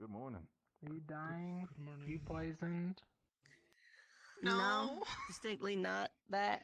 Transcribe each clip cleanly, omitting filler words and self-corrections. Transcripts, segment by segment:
Good morning. Are you dying? Good morning. You poisoned? No, distinctly not that.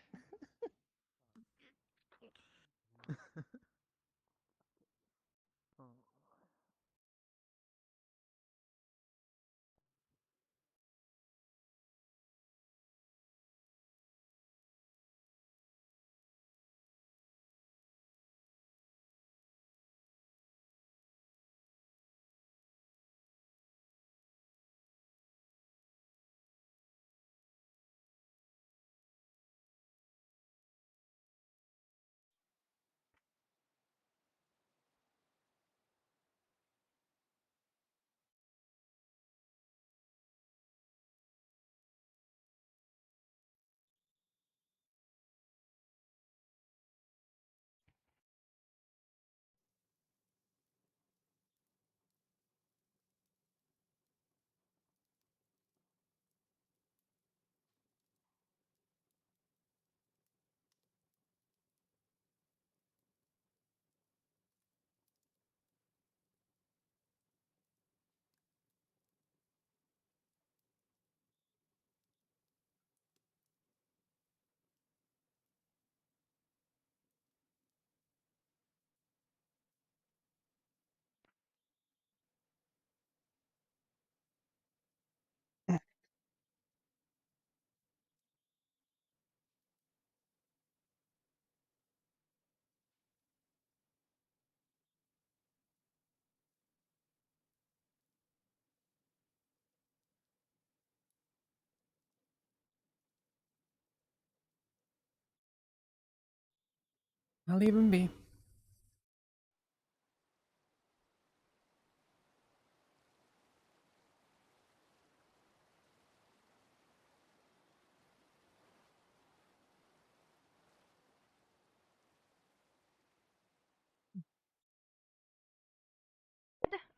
I'll leave him be.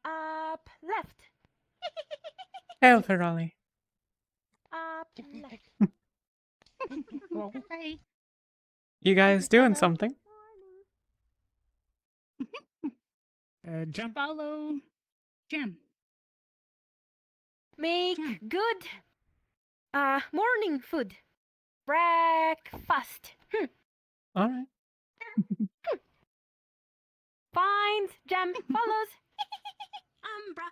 Up left. Hail for Raleigh. Up left. Hey. You guys doing something? Jump. Follow. Jam. Make good morning food. Breakfast. Alright. Finds jam follows. Umbra.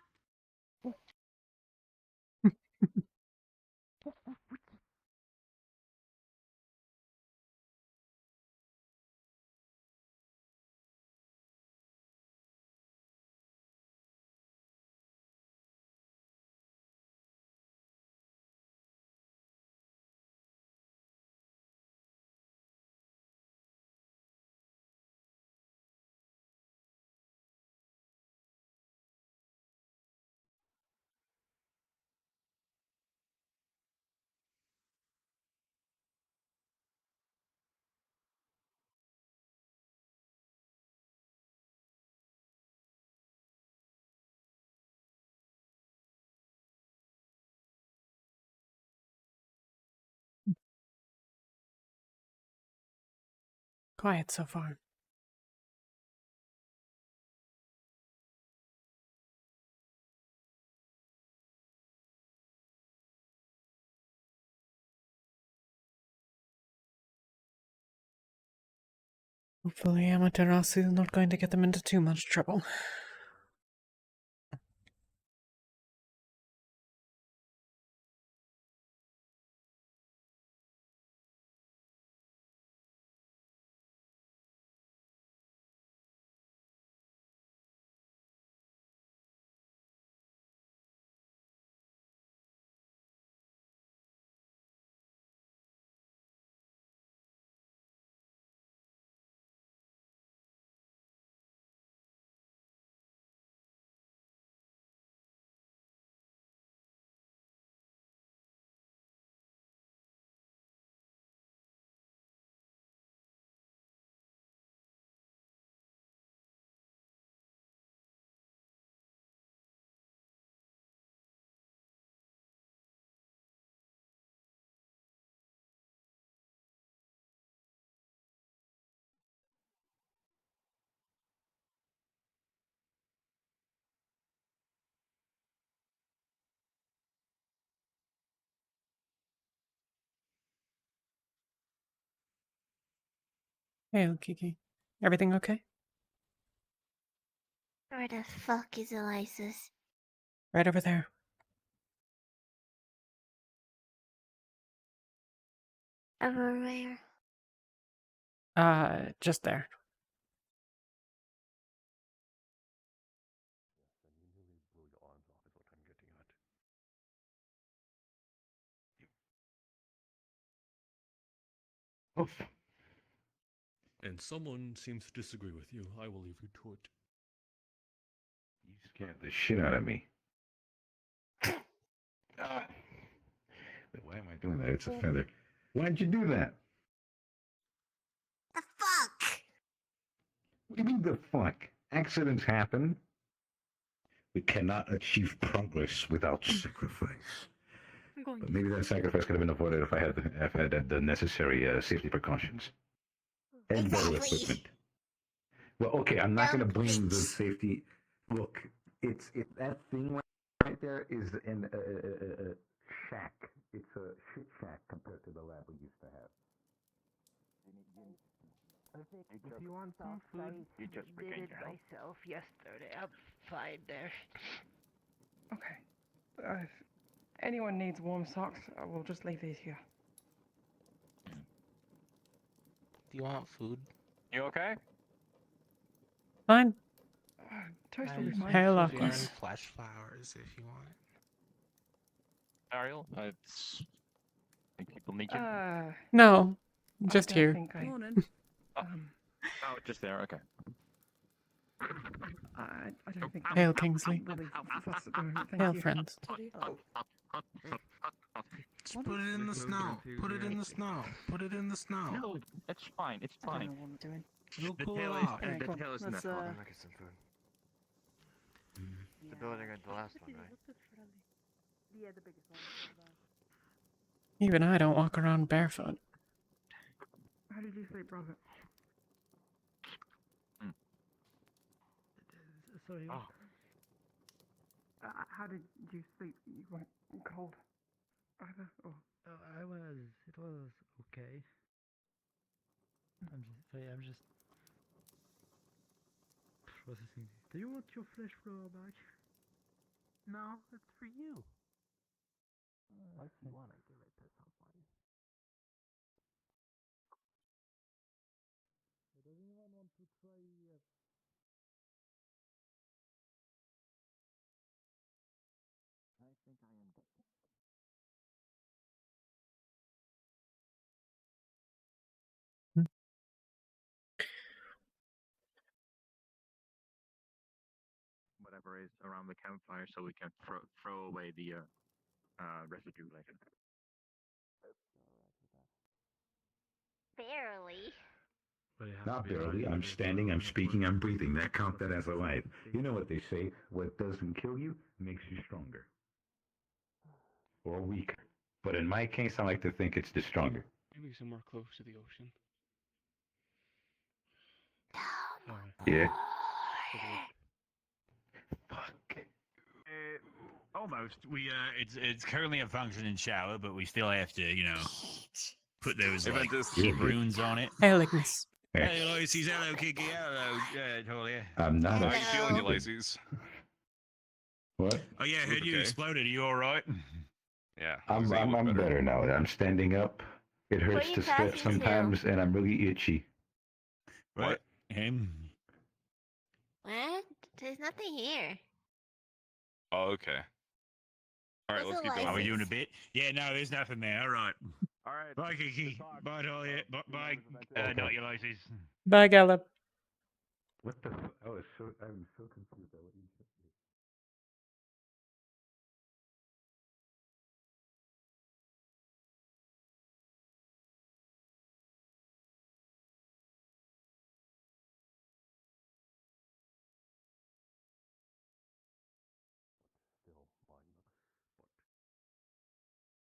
Quiet so far. Hopefully Amaterasu is not going to get them into too much trouble. Hey, Kiki. Everything okay? Where the fuck is Elisis? Right over there. Over where? Just there. Oof. And someone seems to disagree with you. I will leave you to it. You scared the shit out of me. Ah. Why am I doing that? It's a feather. Why'd you do that? The fuck? What do you mean the fuck? Accidents happen. We cannot achieve progress without sacrifice. But maybe that sacrifice could have been avoided if I had the necessary safety precautions and better Exactly. equipment. Well, okay, I'm not going to blame the safety. Look, it's that thing right there is in a shack. It's a shit shack compared to the lab we used to have. If you want some food, You just did regained it your health. myself yesterday. I'm fine there. Okay. If anyone needs warm socks, I will just leave these here. Do you want food? You okay? Fine. Toast will be I'm fine. Hey, sharing Locus. flash flowers if you want. Ariel, I think people need you. No. I Just don't here. think I, Morning. Oh, just there. Okay. I don't think Hail, Kingsley. I'm really fussed at the moment. Thank Hail, you. friends. Just put it in the snow. Put it in the snow. Put it in the snow. No, it's fine. It's I don't fine. know what I'm doing. We'll The pull it tail off. Alright, the cool. tail is in Let's, that one. I'm gonna get some food. The building or the last one, right? Yeah, the biggest one. Even I don't walk around barefoot. How did you sleep, Robert? Sorry. Oh. How did you sleep? You weren't cold either? Or... It was okay. I'm just processing. Do you want your flesh flower back? No, it's for you. If you want, I can write this off on you. Does anyone want to try? I think I am good. Whatever is around the campfire, so we can throw away the residue later. Barely. Not barely. I'm standing, I'm speaking, I'm breathing. That count that as a life. You know what they say. What doesn't kill you makes you stronger. Or weaker. But in my case, I like to think it's the stronger. Maybe somewhere close to the ocean. Yeah? Fuck. Almost. We it's currently a functioning shower, but we still have to, put those like runes on it. Hail, Ignis. Hey, Lyses, hello, Kiki, hello, Talia. I'm not How a are you feeling, stupid- Ulysses? What? Oh yeah, I heard you Okay. exploded. Are you all right? Yeah. I'm better now. I'm standing up. It Who are hurts you to step talking to? sometimes, and I'm really itchy. What? Him? What? There's nothing here. Oh, okay. All right, What's let's keep the going. Are we license? doing a bit? Yeah, no, there's nothing there. All right. All right. Bye, Kiki. Bye, Talia. Bye, Okay. not your Lyses. Bye, Gallop. What the? I'm so confused by what you said. Still mine.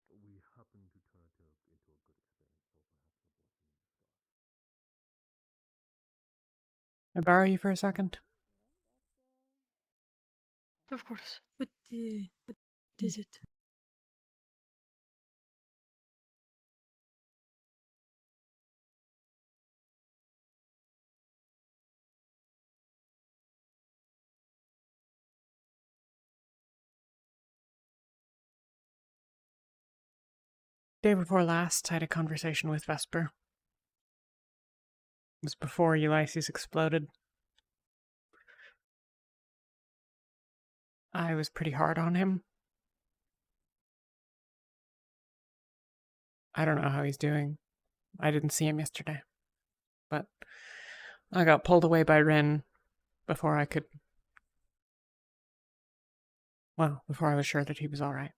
But we happen to turn it into a good experience, so perhaps a blessing in disguise. I borrow you for a second? Of course. What is it? Day before last, I had a conversation with Vesper. It was before Ulysses exploded. I was pretty hard on him. I don't know how he's doing. I didn't see him yesterday. But I got pulled away by Rin before I could... Well, before I was sure that he was alright.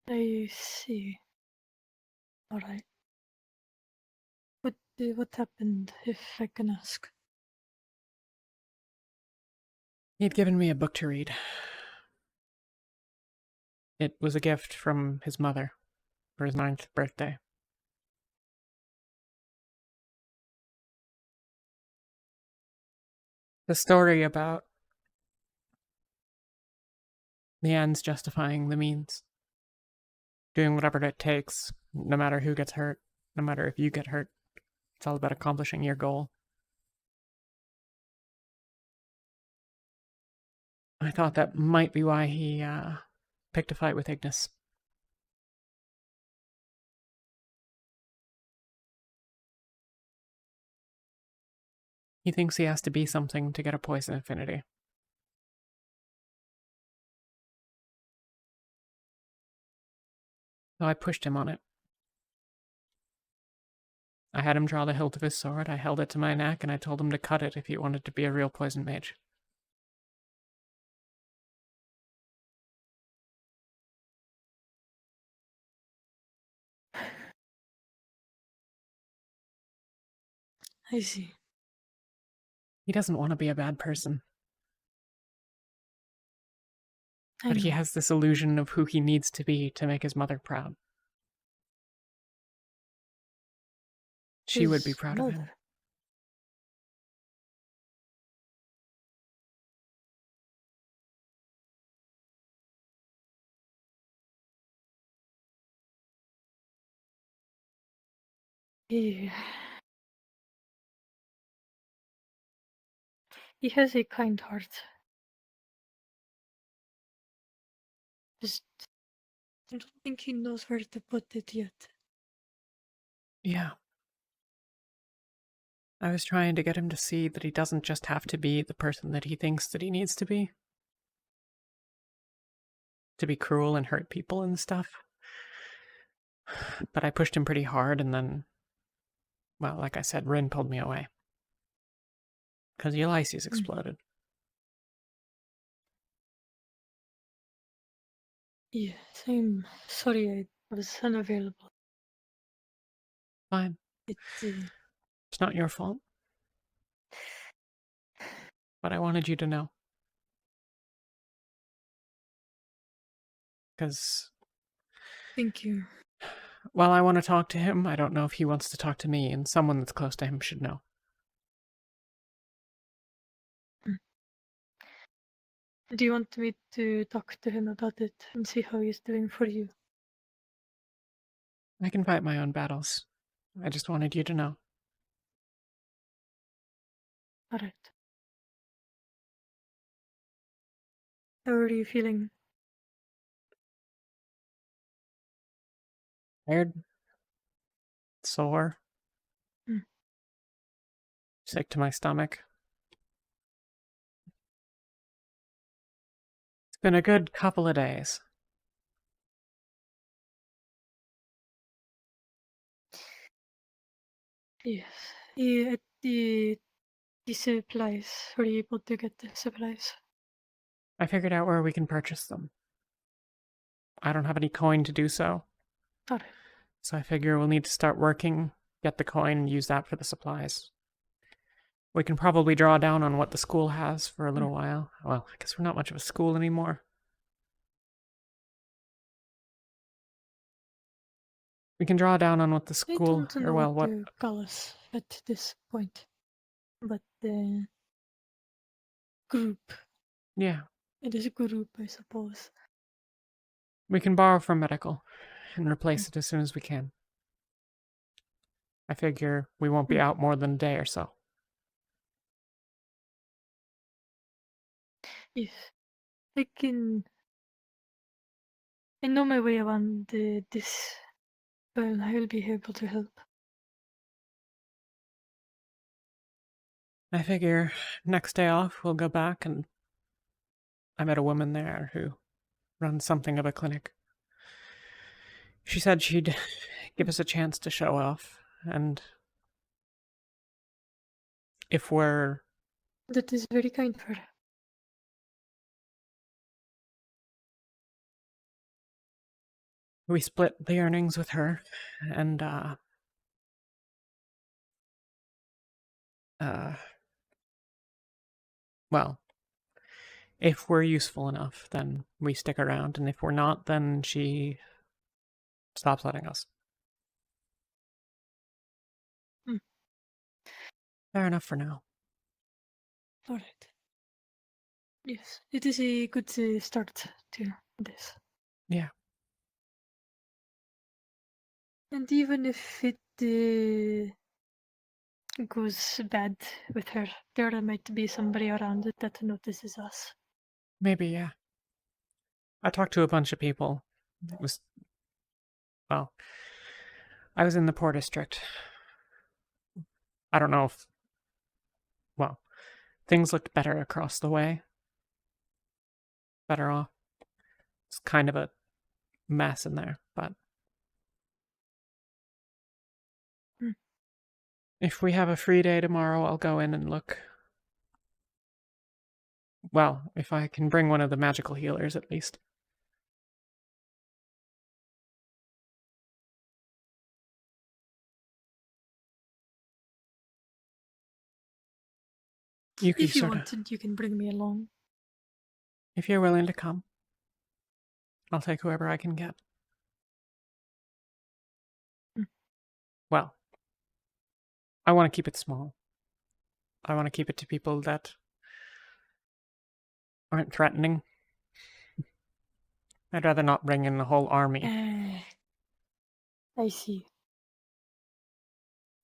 I see. Alright. What happened, if I can ask? He'd given me a book to read. It was a gift from his mother for his 9th birthday. The story about the ends justifying the means. Doing whatever it takes, no matter who gets hurt, no matter if you get hurt. It's all about accomplishing your goal. I thought that might be why he picked a fight with Ignis. He thinks he has to be something to get a poison affinity. So I pushed him on it. I had him draw the hilt of his sword, I held it to my neck, and I told him to cut it if he wanted to be a real poison mage. I see. He doesn't want to be a bad person. I But he know. has this illusion of who he needs to be to make his mother proud. She would be His proud of him. mother. He has a kind heart. Just, I don't think he knows where to put it yet. Yeah. I was trying to get him to see that he doesn't just have to be the person that he thinks that he needs to be. To be cruel and hurt people and stuff. But I pushed him pretty hard and then, well, like I said, Rin pulled me away. Because Ulysses exploded. Yes, I'm sorry I was unavailable. Fine. It's not your fault. But I wanted you to know. Because... Thank you. While I want to talk to him, I don't know if he wants to talk to me, and someone that's close to him should know. Do you want me to talk to him about it and see how he's doing for you? I can fight my own battles. I just wanted you to know. Alright. How are you feeling? Tired. Sore. Hmm. Sick to my stomach. It's been a good couple of days. Yes. The supplies. Were you able to get the supplies? I figured out where we can purchase them. I don't have any coin to do so. Alright. So I figure we'll need to start working, get the coin, and use that for the supplies. We can probably draw down on what the school has for a little while. Well, I guess we're not much of a school anymore. We can draw down on what the school, I don't know or well, what... to call us at this point. But the group. Yeah. It is a group, I suppose. We can borrow from medical and replace it as soon as we can. I figure we won't be out more than a day or so. Yes. I can I know my way around this. Well, I will be able to help. I figure next day off we'll go back, and I met a woman there who runs something of a clinic. She said she'd give us a chance to show off, and if we're... That is very kind for her. We split the earnings with her, and, well, if we're useful enough, then we stick around, and if we're not, then she stops letting us. Hmm. Fair enough for now. Alright. Yes, it is a good start to this. Yeah. And even if it goes bad with her, there might be somebody around it that notices us. Maybe, yeah. I talked to a bunch of people. It was... well, I was in the Poor District. I don't know if... well, things looked better across the way. Better off. It's kind of a mess in there, but... if we have a free day tomorrow, I'll go in and look. Well, if I can bring one of the magical healers, at least. If you wanted, you can bring me along. If you're willing to come, I'll take whoever I can get. Well, I want to keep it small. I want to keep it to people that aren't threatening. I'd rather not bring in the whole army. I see.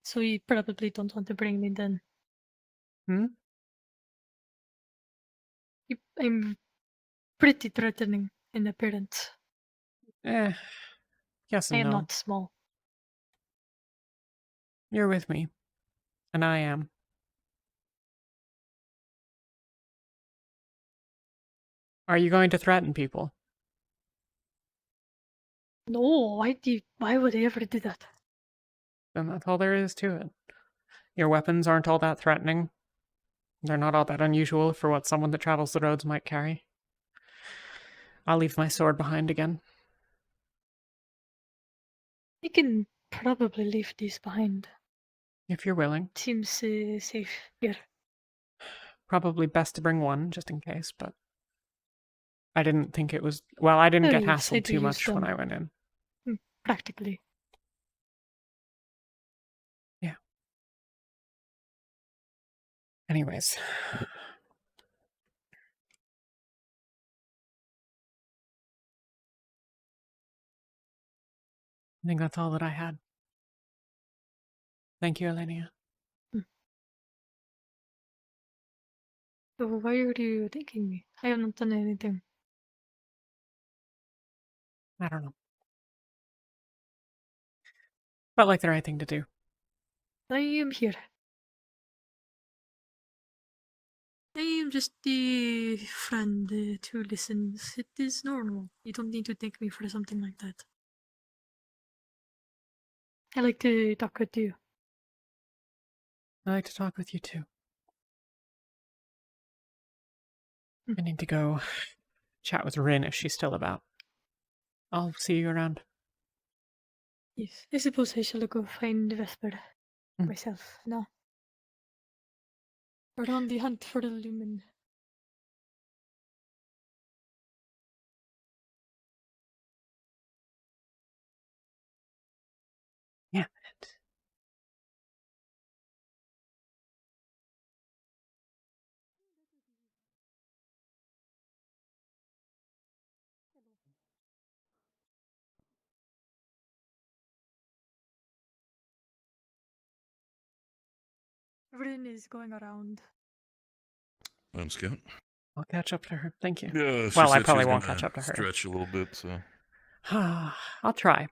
So you probably don't want to bring me then. I'm pretty threatening in appearance. Yes and I am no. not small. You're with me, and I am. Are you going to threaten people? No, why would I ever do that? Then that's all there is to it. Your weapons aren't all that threatening. They're not all that unusual for what someone that travels the roads might carry. I'll leave my sword behind again. I can probably leave these behind. If you're willing. Seems safe here. Probably best to bring one, just in case, but... I didn't think it was... well, I didn't get hassled too much when I went in. Practically. Yeah. Anyways. I think that's all that I had. Thank you, Elenia. So why are you thanking me? I have not done anything. I don't know. Felt like the right thing to do. I am here. I am just the friend who listens. It is normal. You don't need to thank me for something like that. I like to talk with you. I like to talk with you too. I need to go chat with Rin if she's still about. I'll see you around. Yes, I suppose I shall go find Vesper myself now. We're on the hunt for the lumen. Yeah. Rin is going around. I'm Scout. I'll catch up to her. Thank you. Yeah, she well, I said she probably was won't gonna catch up to her. Stretch a little bit, so I'll try.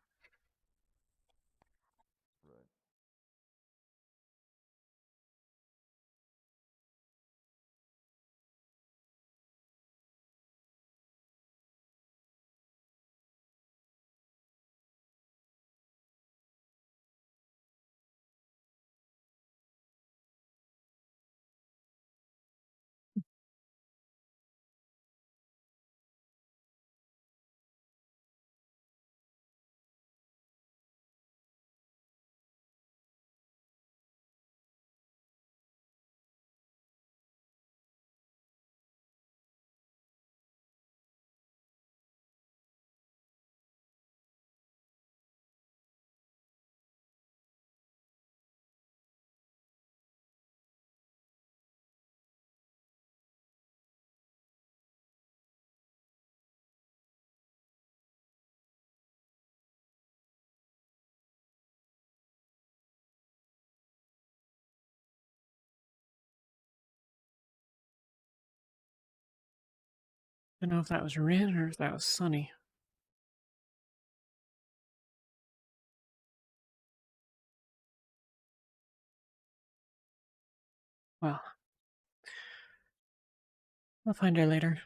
I don't know if that was Rin or if that was Sunny. Well, I'll find her later.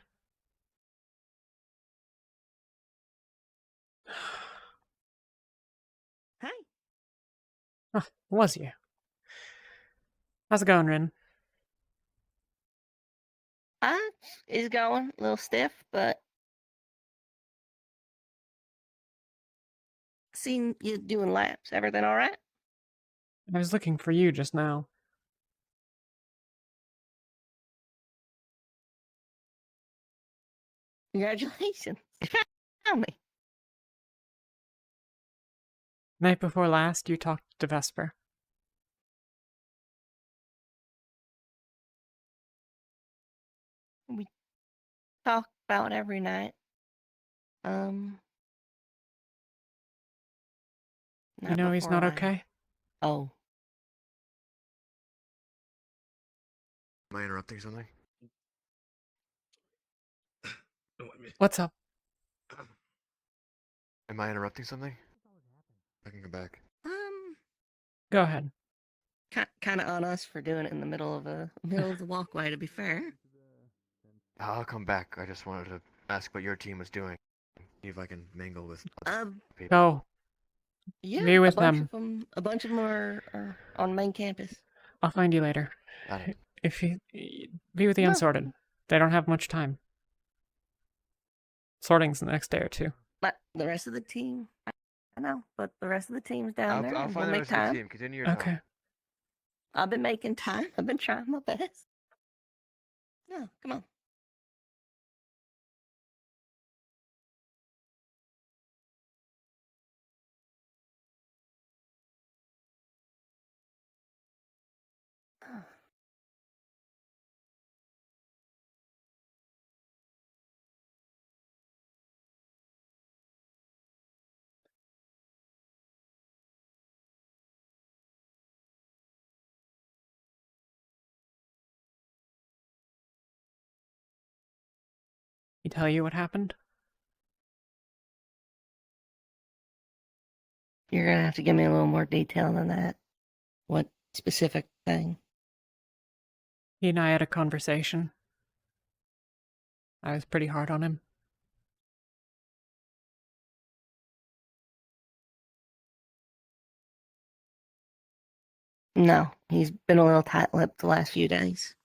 Hey. Oh, was you? How's it going, Rin? It's going a little stiff, but seen you doing laps. Everything all right? I was looking for you just now. Congratulations. You found me. Night before last, you talked to Vesper. We talk about every night. You know he's not okay? Oh. Am I interrupting something? What's up? Am I interrupting something? I can go back. Go ahead. Kind of on us for doing it in the middle of the walkway. To be fair. I'll come back. I just wanted to ask what your team was doing. See if I can mingle with people. Go. Yeah, Be with them. A bunch of them are on main campus. I'll find you later. If you be with the unsorted, they don't have much time. Sorting's the next day or two. But the rest of the team, I know, but the rest of the team's down there. I'll and find we'll the make rest of time. the team. Continue your talk. Okay. I've been making time. I've been trying my best. Yeah, come on. He tell you what happened? You're gonna have to give me a little more detail than that. What specific thing? He and I had a conversation. I was pretty hard on him. No, he's been a little tight-lipped the last few days.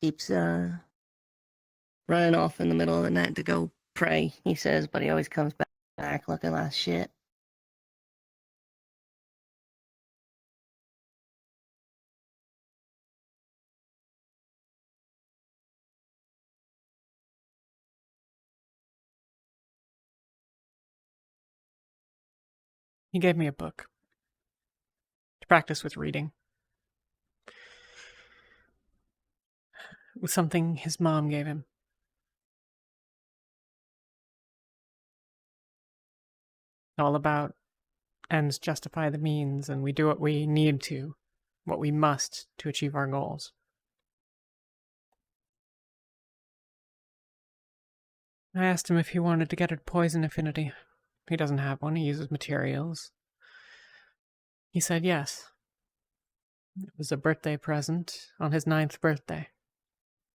Keeps running off in the middle of the night to go pray, he says, but he always comes back looking like shit. He gave me a book to practice with reading. It was something his mom gave him. All about ends justify the means, and we do what we need to, what we must to achieve our goals. I asked him if he wanted to get a poison affinity. He doesn't have one, he uses materials. He said yes. It was a birthday present on his 9th birthday.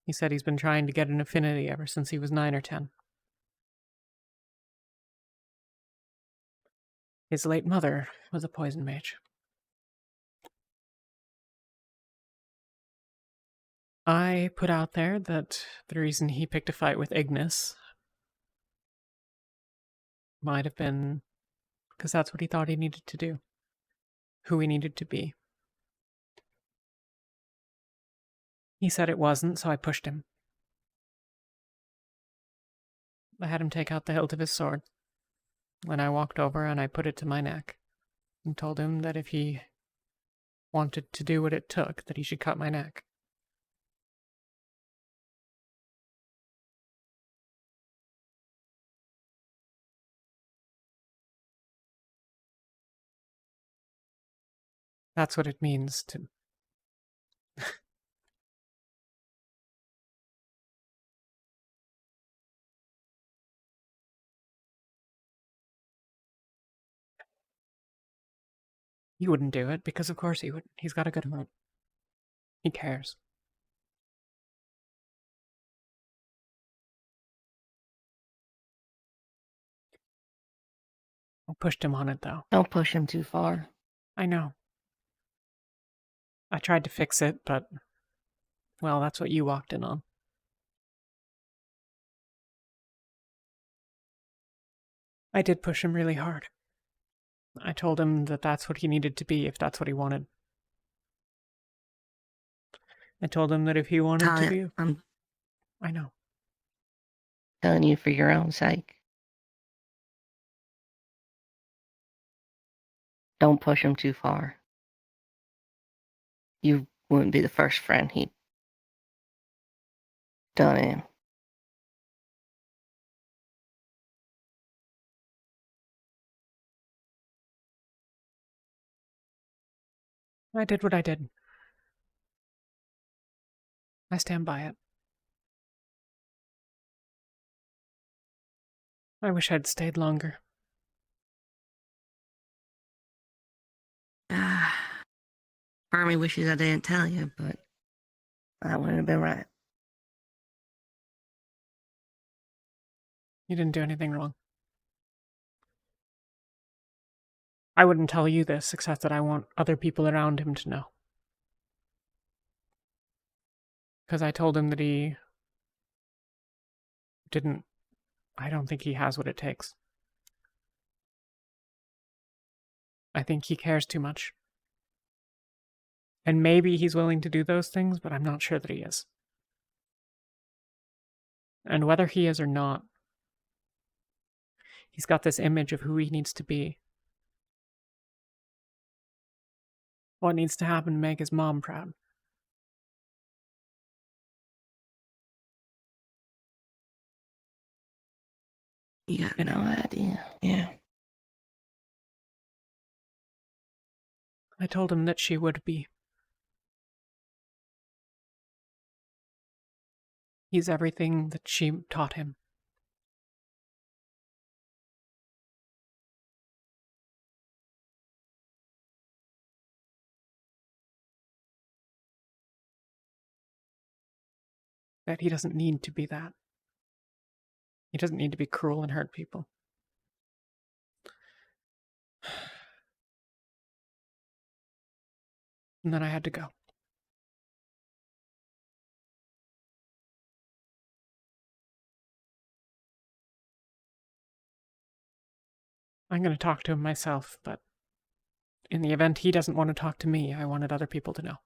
He said he's been trying to get an affinity ever since he was 9 or 10. His late mother was a poison mage. I put out there that the reason he picked a fight with Ignis might have been because that's what he thought he needed to do, who he needed to be. He said it wasn't, so I pushed him. I had him take out the hilt of his sword. When I walked over and I put it to my neck and told him that if he wanted to do what it took, that he should cut my neck. That's what it means to... He wouldn't do it, because of course he wouldn't. He's got a good heart. He cares. I pushed him on it, though. Don't push him too far. I know. I tried to fix it, but... well, that's what you walked in on. I did push him really hard. I told him that that's what he needed to be if that's what he wanted. I told him that if he wanted Talia, to be... I'm I know. telling you for your own sake. Don't push him too far. You wouldn't be the first friend he'd done in. I did what I did. I stand by it. I wish I'd stayed longer. Part of me wishes I didn't tell you, but that wouldn't have been right. You didn't do anything wrong. I wouldn't tell you this, except that I want other people around him to know. Because I told him that he didn't... I don't think he has what it takes. I think he cares too much. And maybe he's willing to do those things, but I'm not sure that he is. And whether he is or not, he's got this image of who he needs to be. What needs to happen to make his mom proud. You got no idea. Yeah. I told him that she would be. He's everything that she taught him. That he doesn't need to be that. He doesn't need to be cruel and hurt people. And then I had to go. I'm going to talk to him myself, but in the event he doesn't want to talk to me, I wanted other people to know.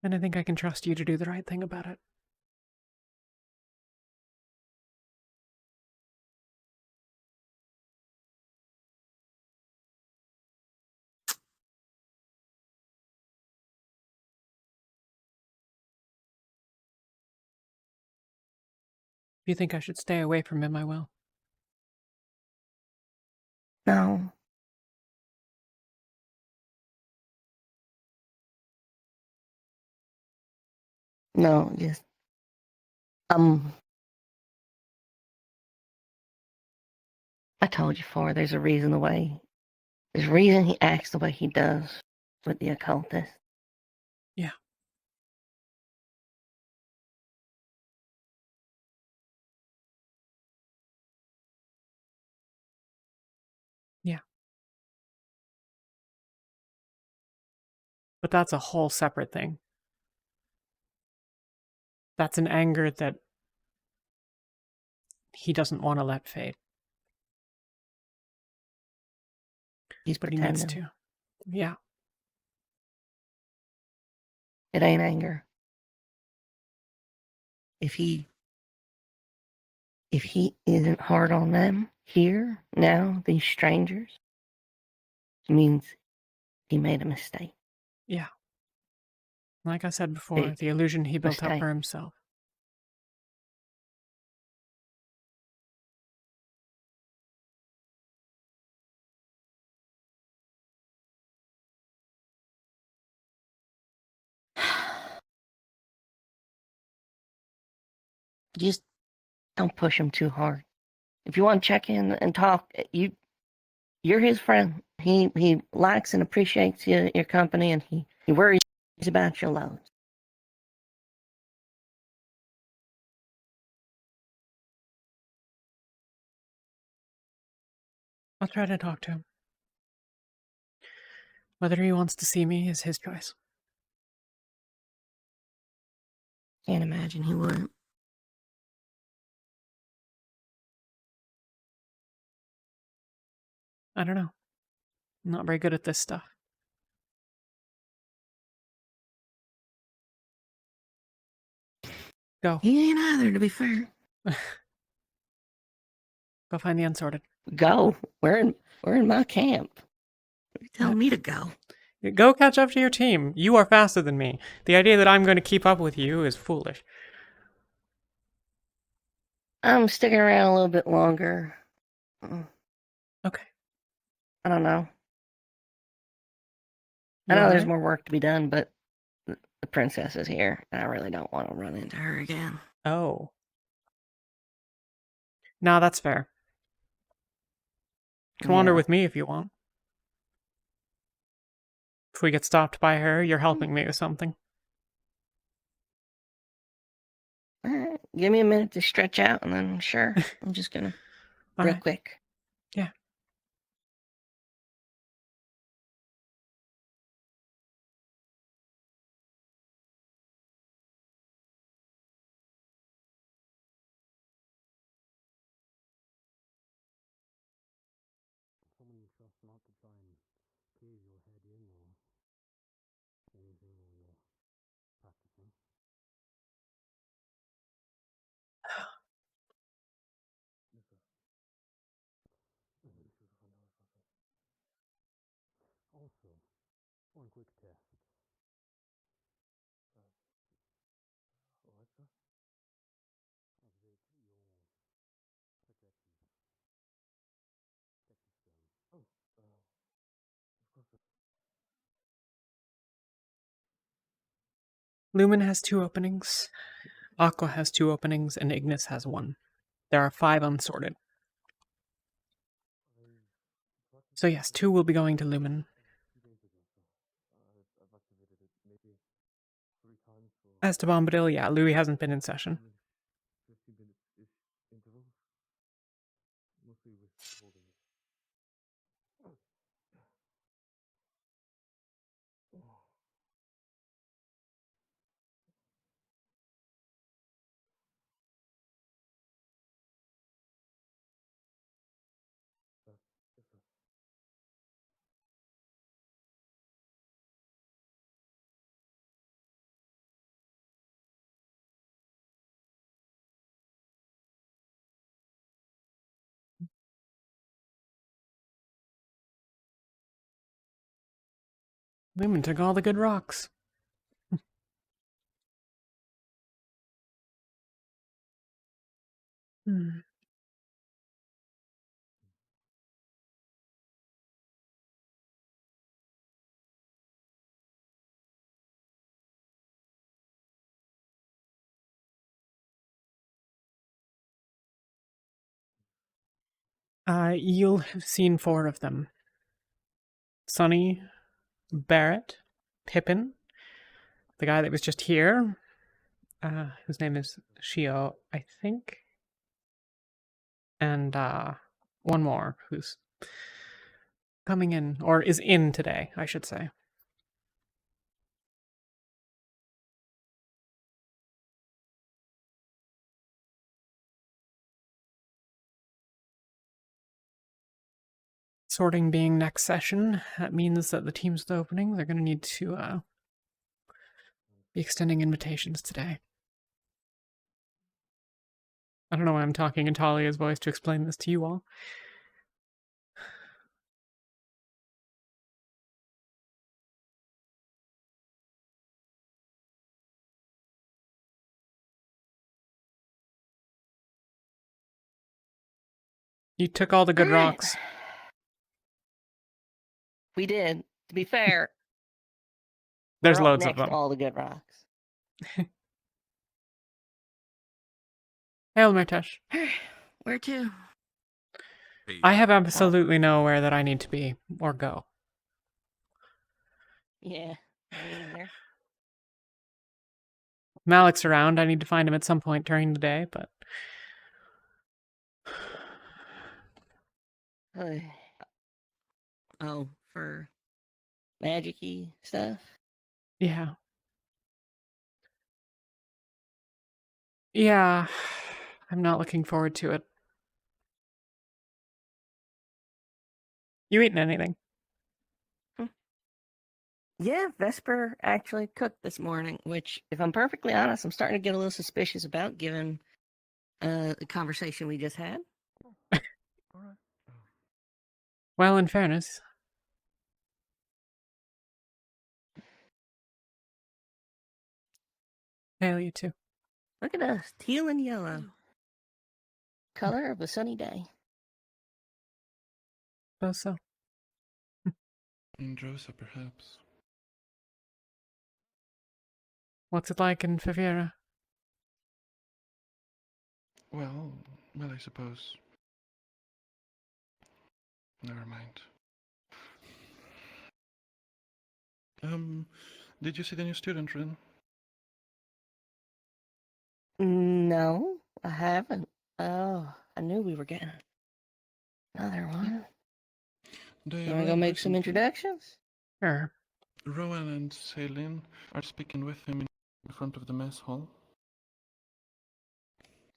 And I think I can trust you to do the right thing about it. If you think I should stay away from him, I will. No. No, just I told you before. There's a reason he acts the way he does with the occultist. Yeah. Yeah. But that's a whole separate thing. That's an anger that he doesn't want to let fade. But he needs to. Yeah. It ain't anger. If he isn't hard on them here, now, these strangers, it means he made a mistake. Yeah. Like I said before, the illusion he built up mistake. for himself. Just don't push him too hard. If you want to check in and talk, you're his friend. He likes and appreciates your company, and he worries about your loads. I'll try to talk to him. Whether he wants to see me is his choice. Can't imagine he wouldn't. I don't know. I'm not very good at this stuff. Go. He ain't either, to be fair. Go find the unsorted. Go. We're in my camp. You're telling me to go. Go catch up to your team. You are faster than me. The idea that I'm going to keep up with you is foolish. I'm sticking around a little bit longer. Okay. I don't know. You I know all there's right? more work to be done, but the princess is here, and I really don't want to run into her again. Oh. Nah, that's fair. You can wander Yeah. with me if you want. If we get stopped by her, you're helping me with something. Alright, give me a minute to stretch out, and then sure, I'm just gonna real right. quick. Yeah. Someone trusts not to try and cave your head in or anything while you're practicing. Also, one quick test. Alexa, activate your projections. Detective scan. Oh, of course. Lumen has 2 openings. Aqua has 2 openings, and Ignis has 1. There are 5 unsorted. So yes, 2 will be going to Lumen. As to Bombadil, yeah, Louis hasn't been in session. 15 minutes-ish intervals. Mostly with holding it. Lumen took all the good rocks. Hmm. You'll have seen 4 of them. Sonny, Barrett, Pippin, the guy that was just here, whose name is Shio, I think, and one more who's coming in, or is in today, I should say. Sorting being next session, that means that the teams with the opening, they're going to need to be extending invitations today. I don't know why I'm talking in Talia's voice to explain this to you all. You took all the good rocks. We did. To be fair, There's we're up loads of next to them. all the good rocks. Hail, Mertesh. Where to? I have absolutely nowhere that I need to be or go. Yeah, me either. Malik's around. I need to find him at some point during the day, but Oh, for magic-y stuff? yeah. Yeah, I'm not looking forward to it. You eating anything? Yeah, Vesper actually cooked this morning, which, if I'm perfectly honest, I'm starting to get a little suspicious about, given the conversation we just had. Well, in fairness. Hail, you too. Look at us, teal and yellow. Color of a sunny day. So. Androsa, perhaps. What's it like in Favira? Well, I suppose. Never mind. Did you see the new student, Rin? No, I haven't. Oh, I knew we were getting another one. They You wanna go arrived make some recently. introductions? Sure. Rowan and Celine are speaking with him in front of the mess hall.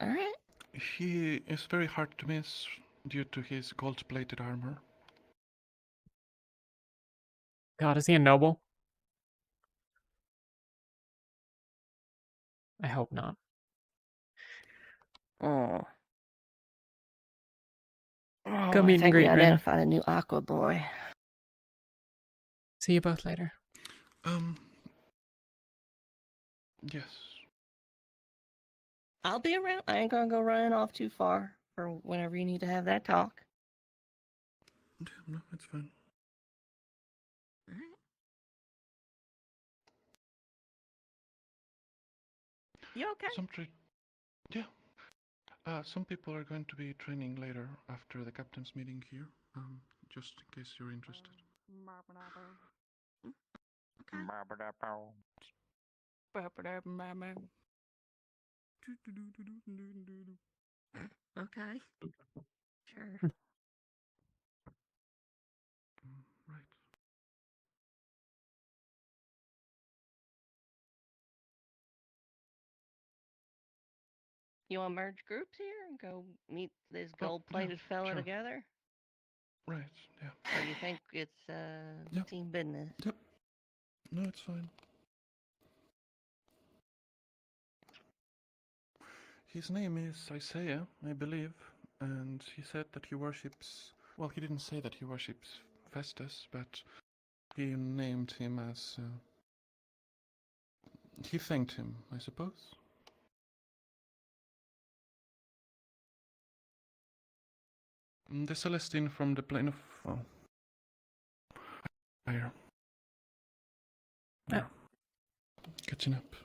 Alright. He is very hard to miss due to his gold-plated armor. God, is he a noble? I hope not. Oh. Oh, Go I meet and think we greet, Rin. identified a new Aqua boy. See you both later. Yes. I'll be around. I ain't gonna go running off too far for whenever you need to have that talk. No, it's fine. You okay? Yeah. Some people are going to be training later after the captain's meeting here. Just in case you're interested. Okay. Sure. Right. You want to merge groups here and go meet this gold-plated fella sure. together? Right, yeah. Or you think it's team business? Yep. No, it's fine. His name is Isaiah, I believe, and he said that he worships... Well, he didn't say that he worships Festus, but he named him as... He thanked him, I suppose. The Celestine from the plane of... fire. Yeah. Catching up.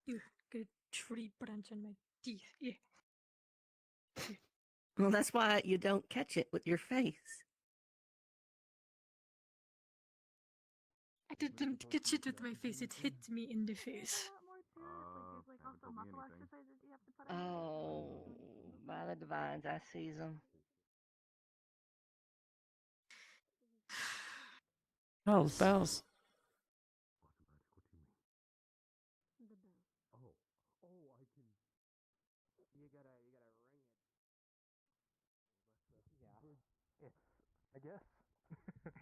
You get a tree branch on my teeth. Yeah. Well, that's why you don't catch it with your face. I didn't catch it with my face. It hit me in the face. Oh, by the divines, I sees them. Bells. I guess.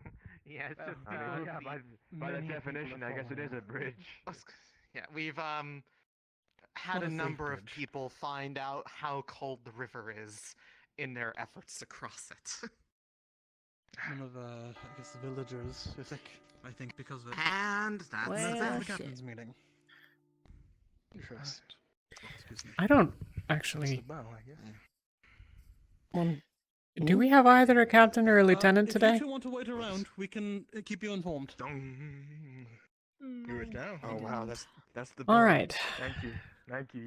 Yeah, it's just yeah, by that definition, I guess it is a bridge. Yeah, we've had Not a a safe number of bridge. people find out how cold the river is in their efforts to cross it. One of I guess the villagers is sick. I think because of it. And that's Well, that. the captain's meeting. First. Excuse me. I don't That's the actually. bow, I guess. Do we have either a captain or a lieutenant If today? you two want to wait around, we can keep you informed. Do it now. Oh wow, that's the. All right. Thank you.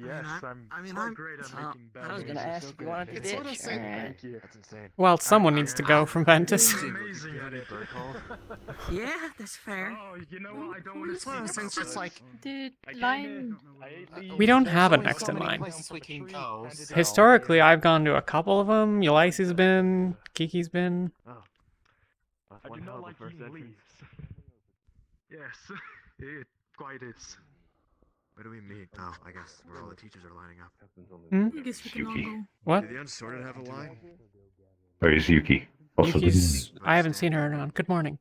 Yes, I'm great at making bells. I was gonna ask if you wanted to It's sort of ditch. sick. Thank you. That's insane. Well, someone needs to go from Ventus. It's amazing at it. Yeah, that's fair. Oh, you know what? I don't want to It's one of those things. Just like The I came line. in, I ate the- We don't there's have a only next so in many line. places we can go. So. Historically, I've gone to a couple of them. Ulysses been, Kiki's been. Oh. That's I one do hell not of a like first eating entry. leaves. Yes, it quite is. Where do we meet? Oh, I guess where all the teachers are lining up. Hmm? I guess we can all Yuki. go. What? Do the unsorted have a line? Where is Yuki? Also, good Yuki's. I haven't seen her on. Good morning.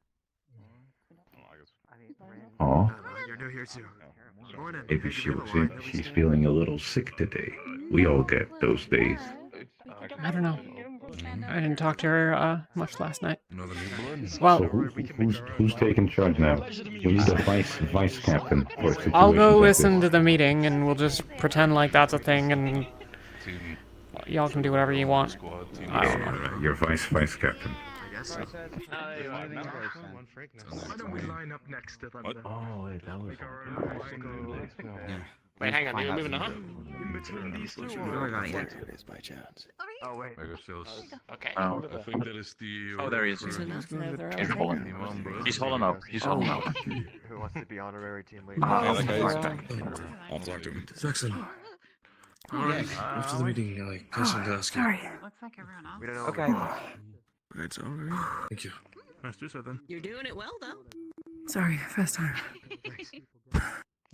morning. Aw, You're new here too. Morning. maybe Hey, do she we have a was line that we she's stand? feeling a little sick today. We all get those days. I don't know. I didn't talk to her much last night. Another new blood. Well, So who's taking charge now? You need a vice captain for situations I'll go like listen this. to the meeting, and we'll just pretend like that's a thing, and y'all can do whatever you want. I don't know. Yeah, you're vice captain. I guess so. Why don't we line up next to them? What? then? Oh, wait, that was. Make our own line. Wait, hang on. You're moving on? In between these two. by chance. Oh wait. I guess there's. Okay. I think that is the. Oh, there he is. He's holding up. He's holding up. Who wants to be honorary team leader? Oh, that guy is- I'll talk to him. Jackson. After the meeting, I guess I'm gonna ask you. Sorry. We don't know. Okay. It's alright. Thank you. Let's do so then. You're doing it well, though. Sorry, first time. I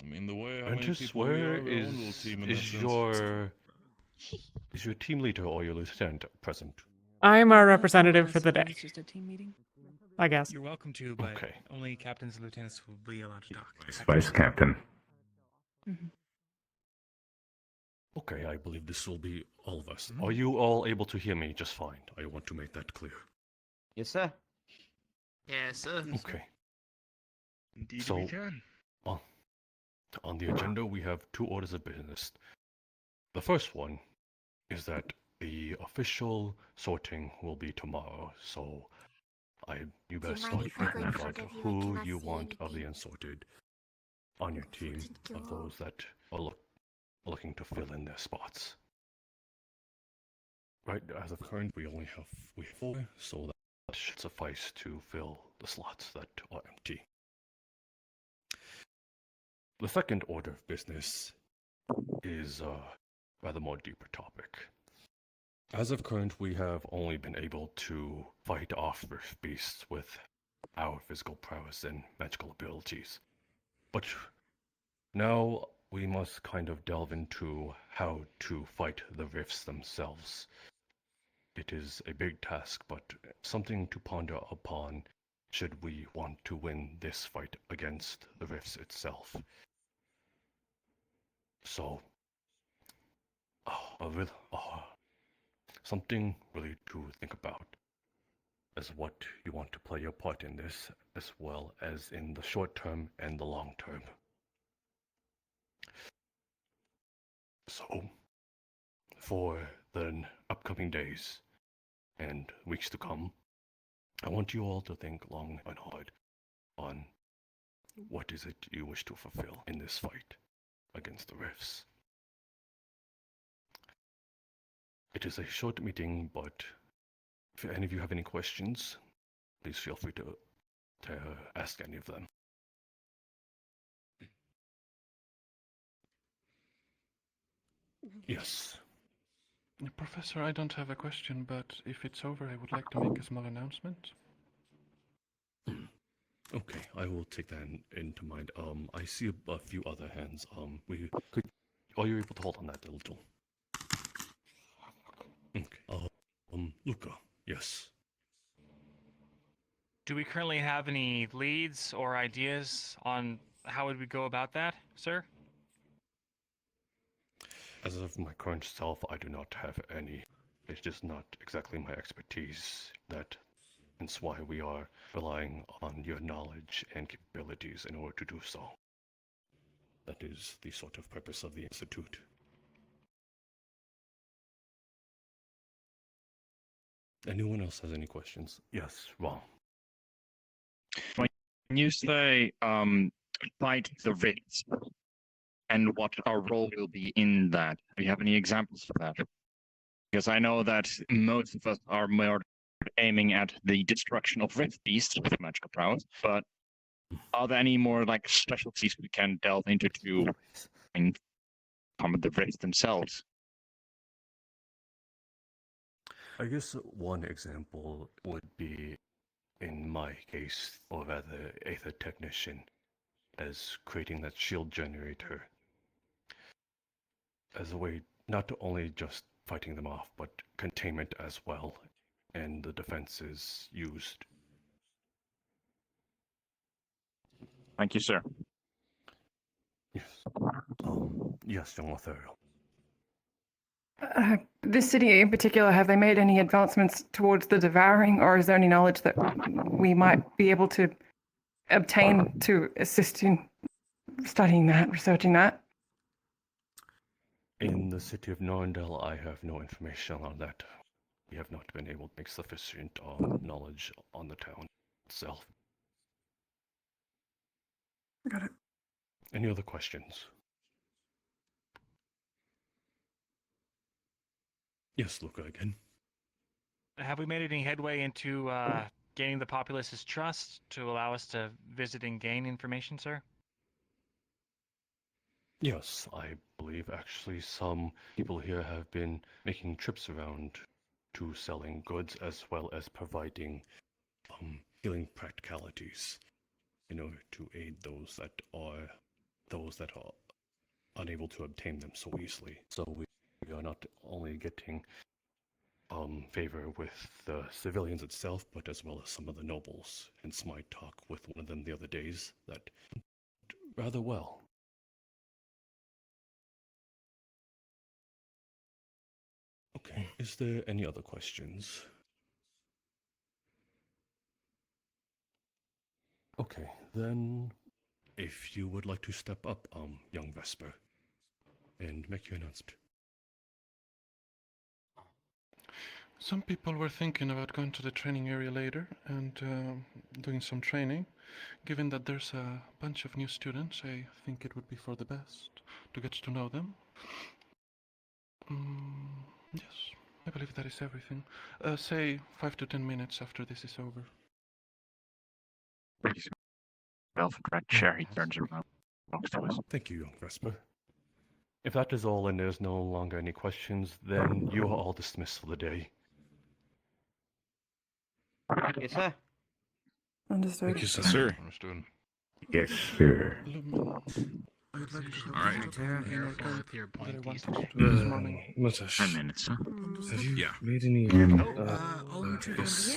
mean, the way how many Ventus, people we where are, we're a little team in that is sense. your team leader or your lieutenant present? I'm our representative for the day. It's just a team meeting. I guess. You're welcome to, but Okay. only captains and lieutenants will be allowed to talk. Vice captain. Okay, I believe this will be all of us. Mhm. Are you all able to hear me just fine? I want to make that clear. Yes, sir. Yes, sir. Okay. Indeed So- we can. On the agenda, we have two orders of business. The first one is that the official sorting will be tomorrow, so you best mind start if I thinking go in about front of you? I who cannot you see want of the anything. unsorted on your team, of those that are looking to fill in their spots. Right, as of current, we have 4, so that should suffice to fill the slots that are empty. The second order of business is a rather more deeper topic. As of current, we have only been able to fight off rift beasts with our physical prowess and magical abilities. But now we must kind of delve into how to fight the rifts themselves. It is a big task, but something to ponder upon should we want to win this fight against the rifts itself. So, something really to think about as what you want to play your part in this, as well as in the short term and the long term. So, for the upcoming days and weeks to come, I want you all to think long and hard on what is it you wish to fulfill in this fight. against the rifts. It is a short meeting, but if any of you have any questions, please feel free to ask any of them. Yes. Professor, I don't have a question, but if it's over, I would like to make a small announcement. Okay, I will take that into mind. I see a few other hands. Are you able to hold on that a little? Okay. Luca. Yes. Do we currently have any leads or ideas on how would we go about that, sir? As of my current self, I do not have any. It's just not exactly my expertise. That's why we are relying on your knowledge and capabilities in order to do so. That is the sort of purpose of the Institute. Anyone else has any questions? Yes, well. When you say fight the rifts and what our role will be in that, do you have any examples for that? Because I know that most of us are more aiming at the destruction of rift beasts with magical prowess, but are there any more like specialties we can delve into to combat the rifts themselves? I guess one example would be, in my case, or rather, Aether Technician, as creating that shield generator as a way not to only just fighting them off, but containment as well, and the defenses used. Thank you, sir. Yes. Yes, young Lothario. This city in particular, have they made any advancements towards the devouring, or is there any knowledge that we might be able to obtain to assist in studying that, researching that? In the city of Norndel, I have no information on that. We have not been able to make sufficient knowledge on the town itself. Got it. Any other questions? Yes, Luca again. Have we made any headway into gaining the populace's trust to allow us to visit and gain information, sir? Yes, I believe actually some people here have been making trips around to selling goods as well as providing healing practicalities in order to aid those that are unable to obtain them so easily. So we are not only getting favor with the civilians itself, but as well as some of the nobles. Hence my talk with one of them the other days that rather well. Okay, is there any other questions? Okay, then if you would like to step up, young Vesper, and make your announcement. Some people were thinking about going to the training area later and doing some training. Given that there's a bunch of new students, I think it would be for the best to get to know them. Yes, I believe that is everything. Say 5 to 10 minutes after this is over. Velvet red chair, he turns around. Thank you, young Vesper. If that is all and there's no longer any questions, then you are all dismissed for the day. Yes, sir. Understood. Thank you, Yes, sir. Understood. Yes, sir. All right. Mustache. 10 minutes, huh? Have you Yeah. made any reservations?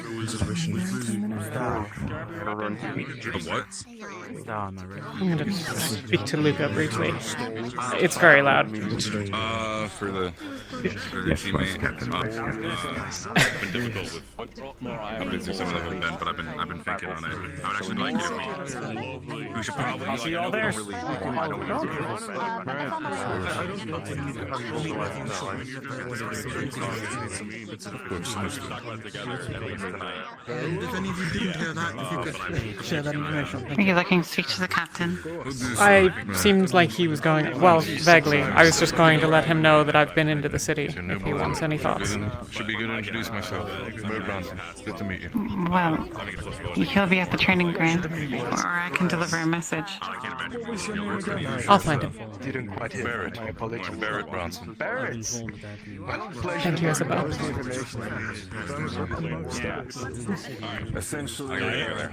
What? I'm gonna speak to Luca briefly. It's very loud. For the teammate. It's been difficult with I've been through some of them, but I've been thinking on it. I would actually like it. We should probably. I'll see you all there. I don't If any of you didn't hear that, if you could share that information. Are you looking to speak to the captain? I seemed like he was going, well, vaguely. I was just going to let him know that I've been into the city, if he wants any thoughts. Should be good to introduce myself. Bird Bronson. Good to meet you. Well, he'll be at the training ground, or I can deliver a message. I'll find him. Didn't quite hit. Barrett. My apologies. Barrett Bronson. Barrett. Well, pleasure. Thank you, Isabel. Essentially,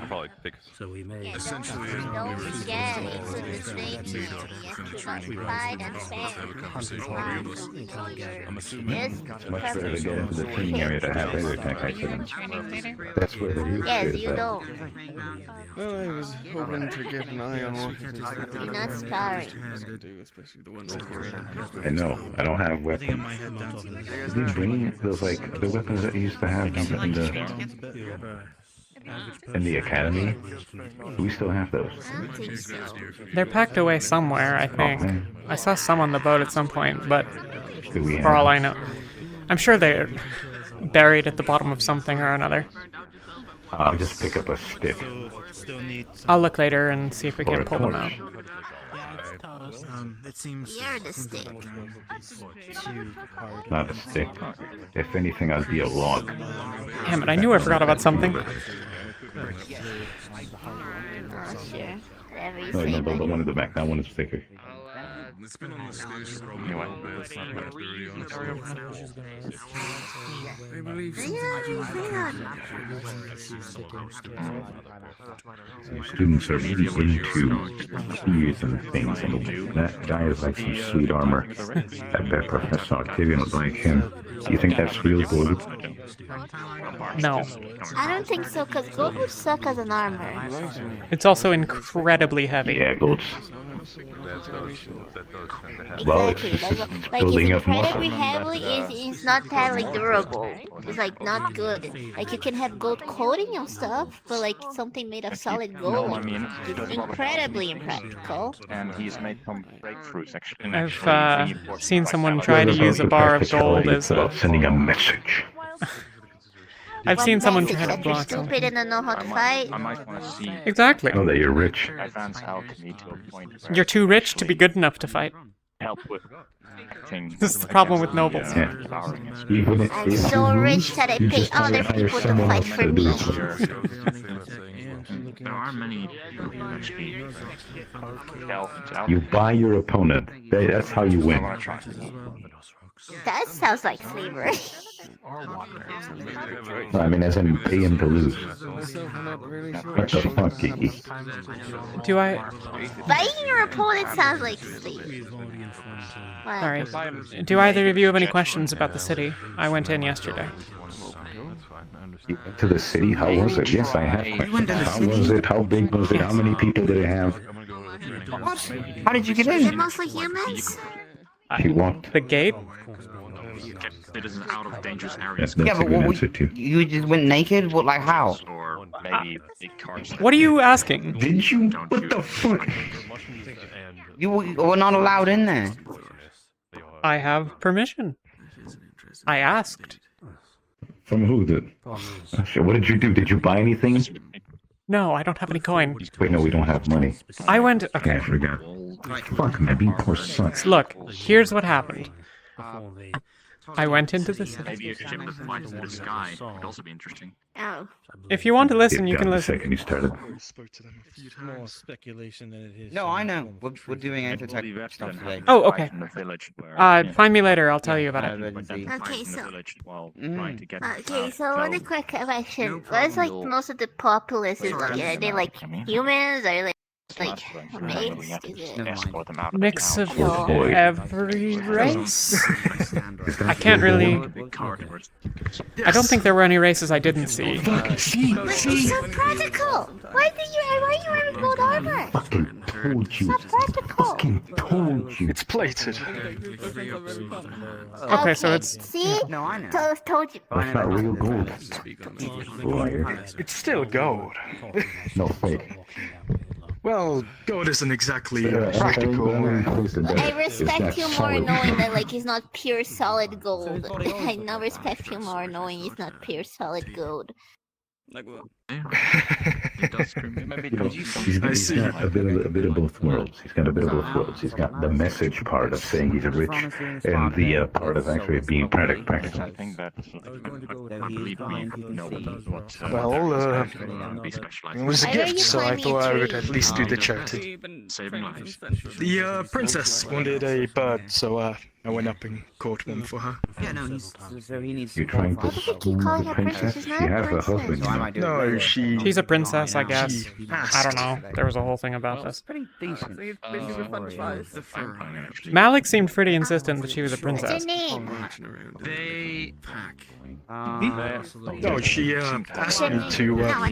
probably pick. So we may. Essentially, don't forget it's the snake I'm assuming. Much better to get into the training area to have laser attack accidents. That's where the real Yes, shit you is don't. Well, I was hoping to get an eye on what it is that You're not sparring. I know. I don't have weapons. Did you bring those like the weapons that you used to have in the academy? Do we still have those? I don't think so. They're packed away somewhere, I think. Okay. I saw some on the boat at some point, but Do we for have all I know, I'm sure they're buried at the bottom of something or another. I'll just pick up a stick. I'll look later and see if we Or can a pull them torch. out. It seems. You're the stick. Not a stick. If anything, I'd be a log. Damn it, I knew I forgot about something. Oh, sure. Whatever you No, say, no, the buddy. one in the back. That one is thicker. It's been on the station for a little bit. It's not that dirty, honestly. I believe Students are really into keys and things. And that guy is like some sweet armor. That Professor Octavian was like him. Do you think that's real gold? No. I don't think so, because gold would suck as an armor. It's also incredibly heavy. Yeah, gold's. Well, it's Exactly. just Like building it's up muscle. incredibly heavy, it's not that like durable. It's like not good. Like you can have gold coating and stuff, but like something made of solid gold, No, I like, mean, it's incredibly impractical. And he's made some breakthroughs actually. I've seen someone try to use a bar of gold as a... about sending a message. I've seen someone Message try to that you're block them. stupid and don't know how to fight. I might want to see Exactly. Oh, that you're rich. advance alchemy to a point where You're too rich to be good enough to fight. help with things. This is the problem with nobles. Yeah. Even if I'm so rich that I you pay just have to other hire people to someone fight else for to do me. it. There are many people who actually delve into You alchemy. buy your opponent. That's how you I win. want to try. That sounds like slavery. I mean, as in pay him to lose. What the fuck, Kiki? Do I... Buying your opponent sounds like slavery. What? Sorry. Do either of you have any questions about the city? I went in yesterday. You went to the city? How was it? Yes, I have questions. How was it? How big was it? How many people did it have? What? How did you get Is it in? mostly humans? She walked. The gate? It is an out of dangerous area. That's Yeah, a but good what answer too. you just went naked? What, like how? Or maybe big cars. What are you asking? Did you? What the fuck? You were not allowed in there. I have permission. I asked. From who? What did you do? Did you buy anything? No, I don't have any coin. Wait, no, we don't have money. I went... Yeah, Okay. I forgot. Fuck, man, being poor sucks. Look, here's what happened. I went into the city. Maybe a ship that flies in the sky would also be interesting. Oh. If you want to listen, you Down can the listen. second you started. It's more speculation than it is. No, I know. We're doing anti-tech stuff today. Oh, okay. Find me later. I'll tell you about it. Okay, so Mm. okay, so one quick question. What's like most of the populace is like? Are they like humans? Are they like mixed? Is it Mix of Oh, boy. every race? I can't really... I don't think there were any races I didn't see. But it's so practical. Why are you wearing gold armor? Fucking told you. So practical. Fucking told you. It's plated. Okay, so it's... See? No, I know. Told you. That's not real gold. Liar. It's still gold. No, fake. Well, God isn't exactly practical. I respect you more knowing that like he's not pure solid gold. I now respect you more knowing he's not pure solid gold. Like what? He's got a bit of both worlds. He's got a bit of both worlds. He's got the message part of saying he's rich, and the part of actually being practical. I think that I believe we know what. Well, it was a gift, so I thought I would at least do the charity. Saving lives. The princess wanted a bird, so I went up and caught one for her. Yeah, no, so he needs. You're trying to school the princess? She has a husband. No, She's a princess, I guess. She I don't know. There was a whole thing about this. Pretty decent. Malik seemed pretty insistent that she was a princess. What's your name? They. No, she asked me to get. I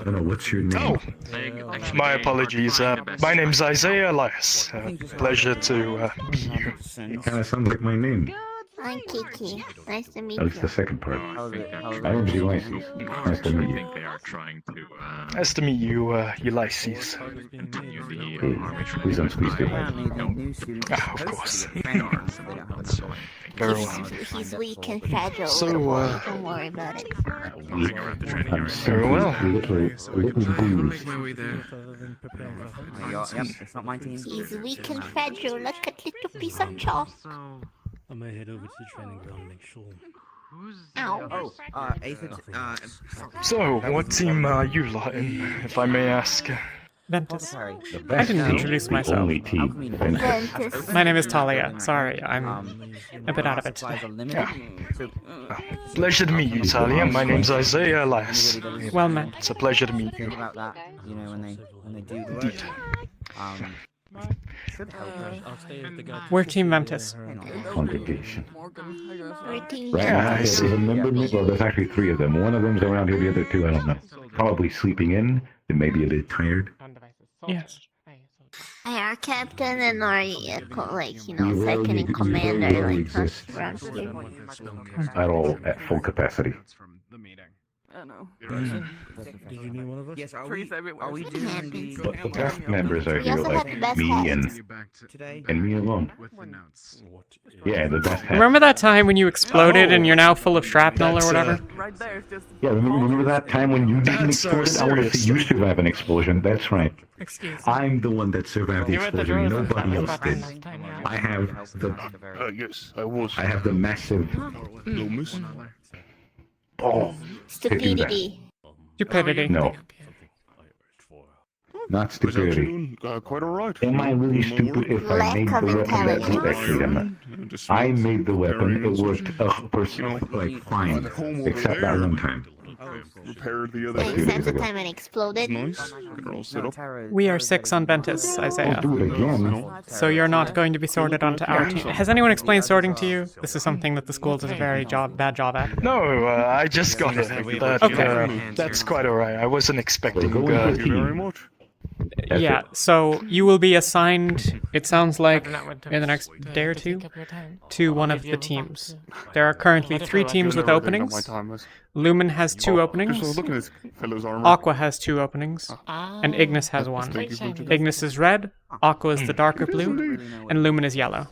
don't know, what's your name? Oh, my apologies. My name's Isaiah Elias. Pleasure to meet you. It kind of sounds like my name. I'm Kiki. Nice to meet At least you. the second part. My name's Ulysses. Nice to meet you. They are trying to Nice to meet you, Ulysses. continue the Please don't squeeze too hard. Of course. Very well. He's weak and fragile. So, don't worry about it. Very well. It's not my team. He's weak and fragile like a little piece of chalk. I may head over to the training ground and make sure. Ow. So, what team are you lot in, if I may ask? Ventus. The I best didn't team, introduce the myself. only team. Ventus. My name is Talia. Sorry, I'm a bit out of it today. Pleasure to meet you, Talia. My name's Isaiah Elias. Well met. It's a pleasure to meet you. About that, you know, when they do the Indeed. should help. We're Team Ventus. Congregation. We're team Right now, Ventus. there's a member, well, there's actually three of them. One of them's around here, the other two, I don't know. Probably sleeping in, they may be a bit tired. Yes. Our captain and our, like, you know, We second rarely- in we command very are rarely like not exist around here. at all at full capacity. I know. Did you meet one of us? Yes, are Trees we everywhere. doing the... But the best members are We here, also have the like best me hats. and me alone. Yeah, the best hats. Remember that time when you exploded and you're now full of shrapnel or whatever? Right there is just. Yeah, remember that time when you didn't That's explode? I want to see you survive an explosion. That's right. Excuse me. I'm the one that survived the You were at the explosion. Rosewood. Nobody That was else about the did. same time, yeah. I have the. Yes, I was. I have the massive Loomis? balls to do that. Stupidity. Stupidity. No, not Was actually stupidity. doing quite alright. Am I really stupid if I Lack made of the weapon that intelligence. actually I'm not? I made the weapon. It worked like fine, except that one time. Repaired the other Like, except the time it exploded. Nice. They're all set up. We are 6 on Ventus, Isaiah. I'll do it again. So you're not going to be sorted onto our team. Has anyone explained sorting to you? This is something that the school does a very bad job at. No, I just got it. That's quite alright. I wasn't expecting. Thank you Thank you very much. Yeah, so you will be assigned, it sounds like, in the next day or two, to one of the teams. There are currently 3 teams with openings. Lumen has 2 openings. Aqua has 2 openings. And Ignis has 1. Ignis is red, Aqua is the darker blue, and Lumen is yellow.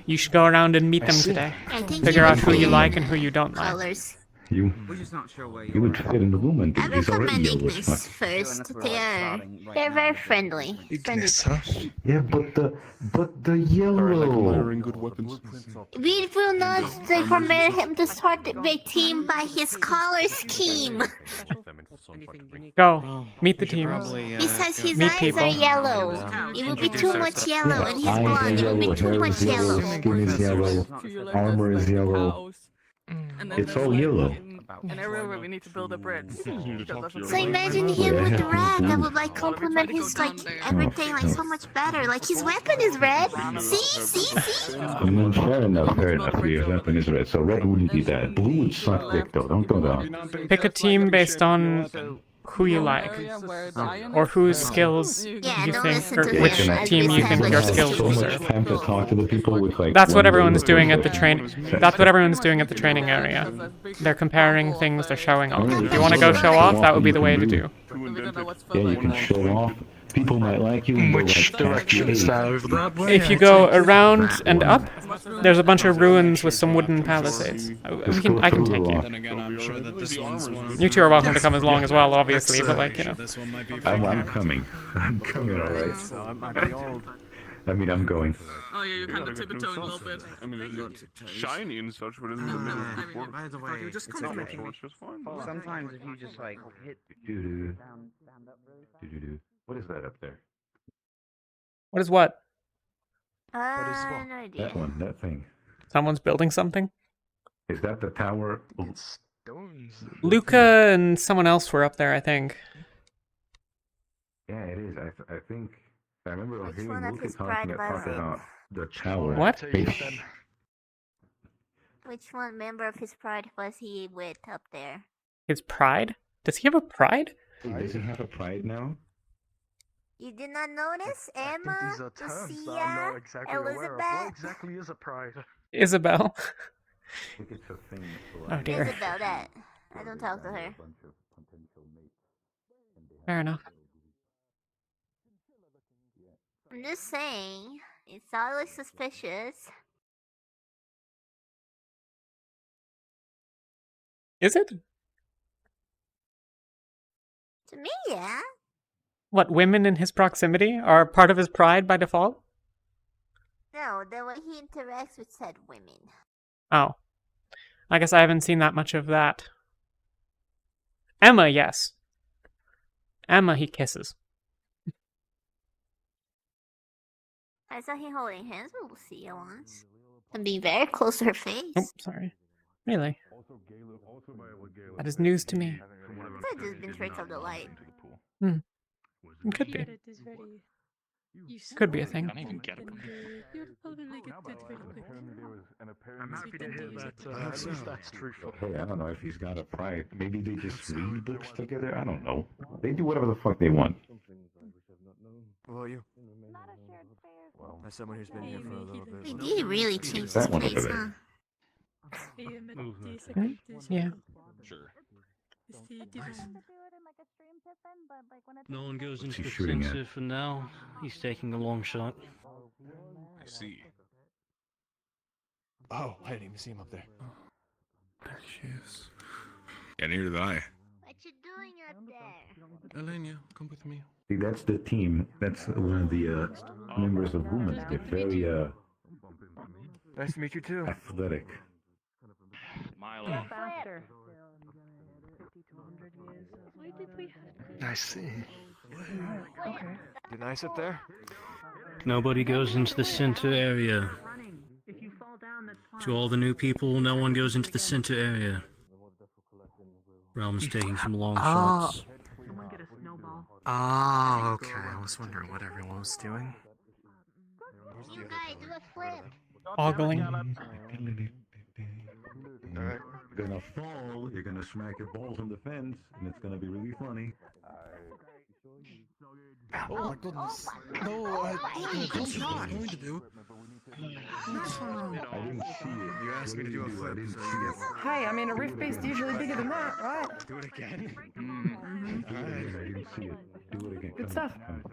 You should go around and meet them today. I think Figure you out would who you be like and who you don't like. colors. You would fit in the room and I he's already recommend yellow as Ignis fuck. first. They're very friendly. Yeah, but the yellow. Good weapons. We will not permit him to start the team by his color scheme. Go, meet the teams. Besides, his Meet eyes people. are yellow. It will be too much yellow, and he's Eyes are blonde. It will be yellow, too hair much is yellow, yellow. skin is yellow, armor is yellow. It's all yellow. And everywhere we need to build a bridge. So imagine him with red. That would like complement his like everything like so much better. Like his weapon is red. See. I mean, fair enough. Your weapon is red, so red wouldn't be bad. Blue would suck dick though. Don't go down. Pick a team based on who you like, or whose skills you think, or which team you think your skills will so much serve. time to talk to the people with like. That's what one everyone's word doing or at the something. train. That's what everyone's doing at the training area. They're comparing things. They're showing off. If you want to go show off, that would be the way to do. Yeah, you can show off. People might like you. And Which direction is that? Over that way? If you go around and up, there's a bunch of ruins with some wooden palisades. I can take you. Then again, I'm sure that this one's one of You two are welcome to come as long as well, obviously, but like, you know. This one might be I'm coming. I'm coming, alright. I mean, I'm going. Oh yeah, you're kind of tiptoeing a little bit. I mean, it's shiny and such, but isn't the middle of the board? By the way, just it's come not to me. much, just fine. Sometimes if you just like hit. Doo-doo. Doo-doo-doo. What is that up there? What is what? No idea. That one, that thing. Someone's building something? Is that the tower? Stones. Luca and someone else were up there, I think. Yeah, it is. I think. I remember Which hearing one of Luca his talking pride about was it? the tower. What? Which one member of his pride was he with up there? His pride? Does he have a pride? Hey, does he have a pride now? You did not notice? Emma, These are terms that Lucia, I'm not exactly aware of. What Elizabeth? exactly is a pride? Isabel. I think it's a thing. Oh dear. Isabel, that. I don't talk to her. Fair enough. I'm just saying, it's always suspicious. Is it? To me, yeah. What, women in his proximity are part of his pride by default? No, the way he interacts with said women. Oh. I guess I haven't seen that much of that. Emma, yes. Emma, he kisses. I saw him holding hands with Lucia once. And being very close to her face. Oh, sorry. Really? That is news to me. That just been tricks of the light. Hmm. It could be. Could be a thing. I don't even get it. I'm happy to hear that. At least that's true. Hey, I don't know if he's got a pride. Maybe they just read books together. I don't know. They do whatever the fuck they want. What about you? Well, as someone who's been here for a little bit. He did really change his That one over face, there. huh? Yeah. Sure. No one goes What's into he the shooting at? sensor for now. He's taking a long shot. I see. Oh, I didn't even see him up there. There she is. Yeah, neither did I. What you doing up there? Elenia, come with me. See, that's the team. That's one of the members of women. They're very Nice to meet you too. athletic. Milo. I see. Did I sit there? Nobody goes into the center area. To all the new people, no one goes into the center area. Realm's taking some long shots. Oh, okay. I was wondering what everyone was doing. You guys do a flip. Ogling. Alright. You're gonna fall, you're gonna smack your balls on the fence, and it's gonna be really funny. Oh my goodness. No, I Good shot. going to do. I didn't see it. You asked me to do a flip. I didn't see it. Hey, I mean, a rift beast's usually bigger than that, right? Do it again. Do it again. I didn't see it. Do it again. Good Come stuff. on.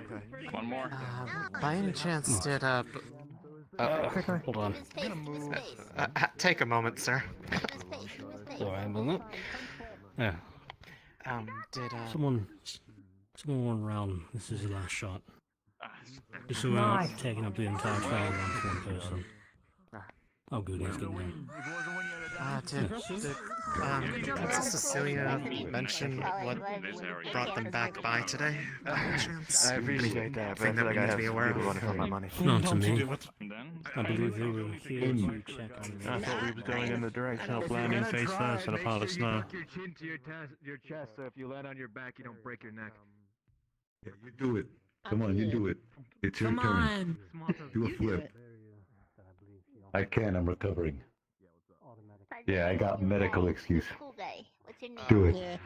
Okay. One more. By any chance, did Hold on. take a moment, sir. Sorry about that. Yeah. Did Someone run around. This is the last shot. Just so we're not taking up the entire trial run for one person. Oh, good. He's getting down. did Princess Cecilia mention what brought them back by today? By any chance? I appreciate that, but I Anything feel that like we I need to have be aware people of? running for my money. Not to me. Then, I believe they were here to check on I thought we were going in the direction of landing face first in a pile of snow. Your chin to your chest, so if you land on your back, you don't break your neck. Yeah, you do it. Come on, you do it. It's your turn. Do a flip. I can, I'm recovering. Yeah, I got medical excuse. Cool guy. What's your name? Do it.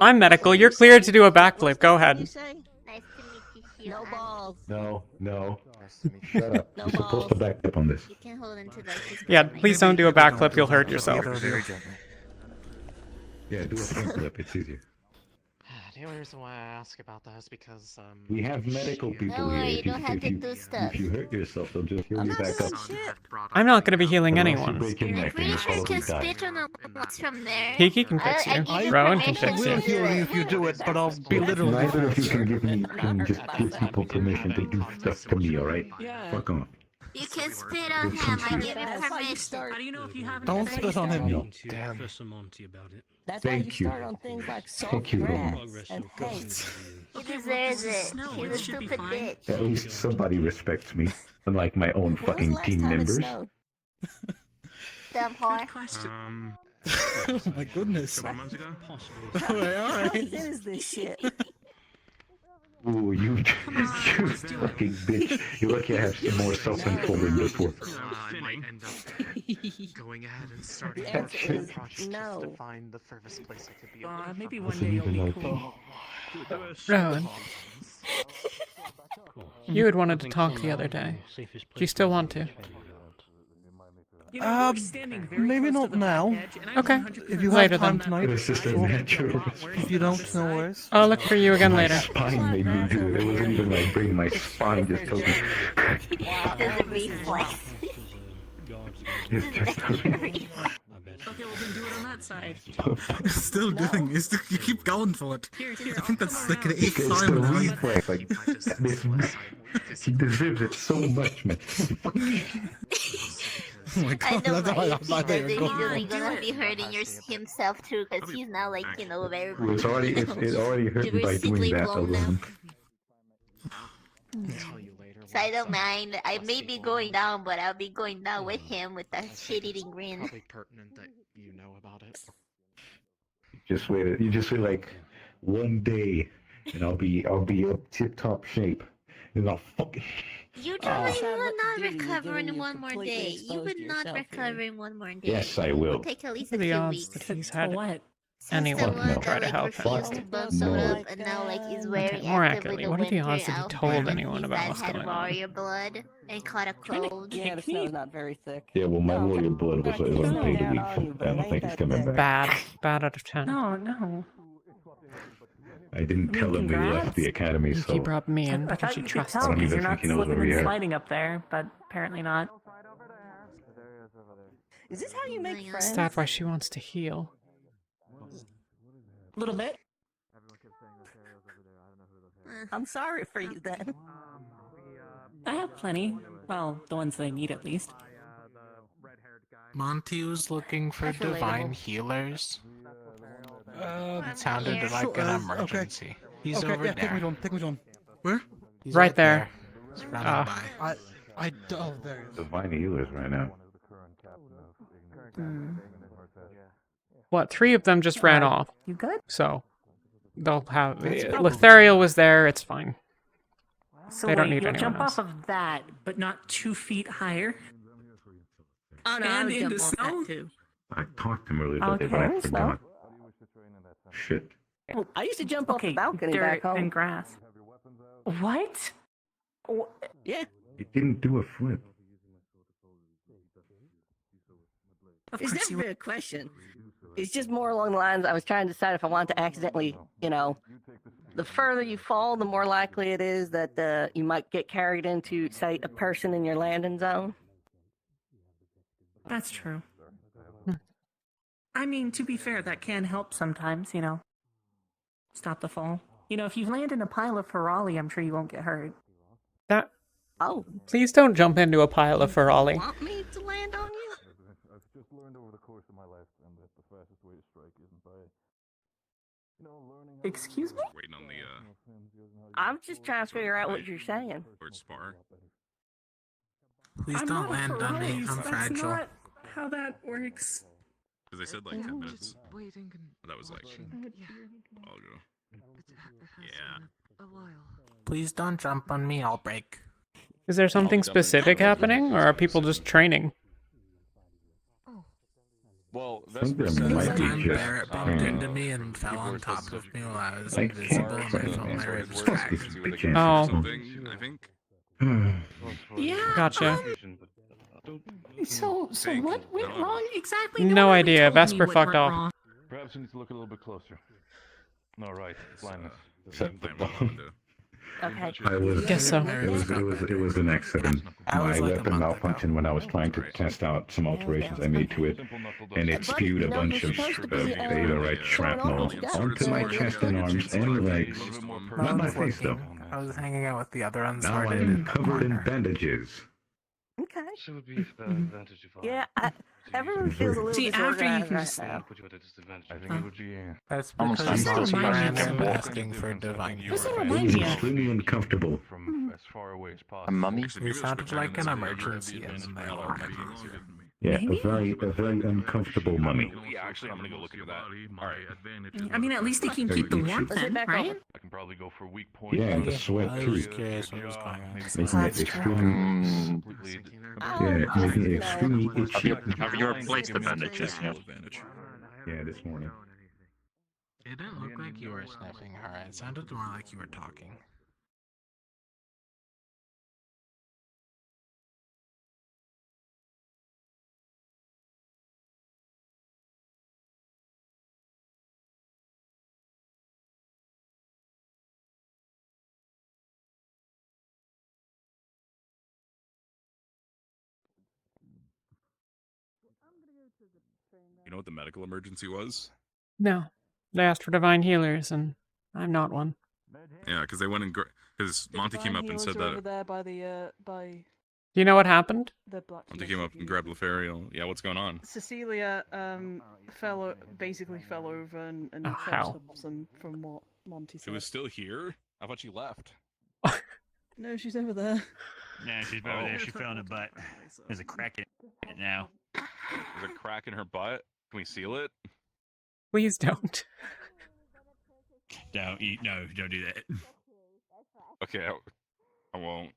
I'm medical. You're cleared to do a backflip. Go ahead. Nice to meet you. No balls. No, no. Shut up. You're supposed to back up on this. You can hold into like this. Yeah, please don't do a backflip. You'll hurt yourself. Yeah, do a front flip. It's easier. The only reason why I ask about that is because We have medical people Don't worry, here. you don't have to do stuff. If you hurt yourself, they'll just heal you back up. I'm not going to be healing Unless you anyone. break your I'm neck and pretty you sure probably just die. spit on what's from there. Kiki can fix you. I Rowan can fix will you. heal you if you do it, but I'll belittle you. Neither of you can just give people permission to do stuff to me, alright? Fuck off. You can spit on him. I give you permission. How do you know if you haven't? Don't spit on him. No. Damn. Professor Monty about it. That's Thank why you you. start on things like soft Thank you, grass Roman. and hay. He deserves it. He's a stupid bitch. At least somebody respects me, unlike my own fucking team members. Dumb whore. Oh my goodness. A couple months ago? Alright. What is this shit? Ooh, you fucking bitch. You're lucky I have some more self-control than this one. I might end up going ahead and starting a project just to find the furthest place I could be. Maybe one day you'll be cool. Rowan, you had wanted to talk the other day. Do you still want to? Maybe not now. Okay. If you Later have time then. tonight. It's just a natural. If you don't, no worries. I'll look for you again My later. spine made me do it. It wasn't even my brain. My spine just told me. There's a reflex. It's just Okay, well then do it on that side. Still doing it. You keep going for it. Here, I think that's like an it's 8th the time now. reflex. Like, this, he deserves it so much, man. Oh my I god, know, that's how right? I thought they He's were only going. gonna be hurting himself too, because he's now like, you know, very. It's already hurt me by doing that alone. So I don't mind. I may be going down, but I'll be going down with him with that shit-eating grin. Probably pertinent that you know about it. Just wait. You just wait like one day, and I'll be up tip-top shape, and I'll fucking. You will not recover in one more day. You would not recover in one more day. Yes, I will. It'll take at least a The few odds weeks. that he's had What? anyone Since the one try that, to help him. refused to bump soda and now like is wearing More actively accurately, the what are the winter odds that he outfit told and anyone he's about that what's had going on? warrior blood and caught a cold? Yeah, the snow's not very thick. Yeah, well, my warrior blood was on paid a week. I don't think it's coming back. Bad out of 10. No. I didn't tell him we left the academy, so. He brought me in I because thought she you could trusts tell I don't me. because even you're think not he knows slipping where we and are. sliding up there, but apparently not. Is this how you make Is friends? that why she wants to heal? A little bit. I'm sorry for you then. I have plenty. Well, the ones that I need at least. Monty was looking for That's relatable. divine healers. It sounded here. like an emergency. He's over there. Take me on. Where? He's Right there. Just running by. Oh, there he is. Divine healers right now. What, 3 of them just ran off. You good? So, they'll have... That's probably- Lethariel was there, it's fine. So They don't wait, need you'll anyone jump else. off of that, but not 2 feet higher? Oh no, I And would in jump the off snow? that too. I talked to him earlier, but Okay. I forgot. Shit. I used to jump off the balcony dirt back home. and grass. What? Yeah. It didn't do a flip. Of It's course you never a question. It's just more along the lines I was trying to decide if I want to accidentally, the further you fall, the more likely it is that you might get carried into, say, a person in your landing zone. That's true. I mean, to be fair, that can help sometimes, Stop the fall. If you land in a pile of Ferrari, I'm sure you won't get hurt. That... Oh. Please don't jump into a pile of Ferrari. Want me to land on you? I've just learned over the course of my life, and that the fastest way to strike isn't by, learning. Excuse me? Waiting on the I'm just trying to figure out what you're saying. or spar. Please I'm don't not a land on me. Ferraris, I'm that's fragile. not how that works. Because they said like 10 minutes. Waiting That was like yeah. a while ago. Yeah. A while. Please don't jump on me. I'll break. Is there something specific happening, or are people just training? Well, I think there might be Time just. Barrett bumped into me and fell on top of me while I was I invisible can't and I felt my ribs crack. Oh. Something, I think. Yeah. Gotcha. So what went wrong exactly? No one ever idea. told me Vesper what fucked went off. wrong. Perhaps you need to look a little bit closer. No, right. Blindness. Set the bomb. Okay. Guess so. It was an accident. My weapon malfunctioned when I was trying to test out some alterations I made to it, and it spewed a bunch of Avarite shrapnel onto my chest and arms and legs. Not my face, though. I was hanging out with the other Now unstarted. I am covered in bandages. Okay. So it would be advantage if I... Yeah, everyone feels a little See, after you disorganized can right just now. Put you at a disadvantage. I think it would be... That's Almost because I'm still Ryan surprised. kept asking for divine It healing. was extremely uncomfortable. From as far away as possible. A mummy? You sounded like an emergency and they all Yeah, a very uncomfortable mummy. Yeah, actually, I'm gonna go look into that. Alright. I mean, at least he can keep the warmth in, right? I can probably go for weak point. Yeah, and the sweat I too. was curious what was going on. Making it extremely, making it extremely itchy. Have you replaced the bandages? Yeah, this morning. It didn't look like you were sniffing her. It sounded more like you were talking. You know what the medical emergency was? No. They asked for divine healers, and I'm not one. Yeah, because they went and because Monty came up and said over that. there by the by Do you know what happened? the black. Monty came up and grabbed Lefariel. Yeah, what's going on? Cecilia basically fell over and Oh, how? some from what Monty She said. was still here? I thought she left. No, she's over there. Yeah, she's over there. She fell in the butt. There's a crack in it now. There's a crack in her butt. Can we seal it? Please don't. Don't do that. Okay, I won't.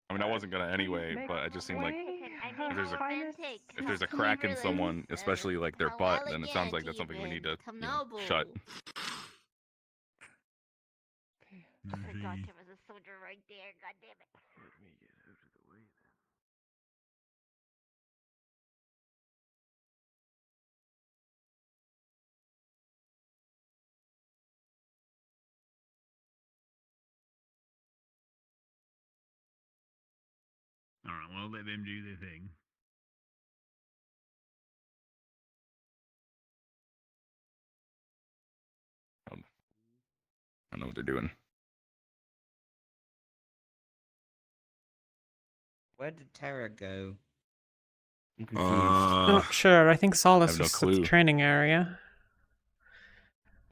I mean, I wasn't gonna anyway, but it just seemed like if there's a crack in someone, especially like their butt, then it sounds like that's something we need to shut. I forgot there was a soldier right there. God damn it. All right, well, let them do their thing. I know what they're doing. Where did Terra go? Not sure. I think Solace no was at clue. the training area.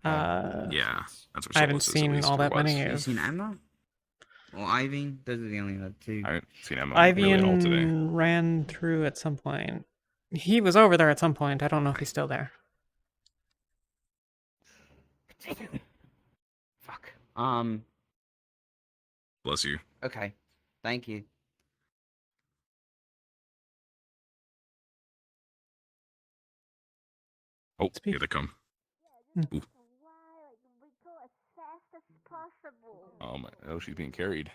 Yeah, that's what I haven't Solace is, at seen least, all or that many was. Have you of. seen Emma? Or Ivy? Those are the only other two. I haven't seen Emma Ivy really at all today. ran through at some point. He was over there at some point. I don't know if he's still there. Fuck. Bless you. Okay. Thank you. Oh, here they come. Ooh. Oh my! Oh, she's being carried.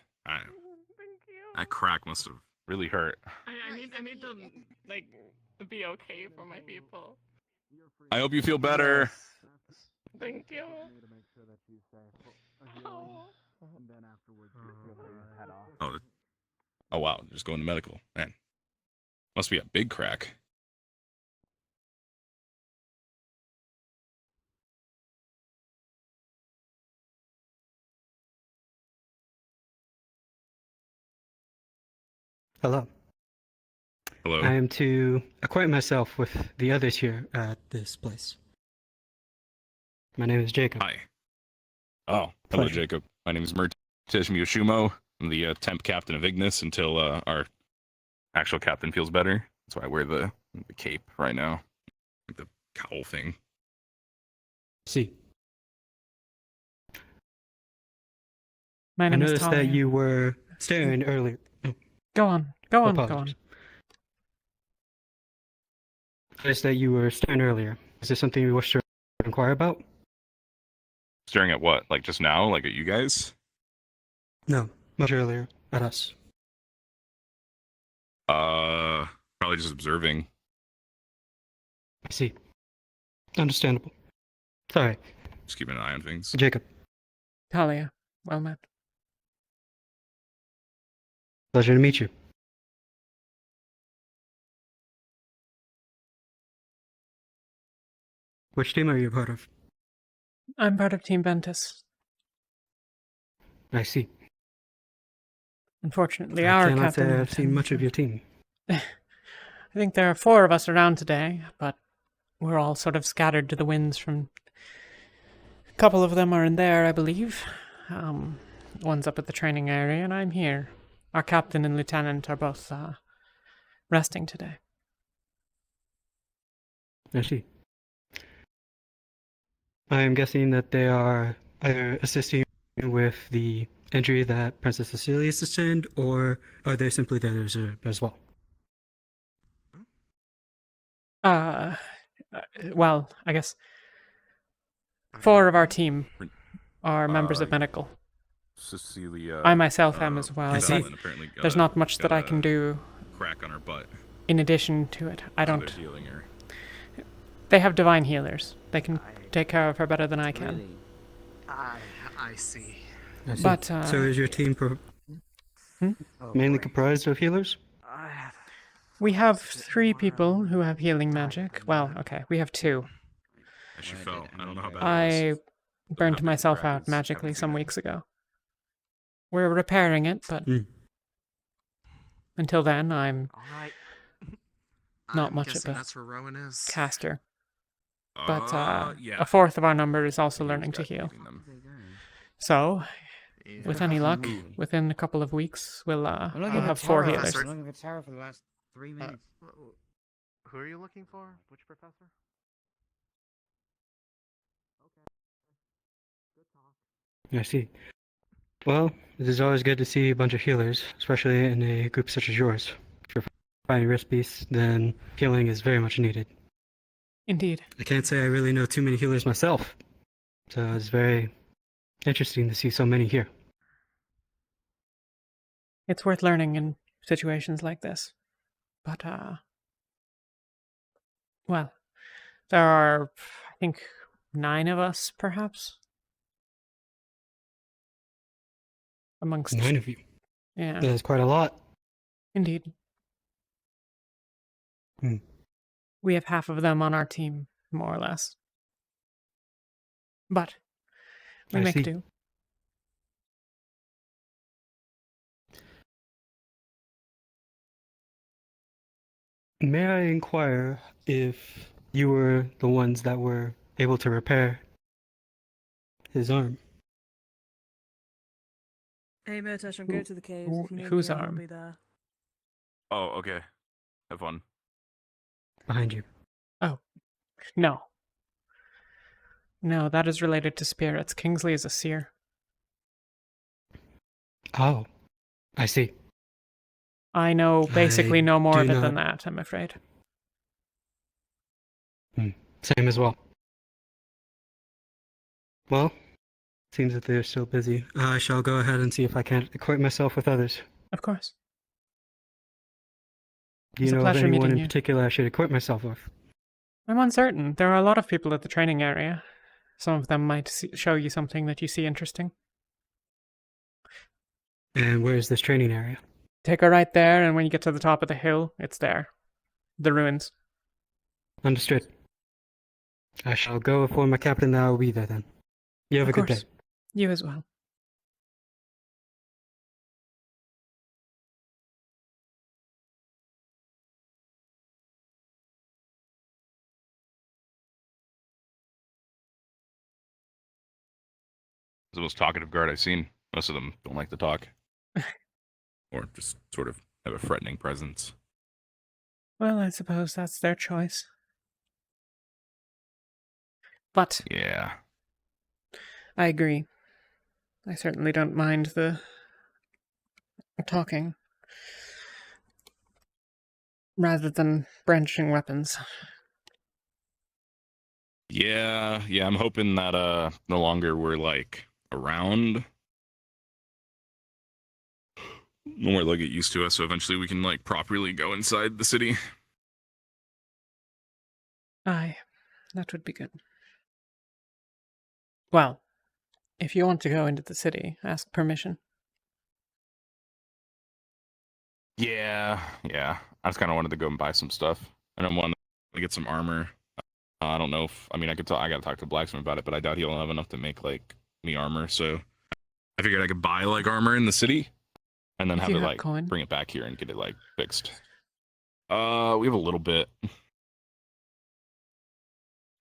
That crack must have really hurt. I need to like be okay for my people. I hope you feel better. Thank you. Oh, oh wow! Just going to medical. Man, must be a big crack. Hello. Hello. I am to acquaint myself with the others here at this place. My name is Jacob. Hi. Oh, hello, Pleasure. Jacob. My name is Murtish Miyoshumo. I'm the temp captain of Ignis until our actual captain feels better. That's why I wear the cape right now, like the cowl thing. See. My I name is noticed Talia. that you were staring earlier. Go on. Go on. Go on. Apologies. I noticed that you were staring earlier. Is there something you wish to inquire about? Staring at what? Like just now? Like at you guys? No, much earlier. At us. Probably just observing. I see. Understandable. Sorry. Just keeping an eye on things. Jacob. Talia, well met. Pleasure to meet you. Which team are you part of? I'm part of Team Ventus. I see. Unfortunately, I our cannot captain... say I've seen much of your team. I think there are 4 of us around today, but we're all sort of scattered to the winds from... A couple of them are in there, I believe. One's up at the training area, and I'm here. Our captain and lieutenant are both resting today. I see. I am guessing that they are either assisting with the injury that Princess Cecilia sustained, or are they simply there as well? Well, I guess 4 of our team are members of medical. Cecilia. I myself am as well. But Apparently there's not much that I can do. Crack on her butt. In addition to it, I don't. They're healing her. They have divine healers. They can take care of her better than I can. I see. I see. But so is your team mainly comprised of healers? We have 3 people who have healing magic. Well, okay, we have 2. She fell. I don't know how bad it I was. burned myself out magically some weeks ago. We're repairing it, but until then, I'm not much of a that's where Rowan is. caster. But yeah. a 4th of our number is also learning to heal. So, with any luck, within a couple of weeks, we'll have 4 healers. I'm looking for Tara for the last 3 minutes. Who are you looking for? Which professor? I see. Well, it is always good to see a bunch of healers, especially in a group such as yours. If you're fighting risk beasts, then healing is very much needed. Indeed. I can't say I really know too many healers myself, so it's very interesting to see so many here. It's worth learning in situations like this. But, well, there are, I think, 9 of us, perhaps? Amongst 9 of you? Yeah. That is quite a lot. Indeed. We have half of them on our team, more or less. But we I make see. do. May I inquire if you were the ones that were able to repair his arm? Hey, Murtash, I'm going to the caves. If you need Whose me, I'll arm? be there. Oh, okay. Have fun. Behind you. Oh, no. No, that is related to spirits. Kingsley is a seer. Oh, I see. I know basically no more do of it than not- that, I'm afraid. Same as well. Well, seems that they're still busy. I shall go ahead and see if I can acquaint myself with others. Of course. Do you It's a know of pleasure anyone meeting in you. particular I should acquaint myself with? I'm uncertain. There are a lot of people at the training area. Some of them might show you something that you see interesting. And where is this training area? Take a right there, and when you get to the top of the hill, it's there. The ruins. Understood. I shall go inform my captain that I will be there then. You have Of a good course. day. You as well. The most talkative guard I've seen. Most of them don't like to talk. Or just sort of have a threatening presence. Well, I suppose that's their choice. But Yeah. I agree. I certainly don't mind the talking. Rather than brandishing weapons. Yeah, I'm hoping that no longer we're like around. No more they'll get used to us, so eventually we can like properly go inside the city. Aye, that would be good. Well, if you want to go into the city, ask permission. Yeah. I just kind of wanted to go and buy some stuff. And I wanted to get some armor. I don't know if, I mean, I got to talk to the blacksmith about it, but I doubt he'll have enough to make, like, me armor. So I figured I could buy, like, armor in the city and then If have you it, have like, coin. bring it back here and get it, like, fixed. We have a little bit.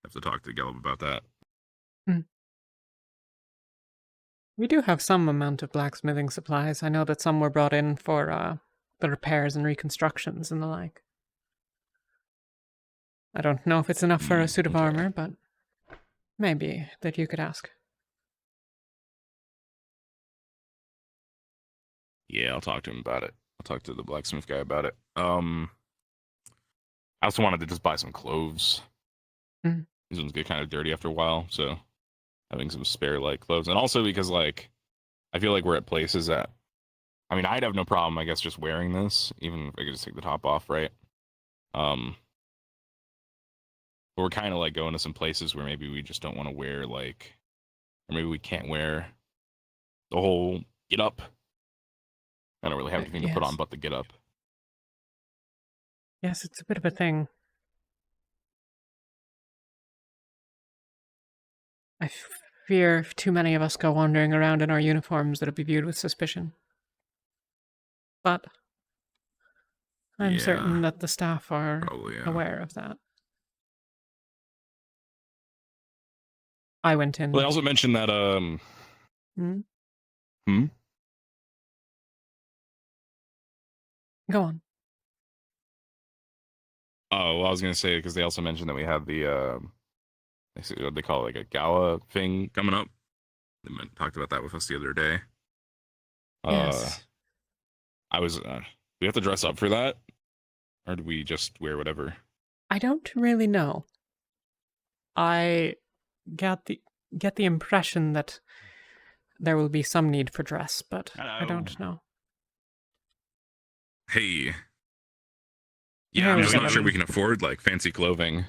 Have to talk to Gelb about that. We do have some amount of blacksmithing supplies. I know that some were brought in for the repairs and reconstructions and the like. I don't know if it's enough for a suit of armor, but maybe that you could ask. Yeah, I'll talk to him about it. I'll talk to the blacksmith guy about it. I also wanted to just buy some clothes. These ones get kind of dirty after a while, so having some spare, like, clothes. And also because, like, I feel like we're at places that, I mean, I'd have no problem, I guess, just wearing this, even if I could just take the top off, right? But we're kind of, like, going to some places where maybe we just don't want to wear, like, or maybe we can't wear the whole get up. I don't really have anything to put on but the get up. Yes, it's a bit of a thing. I fear if too many of us go wandering around in our uniforms, that'll be viewed with suspicion. But I'm certain that the staff are aware of that. I went in. Well, they also mentioned that, Go on. Oh, well, I was going to say, because they also mentioned that we have the, what they call it, like a gala thing coming up. They talked about that with us the other day. Yes. I was, do we have to dress up for that? Or do we just wear whatever? I don't really know. I get the impression that there will be some need for dress, but I don't know. Hey. Yeah, I'm just not sure we can afford, like, fancy clothing.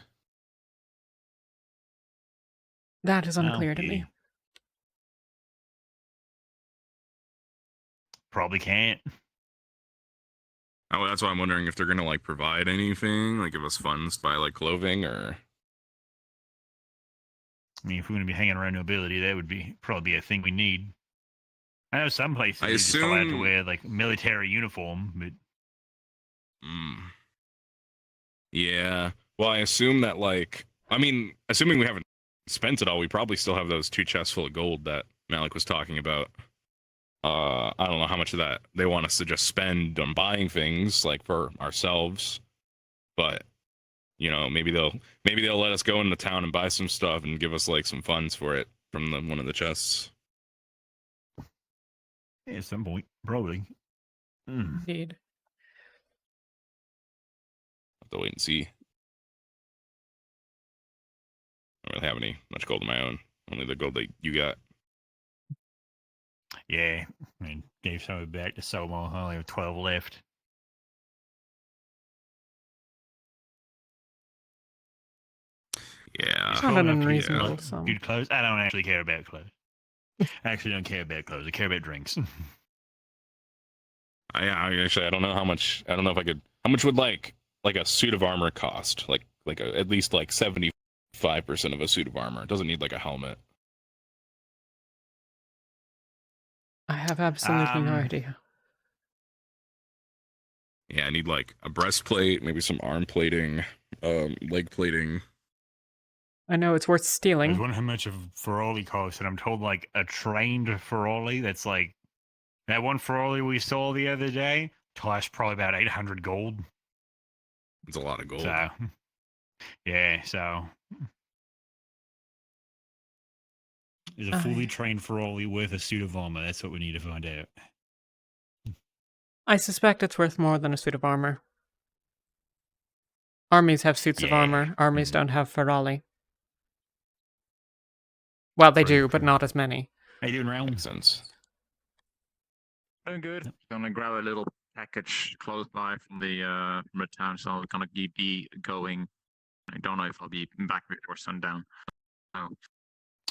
That is unclear to me. Probably can't. Oh, that's why I'm wondering if they're gonna, like, provide anything, like give us funds to buy, like, clothing, or... I mean, if we're gonna be hanging around nobility, that would probably be a thing we need. I know some places you're just allowed to wear, like, military uniform, but... Yeah. Well, I assume that, like... I mean, assuming we haven't spent it all, we probably still have those 2 chests full of gold that Malik was talking about. I don't know how much of that they want us to just spend on buying things, like, for ourselves. But, you know, maybe they'll let us go into town and buy some stuff and give us, like, some funds for it from one of the chests. Yeah, at some point, probably. Indeed. Have to wait and see. I don't really have much gold of my own. Only the gold that you got. Yeah, I mean, gave some of it back to Somo. I only have 12 left. Yeah. It's not an unreasonable sum. Good clothes. I don't actually care about clothes. I actually don't care about clothes. I care about drinks. I don't know how much. I don't know if I could. How much would like a suit of armor cost? At least like 75% of a suit of armor. It doesn't need like a helmet. I have absolutely no idea. Yeah, I need like a breastplate, maybe some arm plating, leg plating. I know it's worth stealing. I was wondering how much of Feroli costs, and I'm told like a trained Feroli that's like that one Feroli we saw the other day cost probably about 800 gold. It's a lot of gold. So, yeah, so is a fully trained Feroli with a suit of armor? That's what we need to find out. I suspect it's worth more than a suit of armor. Armies have suits of armor. Armies don't have Ferali. Well, they do, but not as many. How you doing, Round? Makes sense. Doing good. Gonna grab a little package close by from the town, so I'm gonna be going. I don't know if I'll be back before sundown. So,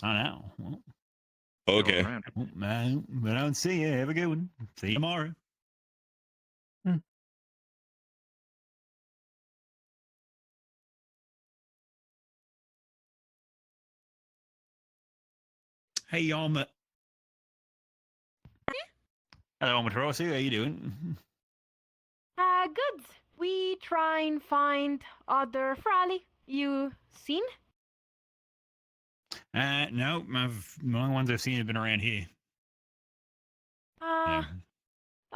I know. Well, Okay. well, I don't see you. Have a good one. See you tomorrow. Hey, Hello, Matrosi. How you doing? Good. We try and find other Frali. You seen? No, the only ones I've seen have been around here. Yeah.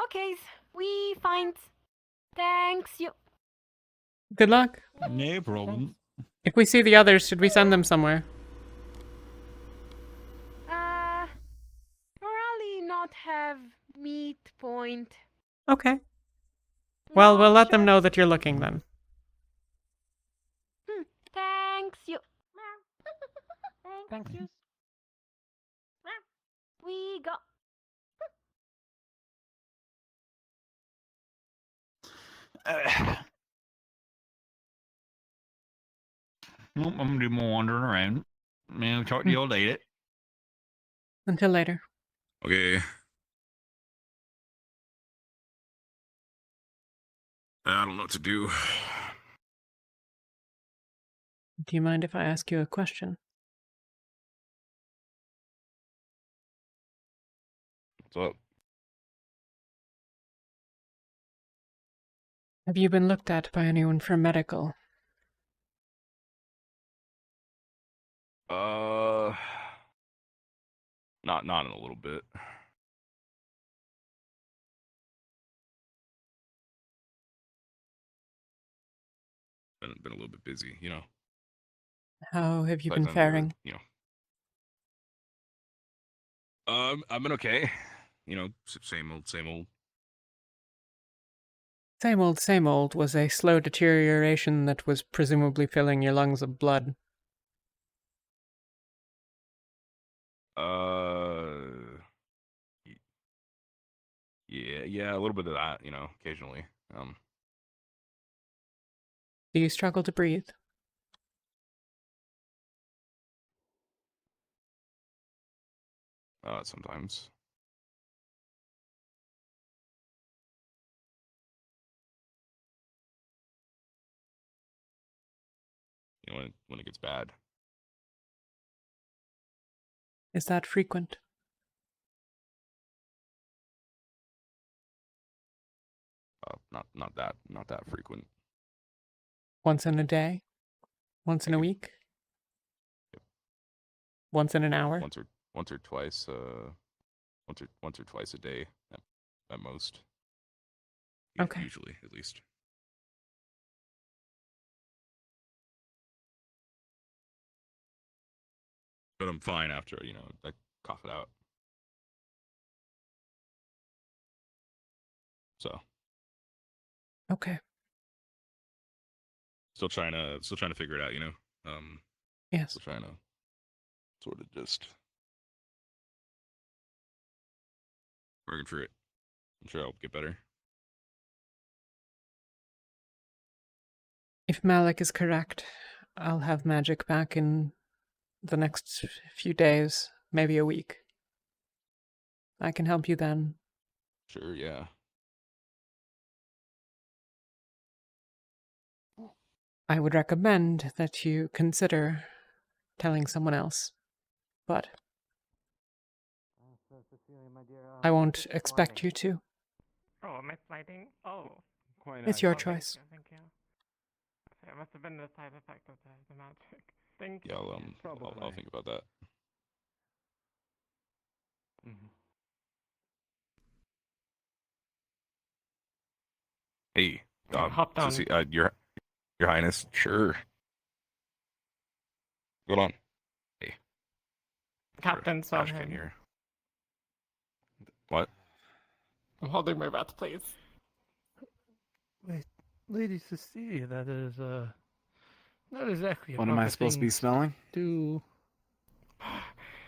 Okay. We find. Thanks you. Good luck. No problem. If we see the others, should we send them somewhere? Frali not have meat point. Okay. Well, we'll let them know that you're looking then. Thanks you. Thanks you. We go. Well, I'm gonna do more wandering around. Talk to you all later. Until later. Okay. I don't know what to do. Do you mind if I ask you a question? What's up? Have you been looked at by anyone for medical? Not in a little bit. Been a little bit busy, you know. How have you been Besides, I'm here, faring? you know. I've been okay. You know, same old, same old. Same old was a slow deterioration that was presumably filling your lungs of blood. Yeah, a little bit of that, you know, occasionally. Do you struggle to breathe? Sometimes. You know, when it gets bad. Is that frequent? Not that frequent. Once in a day? Once in a week? Once in an hour? Once or twice. Once or twice a day at most. Okay. Usually, at least. But I'm fine after, you know, I cough it out. So. Okay. Still trying to figure it out, you know. Yes. Still trying to sort of just working through it. I'm sure I'll get better. If Malik is correct, I'll have magic back in the next few days, maybe a week. I can help you then. Sure, yeah. I would recommend that you consider telling someone else, but I won't expect you to. Oh, am I sliding? Oh. Quite nice. It's your choice. Thank you. It must have been the side effect of the magic. Thank you. Yeah, I'll think about that. Hey, hop down. Your Highness, sure. Hold on. Hey. Captain saw Ashcan him. here. What? I'm holding my breath, please. Wait, Lady Cecilia, that is, not exactly a What am I proper supposed to thing be smelling? to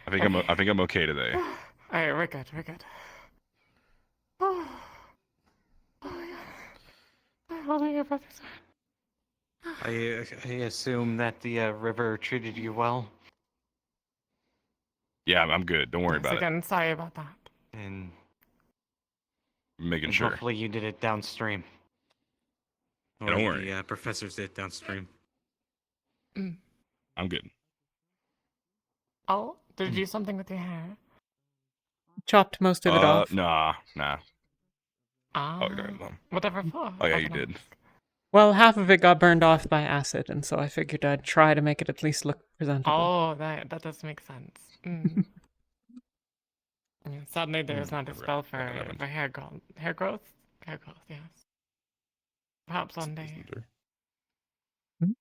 I think I'm okay today. Alright, we're good, we're good. Oh my god. I'm holding your breath. I assume that the river treated you well. Yeah, I'm good. Don't worry Yes, about it. again, sorry about that. And, Making sure. hopefully you did it downstream. Yeah, don't worry. The professors did downstream. I'm good. Oh, did you do something with your hair? Chopped most of it off. Nah. Ah, Oh, no. whatever for. Oh, yeah, you did. Well, half of it got burned off by acid, and so I figured I'd try to make it at least look presentable. Oh, that does make sense. Yeah, sadly, there is not a spell for hair growth. Hair growth? Hair growth, yes. Perhaps one day.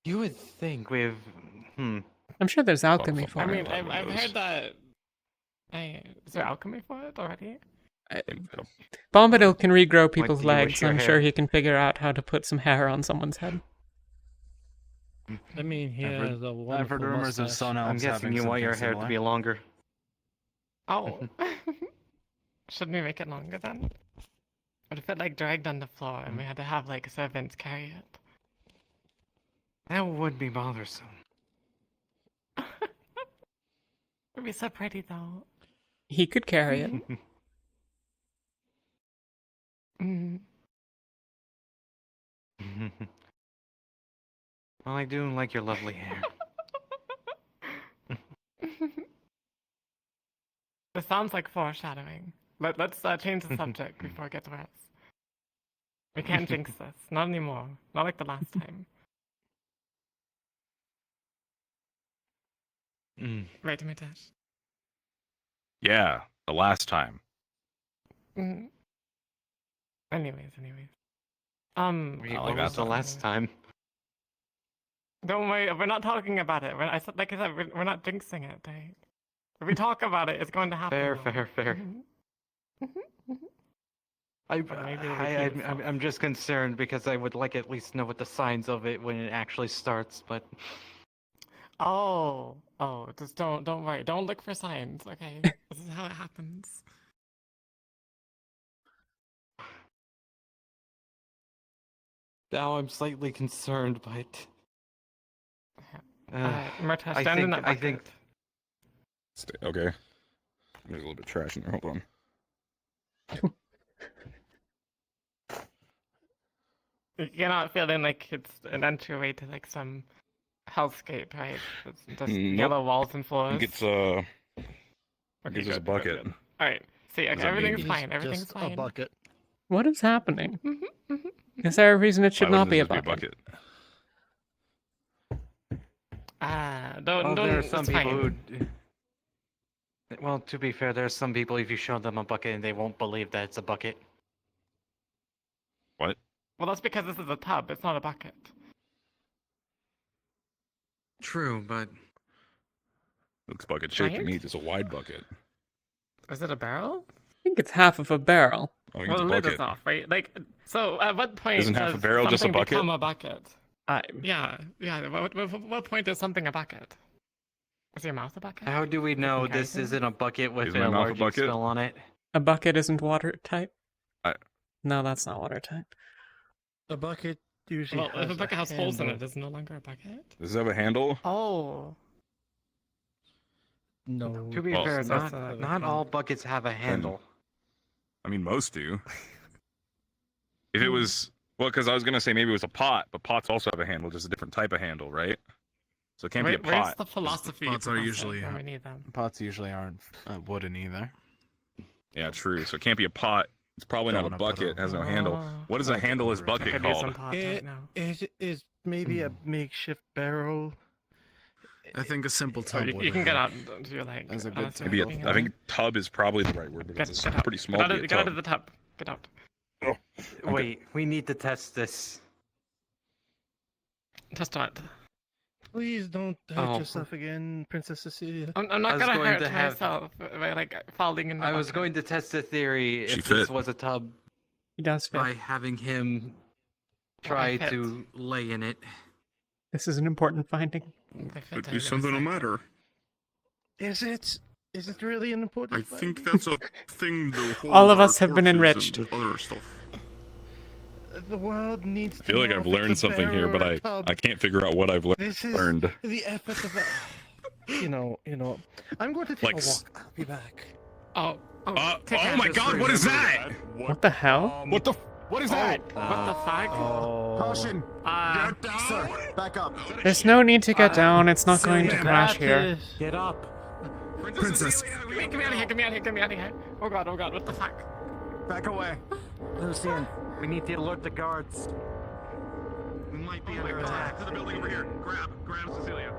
You would think with, I'm sure there's alchemy for it. I mean, I've heard that. Is there alchemy for it already? Bombadil can regrow people's do you with legs, so your I'm hair? sure he can figure out how to put some hair on someone's head. I mean, he I've heard- has a I've wonderful heard rumors of mustache. sun elves I'm guessing you want your hair to be longer. Oh. Shouldn't we make it longer then? What if it like dragged on the floor and we had to have like servants carry it? That would be bothersome. It'd be so pretty though. He could carry it. Well, I do like your lovely hair. This sounds like foreshadowing. Let's change the subject before it gets worse. We can't jinx this. Not anymore. Not like the last time. Right, Mitesh? Yeah, the last time. Anyways. Wait, what was the last time? Don't worry, we're not talking about it. Like I said, we're not jinxing it, right? If we talk about it, it's going to happen. Fair. I'm just concerned because I would like at least know what the signs of it when it actually starts, but... Oh, just don't worry. Don't look for signs, okay? This is how it happens. Now I'm slightly concerned, but... Murtash, I stand in think, that I bucket. think... Okay. There's a little bit of trash in there. Hold on. You're not feeling like it's an entryway to like some hellscape, right? It's just Nope. yellow walls and I floors. think it's there's a bucket. Alright, see, Does okay, that everything's mean- fine. Everything's Just fine. a bucket. What is happening? Is there a reason it should Why not wouldn't be a this bucket? Don't. there are some it's people fine. who... Well, to be fair, there's some people, if you show them a bucket, and they won't believe that it's a bucket. What? Well, that's because this is a tub. It's not a bucket. True, but... Looks bucket shaped to Right? me. It's a wide bucket. Is it a barrel? I think it's half of a barrel. I think Well, it's the a lid is bucket. off, right? Like, so at what point Isn't half a does barrel just a something bucket? become a bucket? Yeah. What point is something a bucket? Is your mouth a bucket? How do we know Okay. this isn't a bucket with Is an my mouth a allergic bucket? smell on it? A bucket isn't watertight? I- No, that's not watertight. A bucket usually Well, if has a bucket has holes in it, handle. it's no longer a bucket. Does it have a handle? Oh. No. To be Well, fair, that's not all buckets have a handle. I mean, most do. If it was, well, because I was gonna say maybe it was a pot, but pots also have a handle, just a different type of handle, right? So it can't be a Where's pot. the philosophy? Pots are professor usually when we need them? pots usually aren't wooden either. Yeah, true. So it can't be a pot. It's probably not a Don't wanna put bucket. It has no handle. Oh. What is a handleless bucket Could use some called? pots right now. It is maybe a makeshift barrel. I think a simple tub. You can get out to your leg. As a good honestly, Maybe looking I at think it. tub is probably the right word, but it's a out. pretty small Get out, bit get out tub. of the tub. Get out. Oh, okay. Wait, we need to test this. Test what? Please don't hurt Oh. yourself again, Princess Cecilia. I'm I not was gonna going hurt to have- myself by like falling in the I was bucket. going to test the theory She if this fit. was a tub He does fit. by having him try fit. to lay in it. This is an important finding. They fit, Could I be guess. something the matter. Is it? Is it really an important? I think that's a thing. All of us have been enriched. Other stuff. The world needs. I feel like I've learned something here, but I can't figure out what I've This is learned. the effort of. You know. I'm going to take Like a walk. I'll be back. Oh my God! What is that? What the hell? What is that? What the fuck? Caution! Get down! Sir, back up. There's no need to get down. It's not going to crash here. Get up. Princess. Get me out of here! Get me out of here! Oh god! What the fuck? Back away. Lucian, we need to alert the guards. We might be under attack. To the building over here. Grab Cecilia.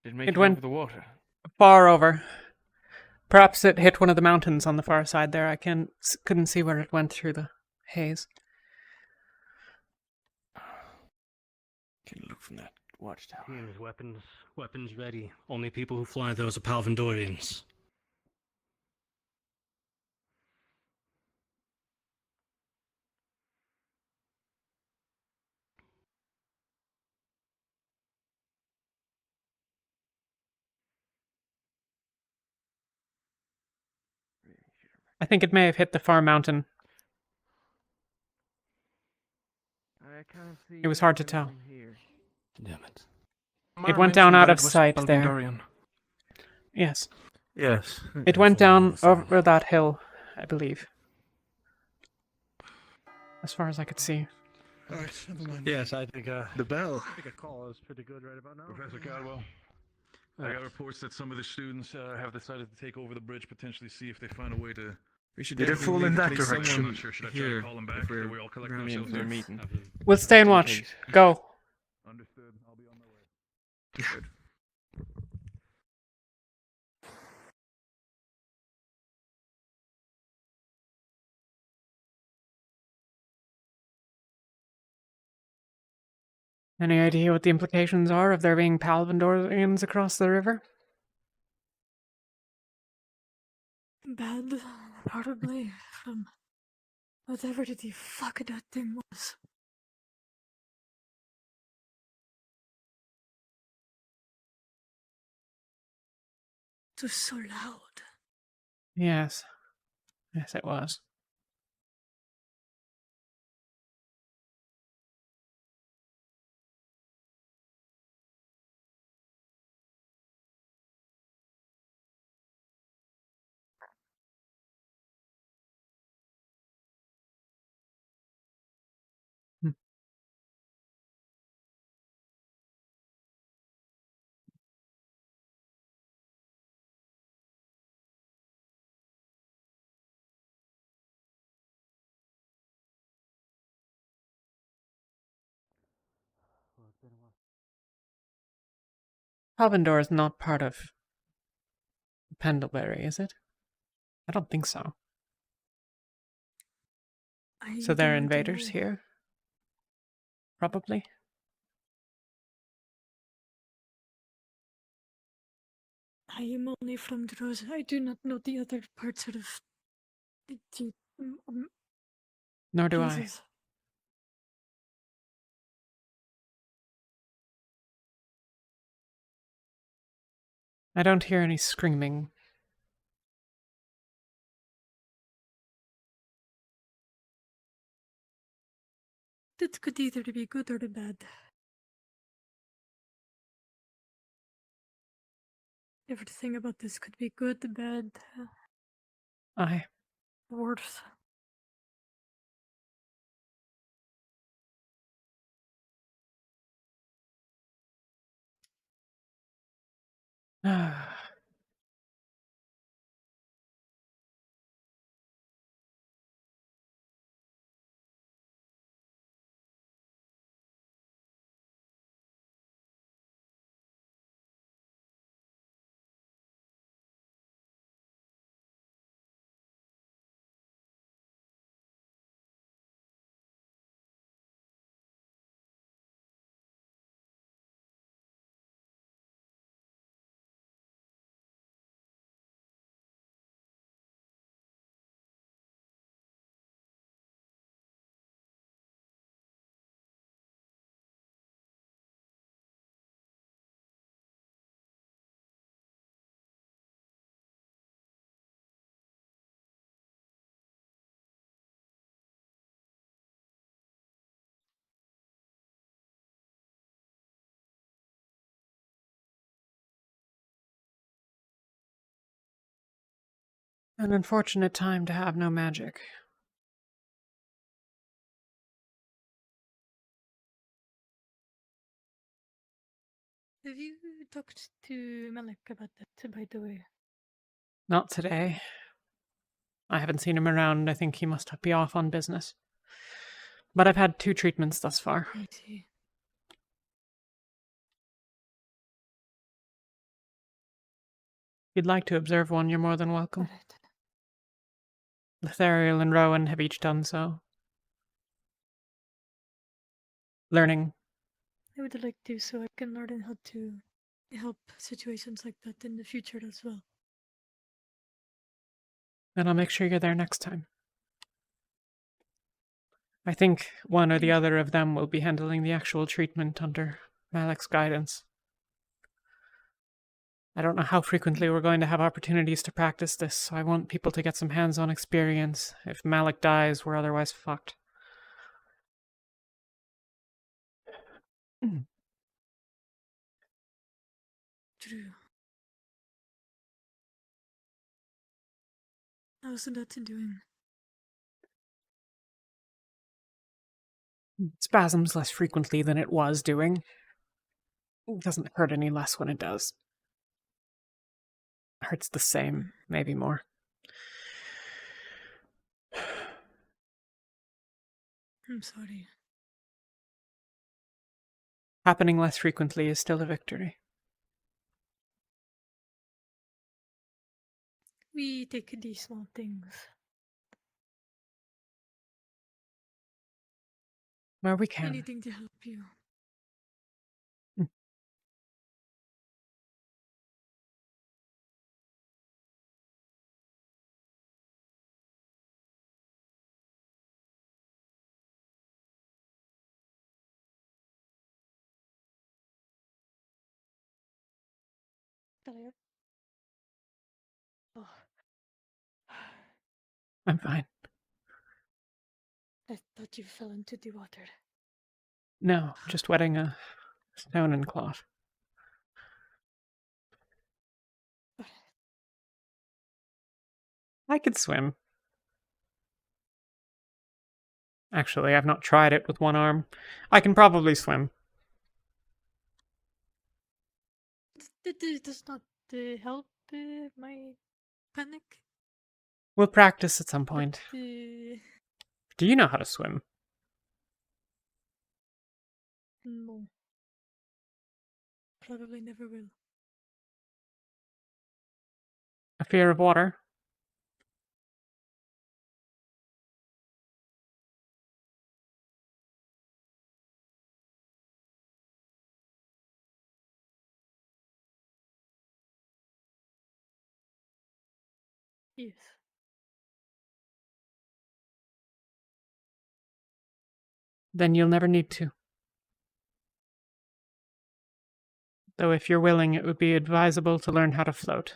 It went the water. far over. Perhaps it hit one of the mountains on the far side there. I couldn't see where it went through the haze. Can look from that watchtower. Teams, weapons ready. Only people who fly those are Palvandorians. I think it may have hit the far mountain. It was hard to tell. Damn it. It went down out of sight there. Yes. Yes. It went down over that hill, I believe. As far as I could see. Alright, never mind. Yes, I think The bell. I think a call is pretty good right about now. Professor Caldwell, I got reports that some of the students have decided to take over the bridge, potentially see if they find a way to. We should get a fall in that direction. I'm not sure. Should I try to call them back? Or we all collect ourselves we're here? meeting. We'll stay and watch. Go. Understood. I'll be on my way. Good. Any idea what the implications are of there being Palvandorians across the river? Bad, probably, from whatever the fuck that thing was. It was so loud. Yes. Yes, it was. Palvandor is not part of Pendlebury, is it? I don't think so. So there are invaders here? Probably. I am only from the Rose. I do not know the other parts of the Nor do Jesus. I don't hear any screaming. That could either be good or bad. Everything about this could be good, bad, Aye. worse. An unfortunate time to have no magic. Have you talked to Malik about that, by the way? Not today. I haven't seen him around. I think he must be off on business. But I've had 2 treatments thus far. I see. If you'd like to observe one, you're more than welcome. Lethariel and Rowan have each done so. Learning. I would like to, so I can learn how to help situations like that in the future as well. And I'll make sure you're there next time. I think one or the other of them will be handling the actual treatment under Malik's guidance. I don't know how frequently we're going to have opportunities to practice this, so I want people to get some hands-on experience. If Malik dies, we're otherwise fucked. True. How's that doing? Spasms less frequently than it was doing. It doesn't hurt any less when it does. It hurts the same, maybe more. I'm sorry. Happening less frequently is still a victory. We take these small things. Where we can. Anything to help you. Talia? Oh. I'm fine. I thought you fell into the water. No, just wetting a stone and cloth. I could swim. Actually, I've not tried it with one arm. I can probably swim. It does not help my panic. We'll practice at some point. But, Do you know how to swim? no. Probably never will. A fear of water? Yes. Then you'll never need to. Though if you're willing, it would be advisable to learn how to float.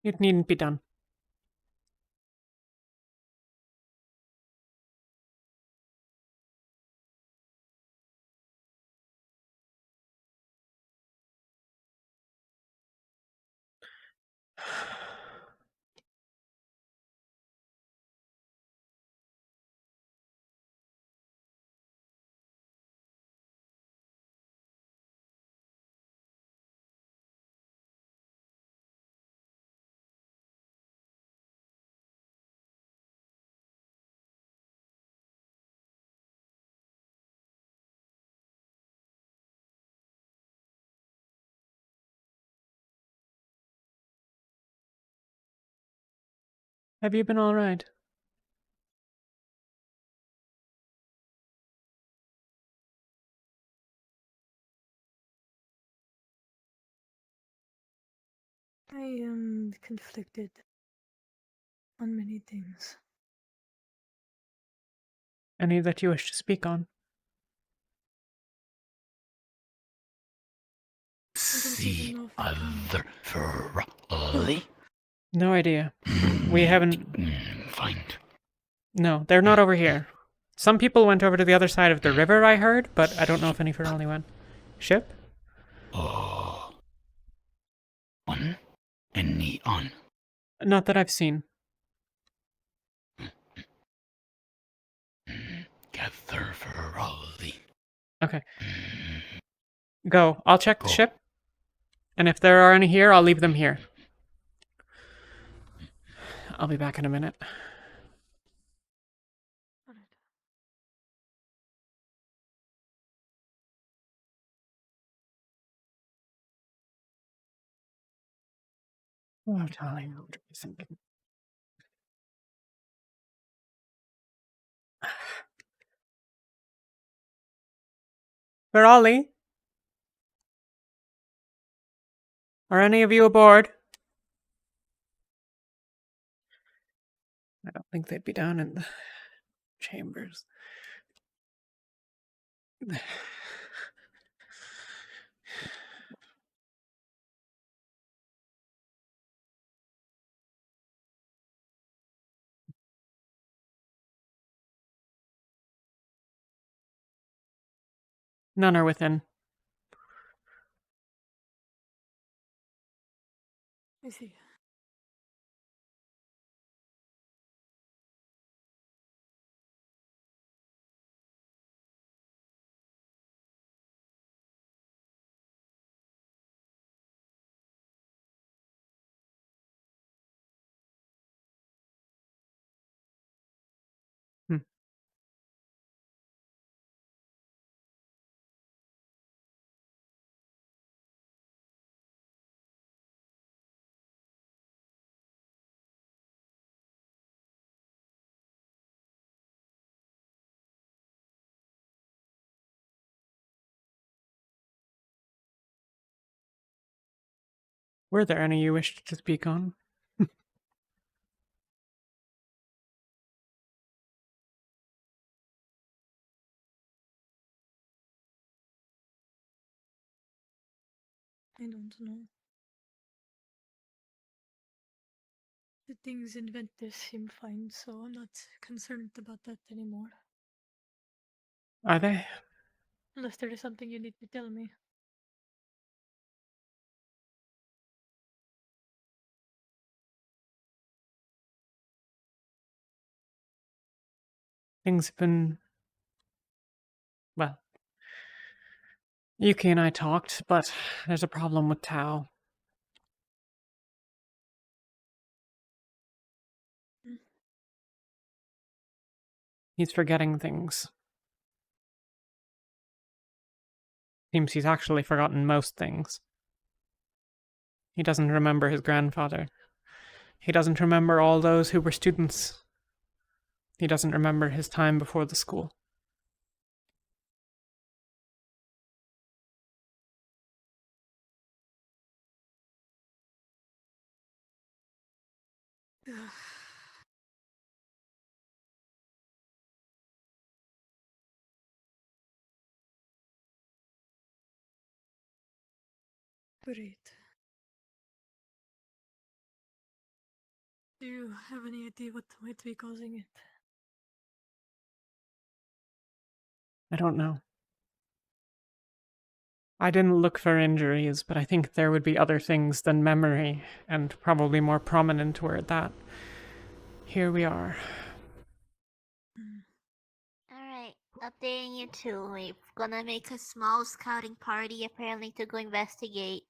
It needn't be done. Have you been all right? I am conflicted on many things. Any that you wish to speak on? See other Ferrari? No idea. We haven't... Find. No, they're not over here. Some people went over to the other side of the river, I heard, but I don't know if any Ferali went. Ship? Oh. On? Any on? Not that I've seen. Gather for all the... Okay. Go. I'll check the ship. And if there are any here, I'll leave them here. I'll be back in a minute. Oh, Talia, what are you thinking? Ferali? Are any of you aboard? I don't think they'd be down in the chambers. None are within. I see. Were there any you wished to speak on? I don't know. The things invented seem fine, so I'm not concerned about that anymore. Are they? Unless there is something you need to tell me. Things have been... Well... Yuki and I talked, but there's a problem with Tao. He's forgetting things. Seems he's actually forgotten most things. He doesn't remember his grandfather. He doesn't remember all those who were students. He doesn't remember his time before the school. Great. Do you have any idea what might be causing it? I don't know. I didn't look for injuries, but I think there would be other things than memory, and probably more prominent were at that. Here we are. Alright, updating you too. We're gonna make a small scouting party apparently to go investigate.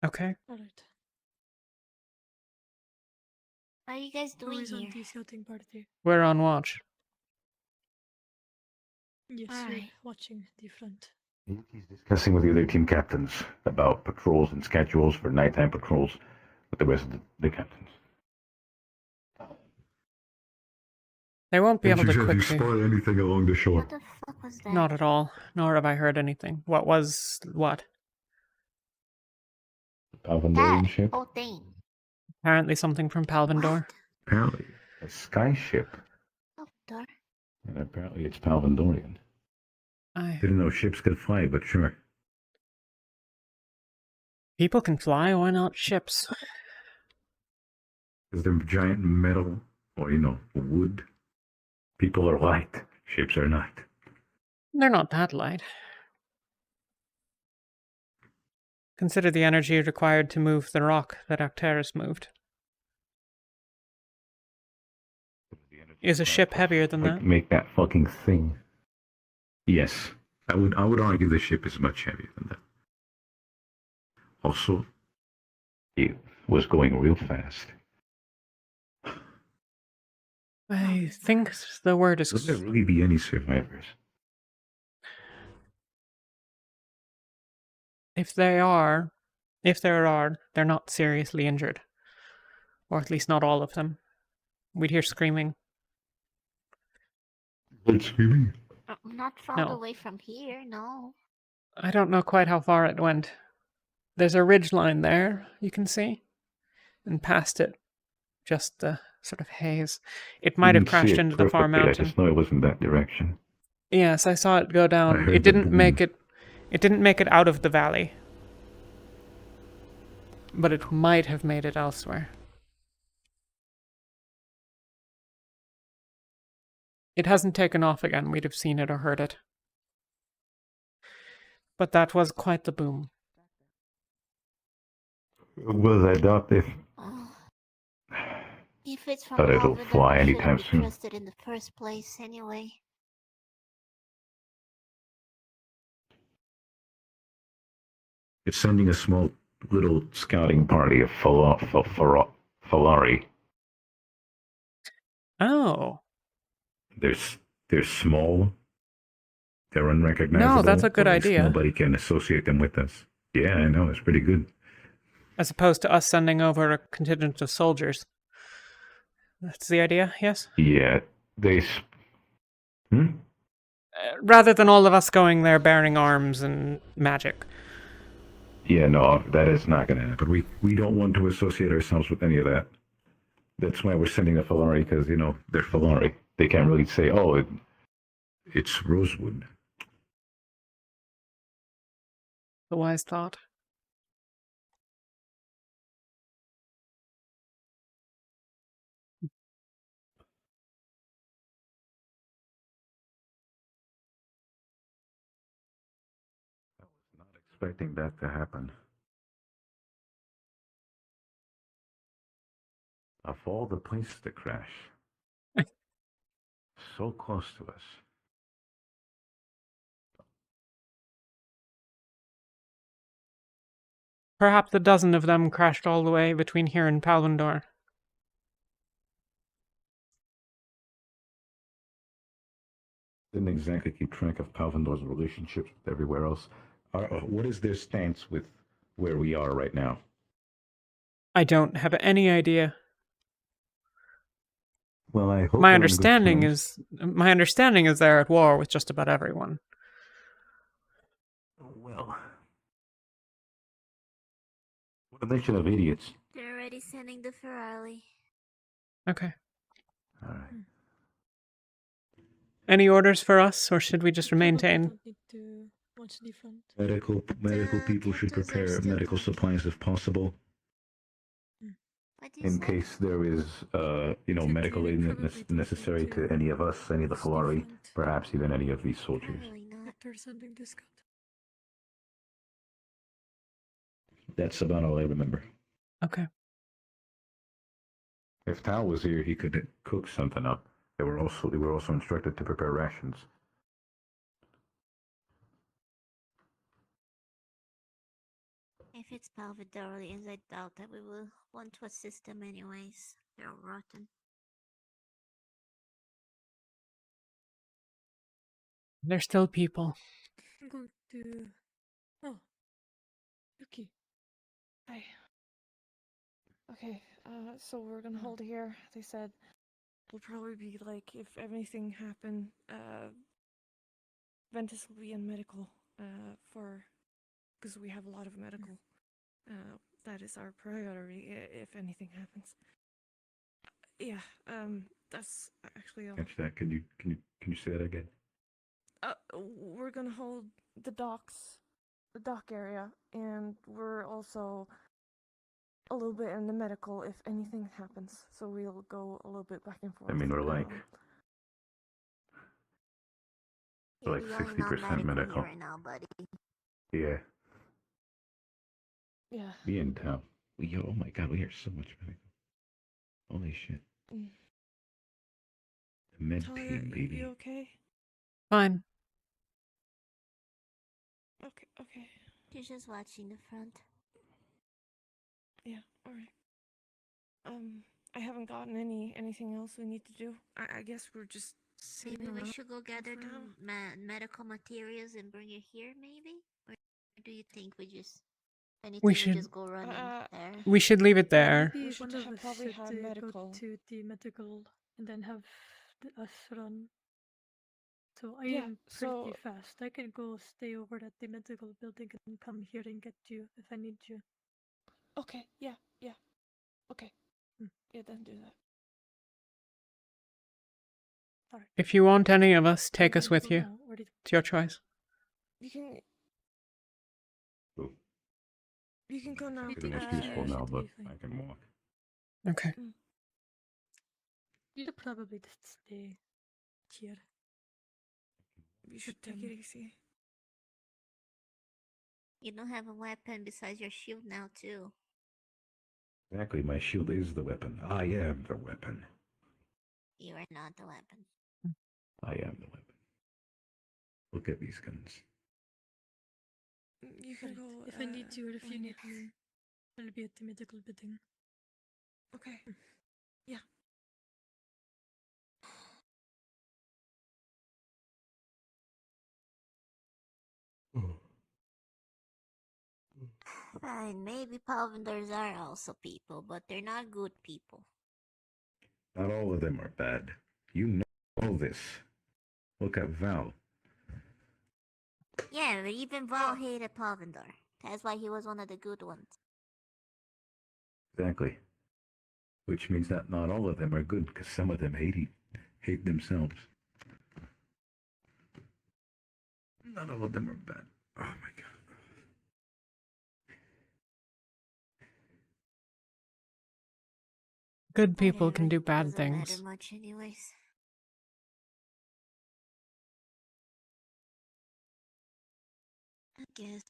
Okay. Alright. What are you guys Who doing is on here? the scouting party? We're on watch. Yes, Alright. we're watching the front. He's discussing with the other team captains about patrols and schedules for nighttime patrols with the rest of the captains. They won't be able to Did you quickly... spot anything along the shore? What the fuck was that? Not at all. Nor have I heard anything. What was... what? Palvandorian That ship? whole thing. Apparently something from Palvandor. Apparently, a sky ship. Palvandor? And apparently it's Palvandorian. I Didn't know ships could fly, but sure. People can fly, why not ships? Because they're giant metal or, wood. People are light. Ships are not. They're not that light. Consider the energy required to move the rock that Arcturus moved. Is a ship heavier than that? Make that fucking thing. Yes. I would argue the ship is much heavier than that. Also, it was going real fast. I think the word is... Would there really be any survivors? If there are, they're not seriously injured. Or at least not all of them. We'd hear screaming. What screaming? Not far away from here, no. I don't know quite how far it went. There's a ridge line there, you can see. And past it, just a sort of haze. It might have crashed into the far mountain. I just know it was in that direction. Yes, I saw it go down. It didn't make it out of the valley. But it might have made it elsewhere. It hasn't taken off again. We'd have seen it or heard it. But that was quite the boom. Was I doubt if... If it's from Thought it'll Alvin, fly I anytime shouldn't be soon. trusted in the first place anyway. It's sending a small little scouting party of Falari. Oh. They're small. They're unrecognizable. No, that's a good idea. Nobody can associate them with us. Yeah, I know. It's pretty good. As opposed to us sending over a contingent of soldiers. That's the idea, yes? Yeah, Rather than all of us going there bearing arms and magic. Yeah, no, that is not going to happen. We don't want to associate ourselves with any of that. That's why we're sending the Falari, because, they're Falari. They can't really say, oh, it's Rosewood. The wise thought. Expecting that to happen. Of all the places to crash. So close to us. Perhaps a dozen of them crashed all the way between here and Palvendor. Didn't exactly keep track of Palvendor's relationships with everywhere else. What is their stance with where we are right now? I don't have any idea. Well, I hope my understanding is they're at war with just about everyone. Well, what a nation of idiots. They're already sending the Ferrari. Okay. All right. Any orders for us, or should we just maintain? Medical people should prepare medical supplies if possible. In case there is, medical aid necessary to any of us, any of the Falari, perhaps even any of these soldiers. That's about all I remember. Okay. If Tal was here, he could cook something up. They were also instructed to prepare rations. If it's Palvidorians, I doubt that we will want to assist them anyways. They're rotten. They're still people. I'm going to... Oh. Yuki. Hi. Okay, so we're gonna hold here. They said it'll probably be like, if anything happened, Ventus will be in medical, because we have a lot of medical. That is our priority if anything happens. Yeah, that's actually all. Catch that? Can you say that again? We're gonna hold the docks the dock area, and we're also a little bit in the medical if anything happens. So we'll go a little bit back and forth. I mean, we're like You're like the only non-medical 60% medical. here right now, buddy. Yeah. Yeah. Be in town. Oh my god, we hear so much medical. Holy shit. Mm. The med Talia, team, baby. you okay? Fine. Okay. She's just watching the front. Yeah, alright. I haven't gotten anything else we need to do. I guess we're just sitting Maybe we around should go gather for the now. medical materials and bring it here, maybe? Or do you think we just, anything We we should. just go running there? We should leave it there. We Maybe should one of us probably should have medical. go to the medical and then have us run. So I Yeah, am so- pretty fast. I can go stay over at the medical building and come here and get you if I need you. Okay, yeah. Okay. Yeah, then do that. If you want any of us, take us with you. It's your choice. You can Ooh. you can go now. It's almost useful now, but I can walk. Okay. You'll probably just stay here. You should take it easy. You don't have a weapon besides your shield now, too. Exactly, my shield is the weapon. I am the weapon. You are not the weapon. I am the weapon. Look at these guns. You can go. If I need you or if you when need me, I'll be at the medical building. Okay. Yeah. Fine, maybe Palvinders are also people, but they're not good people. Not all of them are bad. You know this. Look at Val. Yeah, but even Val hated Palvindor. That's why he was one of the good ones. Exactly. Which means that not all of them are good, because some of them hate themselves. Not all of them are bad. Oh my god. Good people can do Whatever, bad doesn't things. matter much anyways. I guess.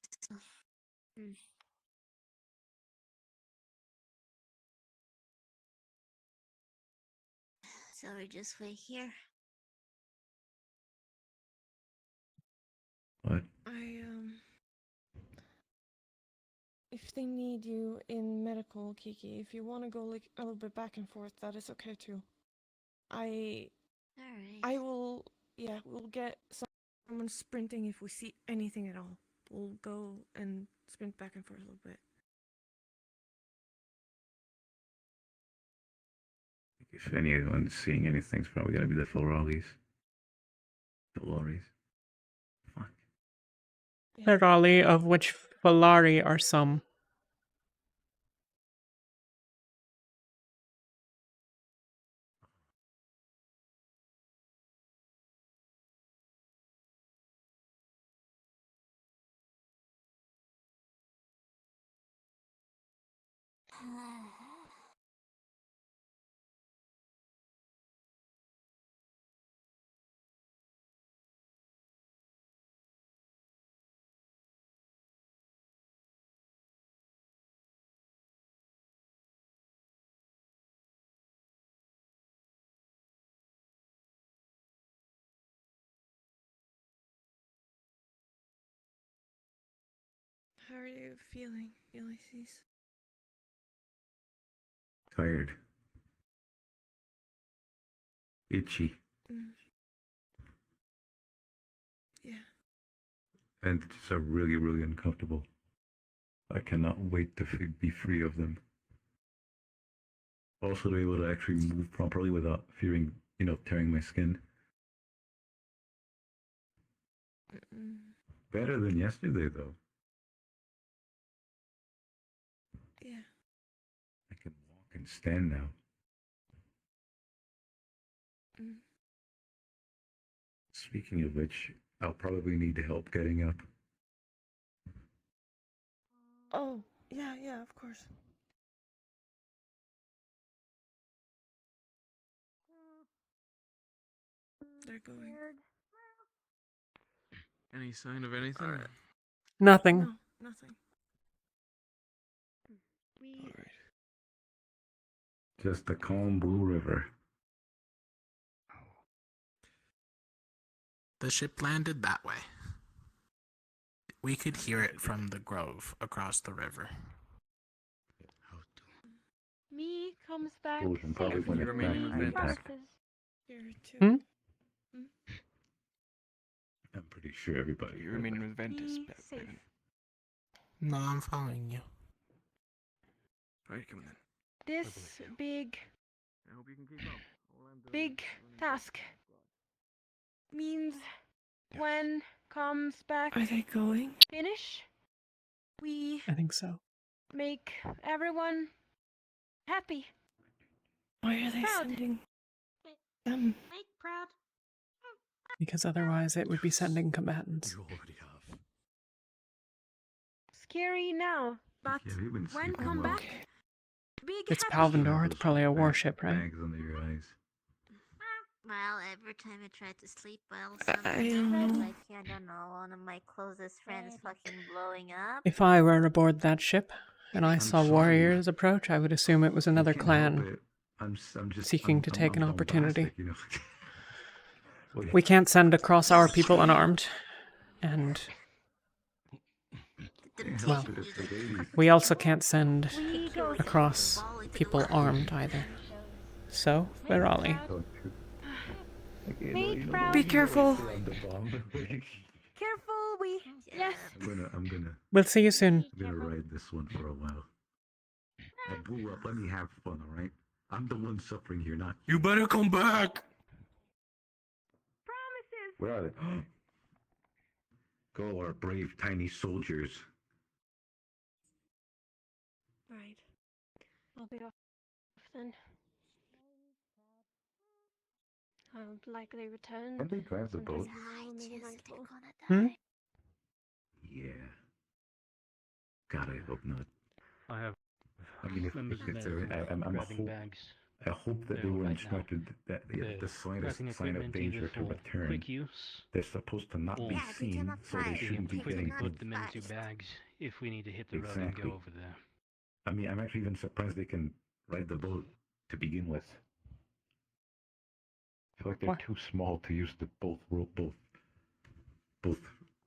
Hmm. So we just wait here. What? If they need you in medical, Kiki, if you want to go like a little bit back and forth, that is okay too. Alright. I will. Yeah, we'll get someone sprinting if we see anything at all. We'll go and sprint back and forth a little bit. If anyone's seeing anything, it's probably gonna be the Floralis. The Loris. Ferali, of which Falari are some. How are you feeling, Ulysses? Tired. Itchy. Yeah. And it's really, really uncomfortable. I cannot wait to be free of them. Also to be able to actually move properly without fearing, tearing my skin. Better than yesterday, though. Yeah. I can walk and stand now. Speaking of which, I'll probably need help getting up. Oh, yeah, of course. They're going. Any sign of anything? Nothing. No, nothing. Just the calm blue river. The ship landed that way. We could hear it from the grove across the river. Me comes back. Explosion probably when it's back intact. Hmm? I'm pretty sure everybody. You remain with Ventus. No, I'm following you. Alright, come then. This big I hope you can keep up. big task means when comes back Are they going? finish, we I think so. make everyone happy. Why are they Proud. sending them? Proud. Because otherwise it would be sending combatants. Scary now, but when come back, big It's happy. Palvindor, it's probably a warship, right? Bags under your eyes. Well, every time I try to sleep well, I something don't know. like, I don't know, one of my closest friends fucking blowing up. If I were aboard that ship and I saw sorry. warriors approach, I would assume it was another Can't help clan it. I'm just seeking to take an I'm opportunity. bombastic, you know? Well, We can't send across our people unarmed, and well, we also can't send across people armed either. So, Virali. Make proud. Be careful. Careful, we. Yes. I'm gonna. We'll see you soon. I'm gonna ride this one for a while. I blew up. Let me have fun, all right? I'm the one suffering here, not You better come back! Where are they? Go, our brave tiny soldiers. Right. I'll be off then. I'll likely return. Can they drive the boat? Yeah. God, I hope not. I have. I mean, if I hope that they were instructed that if the slightest sign of danger to return, they're supposed to not be seen, so they shouldn't be getting put them into bags if we need to hit the road and Exactly. go over there. I mean, I'm actually even surprised they can ride the boat to begin with. I feel like they're too small to use the both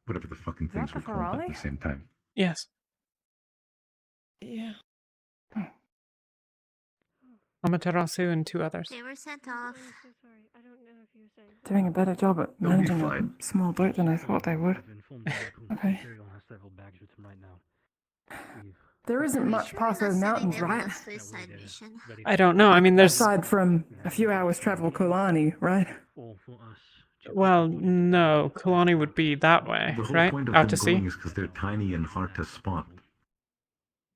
whatever the fucking Is that things the were called at Ferrari? the same time. Yes. Yeah. Amaterasu and two others. They were sent off. Doing a better job at managing a small boat than I thought they would. Okay. There isn't much past those mountains, right? I don't know. I mean, there's. Aside from a few hours travel Kulani, right? Well, no. Kalani would be that way, The whole right? point of Out them to going sea. is because they're tiny and hard to spot.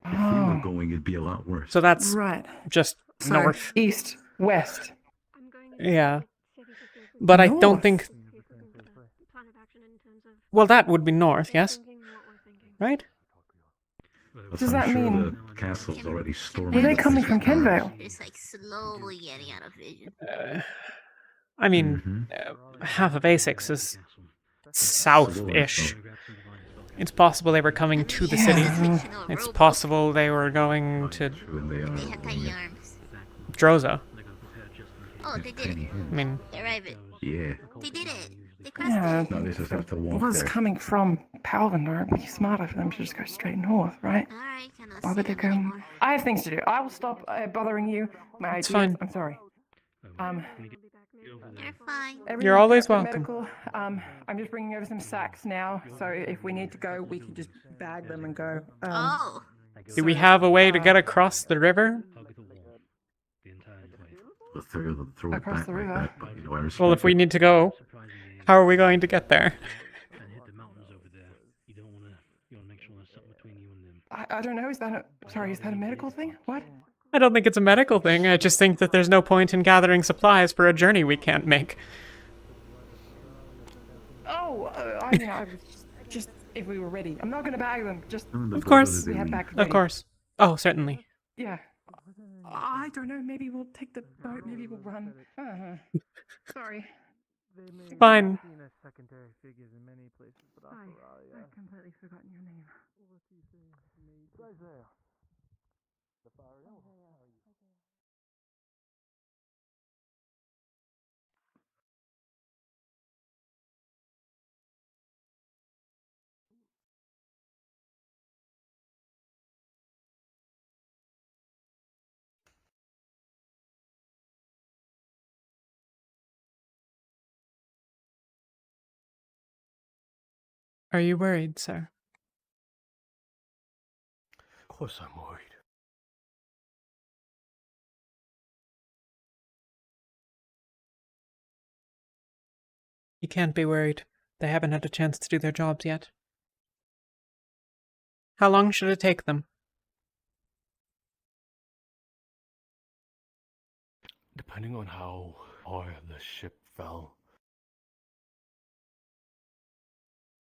If we were going, it'd be a lot worse. So that's right. Just So, north. east, west. Yeah. But I don't North. think. Well, that would be north, yes? Right? Does that mean- the castle's already storming? Were they coming from Kenvale? It's like slowly getting out of vision. I mean, half of A6 is south-ish. It's possible they were coming to the city. It's possible they were going to They have tiny arms. Droza. Oh, they did it. I mean, They arrived it. Yeah. They did it. They crossed Yeah, it. No, they just have to walk was there. coming from Palvindor. It'd be smarter for them to just go straight north, right? Alright, cannot Why see would they them go? anymore. I have things to do. I will stop bothering you. My It's ideas. fine. I'm sorry. You're fine. You're always everything's welcome. medical. I'm just bringing over some sacks now, so if we need to go, we can just bag them and go. Oh. do we have a way to get across the river? We'll throw it Across back the like river? that, but, you know, I respect Well, if we it. need to go, how are we going to get there? I don't know. Is that a medical thing? What? I don't think it's a medical thing. I just think that there's no point in gathering supplies for a journey we can't make. Oh, I was just if we were ready. I'm not gonna bag them. Just Of course. we have back Of ready. course. Oh, certainly. Yeah. I don't know. Maybe we'll take the boat. Maybe we'll run. Sorry. Fine. Secondary figures in many places, but Hi. I've completely forgotten your name. Are you worried, sir? Of course I'm worried. You can't be worried. They haven't had a chance to do their jobs yet. How long should it take them? Depending on how far the ship fell.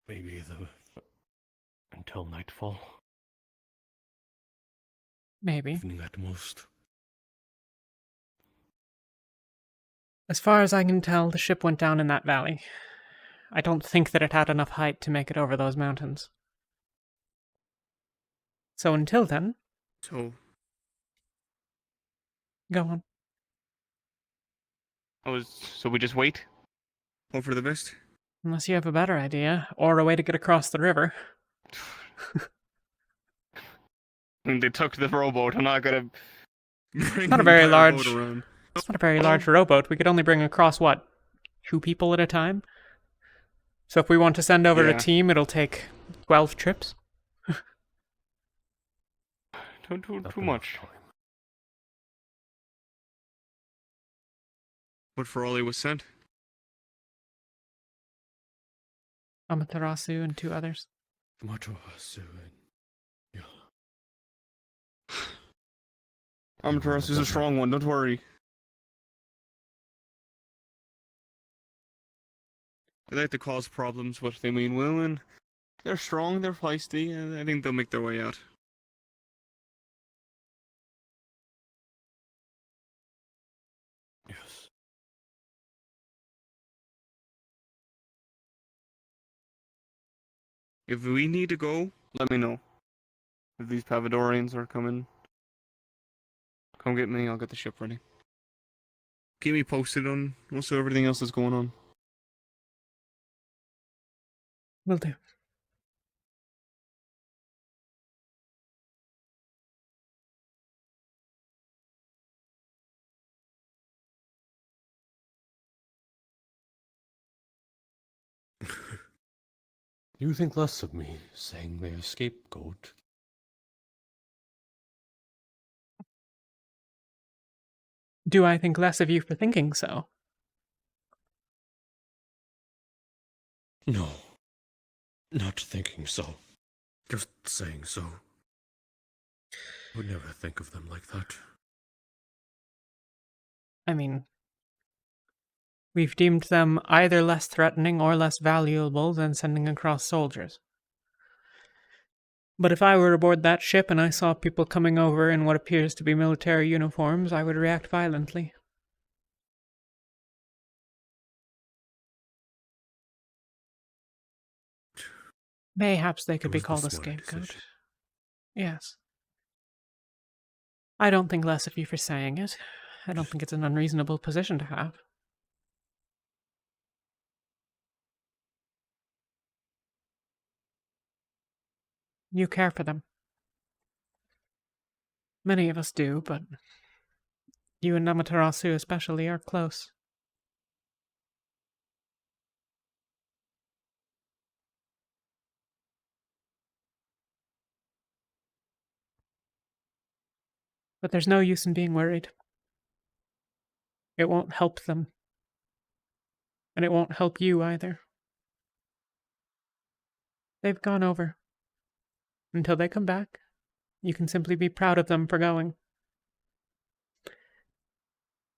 Maybe until nightfall. Maybe. Evening at most. As far as I can tell, the ship went down in that valley. I don't think that it had enough height to make it over those mountains. So until then... So Go on. So we just wait? Hope for the best? Unless you have a better idea, or a way to get across the river. They took the rowboat. I'm not gonna. It's not a very large. It's not a very large rowboat. We could only bring across what, 2 people at a time. So if we want to send over a team, it'll take 12 trips. Don't do too much. What Ferrari was sent? Amaterasu and 2 others. Amaterasu and... Amaterasu is a strong one, don't worry. They like to cause problems, but they mean well, and they're strong, they're feisty, and I think they'll make their way out. Yes. If we need to go, let me know. If these Pavadorians are coming, come get me, I'll get the ship ready. Keep me posted on also everything else that's going on. Will do. You think less of me, saying they're a scapegoat. Do I think less of you for thinking so? No. Not thinking so. Just saying so. Would never think of them like that. I mean, we've deemed them either less threatening or less valuable than sending across soldiers. But if I were aboard that ship and I saw people coming over in what appears to be military uniforms, I would react violently. Mayhaps they could be called a scapegoat. Yes. I don't think less of you for saying it. I don't think it's an unreasonable position to have. You care for them. Many of us do, but you and Amaterasu especially are close. But there's no use in being worried. It won't help them. And it won't help you either. They've gone over. Until they come back, you can simply be proud of them for going.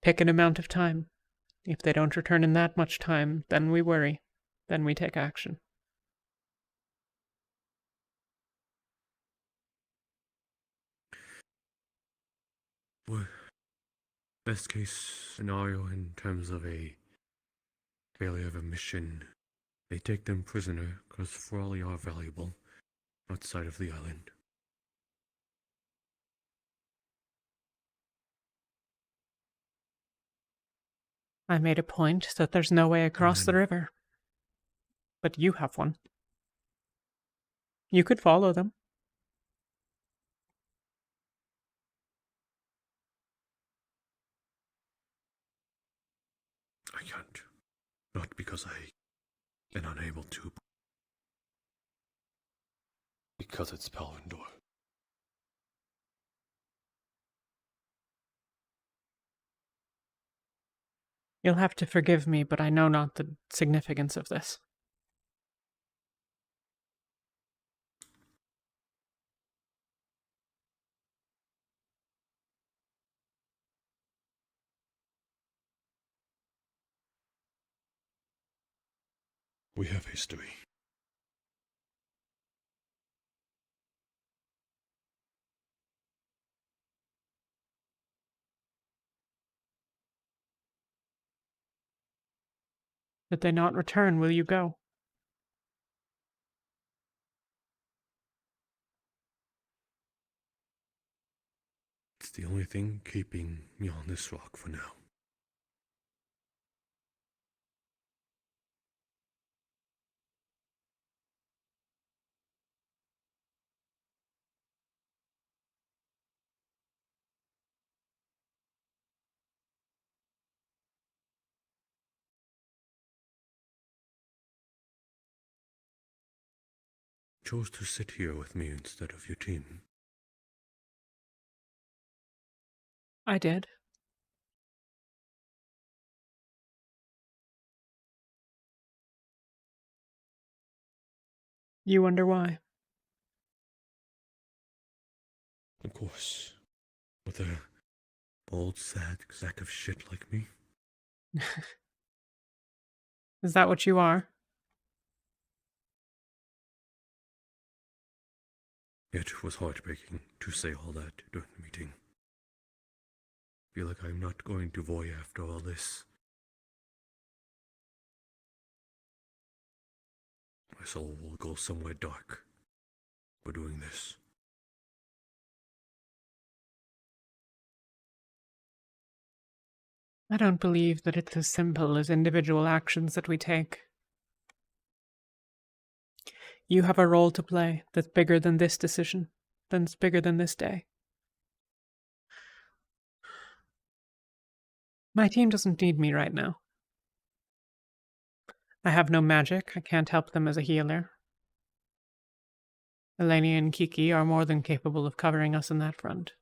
Pick an amount of time. If they don't return in that much time, then we worry. Then we take action. Well, best case scenario in terms of a failure of a mission, they take them prisoner because Frawley are valuable outside of the island. I made a point that there's no way across the river. But you have one. You could follow them. I can't. Not because I am unable to. Because it's Palvindor. You'll have to forgive me, but I know not the significance of this. We have history. Did they not return, will you go? It's the only thing keeping me on this rock for now. Chose to sit here with me instead of your team. I did. You wonder why? Of course. With a old, sad sack of shit like me. Is that what you are? It was heartbreaking to say all that during the meeting. Feel like I'm not going to voy after all this. My soul will go somewhere dark for doing this. I don't believe that it's as simple as individual actions that we take. You have a role to play that's bigger than this decision, that's bigger than this day. My team doesn't need me right now. I have no magic. I can't help them as a healer. Eleni and Kiki are more than capable of covering us in that front.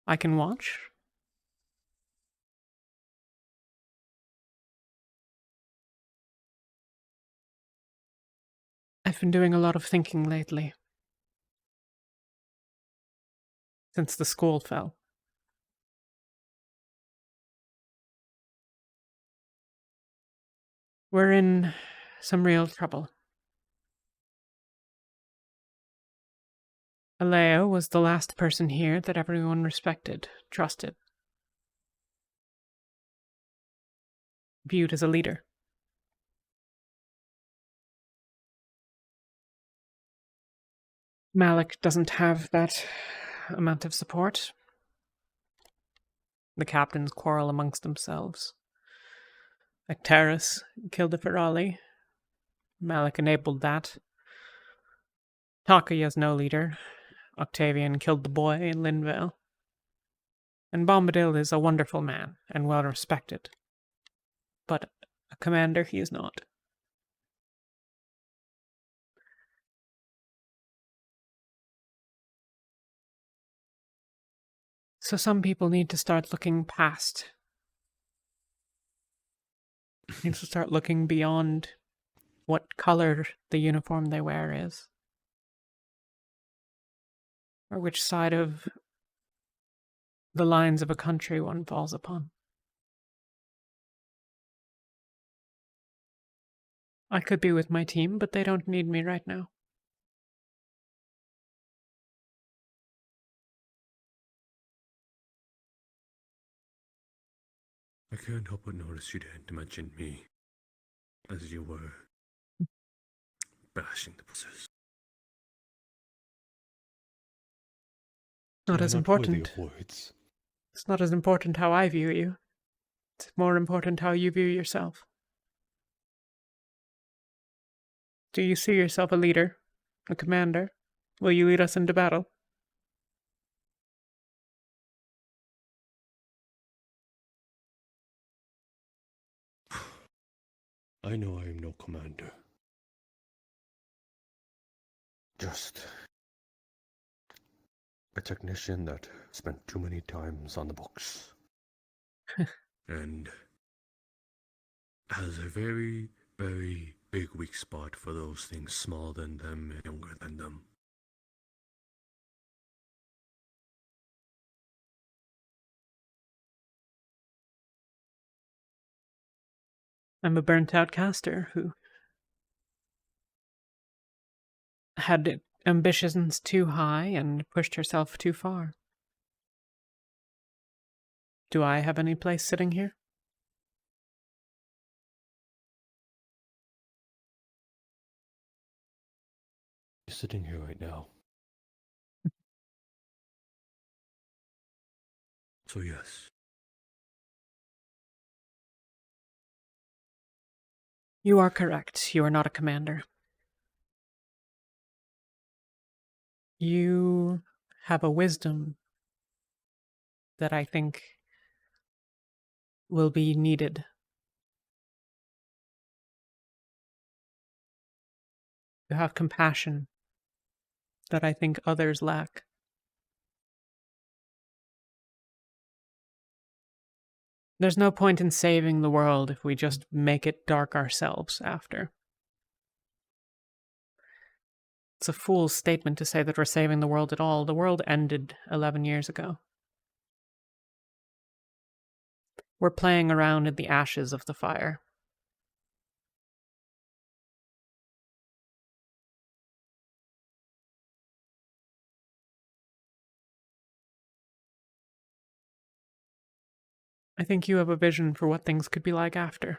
I can watch. I've been doing a lot of thinking lately. Since the school fell. We're in some real trouble. Aleo was the last person here that everyone respected, trusted. Viewed as a leader. Malik doesn't have that amount of support. The captains quarrel amongst themselves. Actaris killed the Ferali. Malik enabled that. Talia is no leader. Octavian killed the boy in Linvale. And Bombadil is a wonderful man and well respected. But a commander he is not. So some people need to start looking past. Need to start looking beyond what color the uniform they wear is. Or which side of the lines of a country one falls upon. I could be with my team, but they don't need me right now. I can't help but notice you didn't mention me as you were bashing the bosses. Not as important. Words. It's not as important how I view you. It's more important how you view yourself. Do you see yourself a leader? A commander? Will you lead us into battle? I know I am no commander. Just a technician that spent too many times on the books. And has a very, very big weak spot for those things smaller than them and younger than them. I'm a burnt-out caster who had ambitions too high and pushed herself too far. Do I have any place sitting here? You're sitting here right now. So yes. You are correct. You are not a commander. You have a wisdom that I think will be needed. You have compassion that I think others lack. There's no point in saving the world if we just make it dark ourselves after. It's a fool's statement to say that we're saving the world at all. The world ended 11 years ago. We're playing around in the ashes of the fire. I think you have a vision for what things could be like after.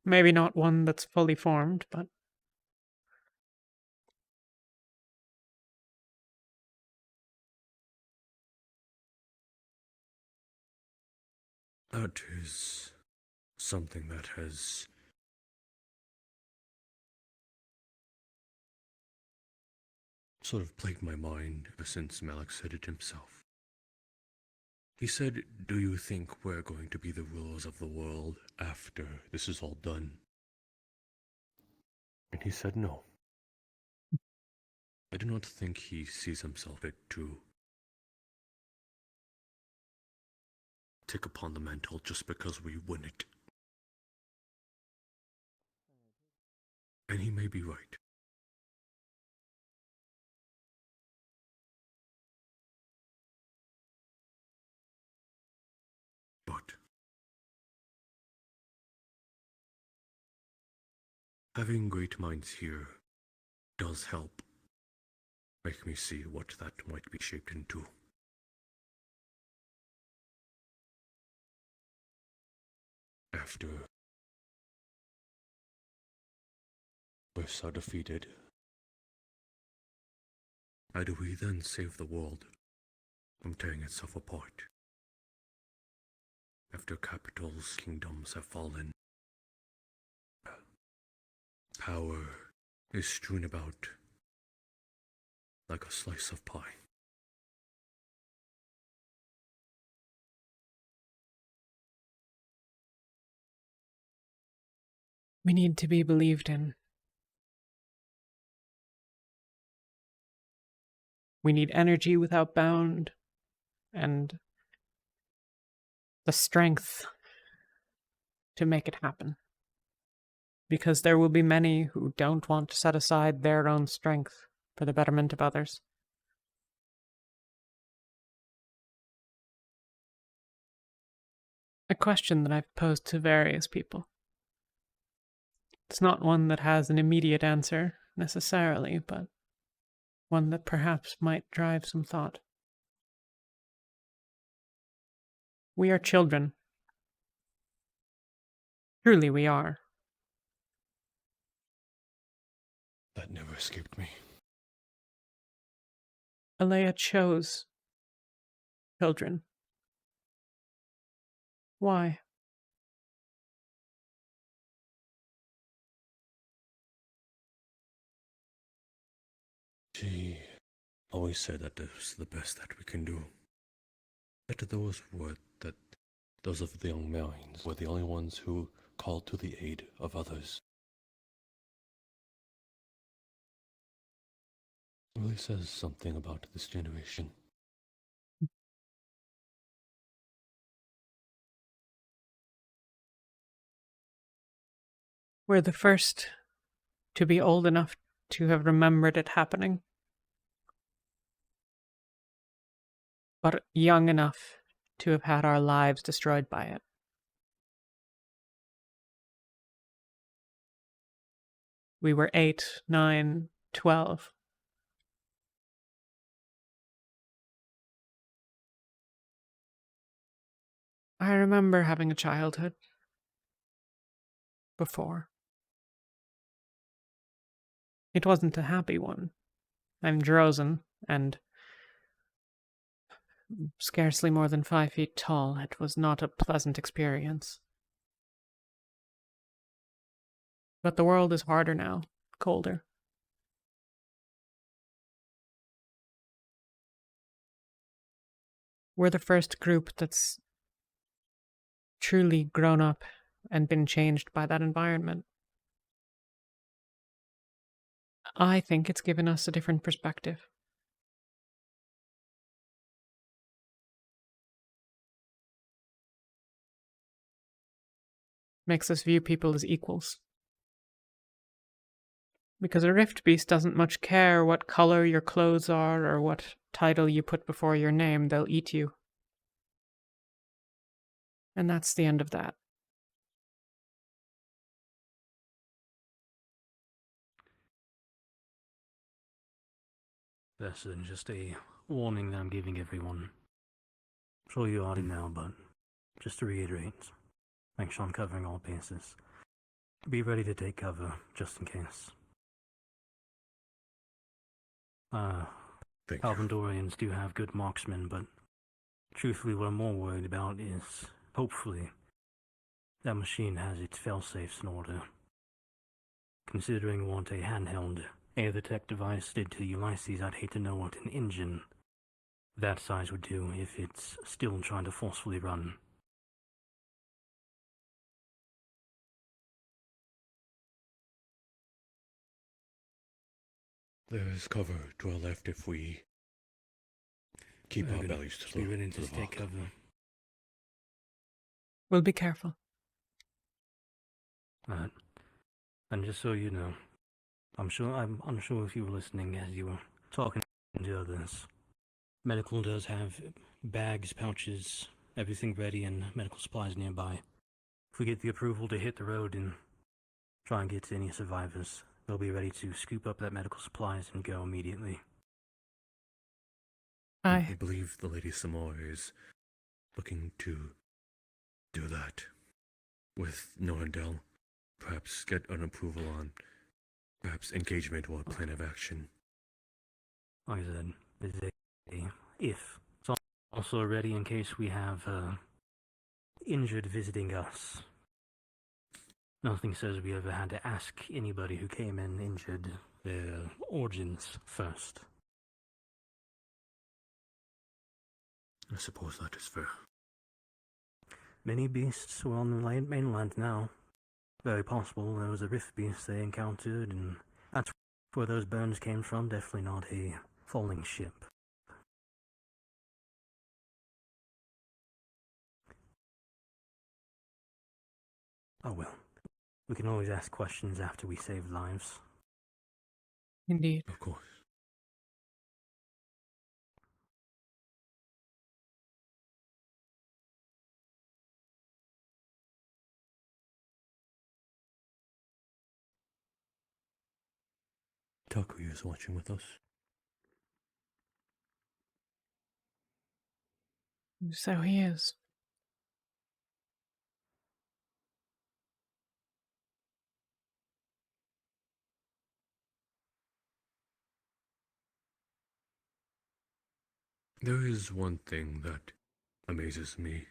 Maybe not one that's fully formed, but... That is something that has sort of plagued my mind ever since Malik said it himself. He said, "Do you think we're going to be the rulers of the world after this is all done?" And he said no. I do not think he sees himself fit to take upon the mantle just because we win it. And he may be right. But having great minds here does help make me see what that might be shaped into. After Bursts are defeated, how do we then save the world from tearing itself apart? After capitals, kingdoms have fallen, power is strewn about like a slice of pie. We need to be believed in. We need energy without bound, and the strength to make it happen. Because there will be many who don't want to set aside their own strength for the betterment of others. A question that I've posed to various people. It's not one that has an immediate answer, necessarily, but one that perhaps might drive some thought. We are children. Truly we are. That never escaped me. Alea chose children. Why? She always said that this was the best that we can do. That those of the young minds were the only ones who called to the aid of others. It really says something about this generation. We're the first to be old enough to have remembered it happening, but young enough to have had our lives destroyed by it. We were 8, 9, 12. I remember having a childhood before. It wasn't a happy one. I'm Drozen, and scarcely more than 5 feet tall. It was not a pleasant experience. But the world is harder now, colder. We're the first group that's truly grown up and been changed by that environment. I think it's given us a different perspective. Makes us view people as equals. Because a Rift Beast doesn't much care what color your clothes are or what title you put before your name, they'll eat you. And that's the end of that. That's just a warning that I'm giving everyone. I'm sure you already know, but just to reiterate, make sure I'm covering all bases. Be ready to take cover, just in case. Alvandorians do have good marksmen, but truthfully what I'm more worried about is, hopefully, that machine has its failsafes in order. Considering what a handheld air detect device did to Ulysses, I'd hate to know what an engine that size would do if it's still trying to forcefully run. There is cover to our left if we keep our bellies to be the, ready to to the take rock. cover. We'll be careful. Alright. And just so you know, I'm unsure if you were listening as you were talking to others. Medical does have bags, pouches, everything ready, and medical supplies nearby. If we get the approval to hit the road and try and get to any survivors, they'll be ready to scoop up that medical supplies and go immediately. I believe the Lady Samora is looking to do that with Norandel. Perhaps get an approval on perhaps engagement or a plan of action. Like I said, this is a if. It's also ready in case we have injured visiting us. Nothing says we ever had to ask anybody who came in injured their origins first. I suppose that is fair. Many beasts were on the mainland now. Very possible there was a rift beast they encountered, and that's where those burns came from. Definitely not a falling ship. Oh well. We can always ask questions after we save lives. Indeed. Of course. Takuya is watching with us. So he is. There is one thing that amazes me.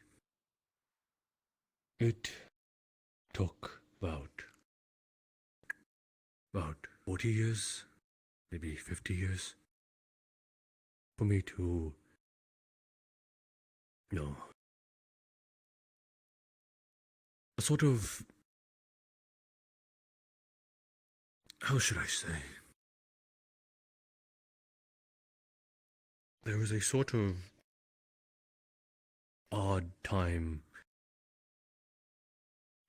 It took about 40 years, maybe 50 years, for me to know a sort of, how should I say? There was a sort of odd time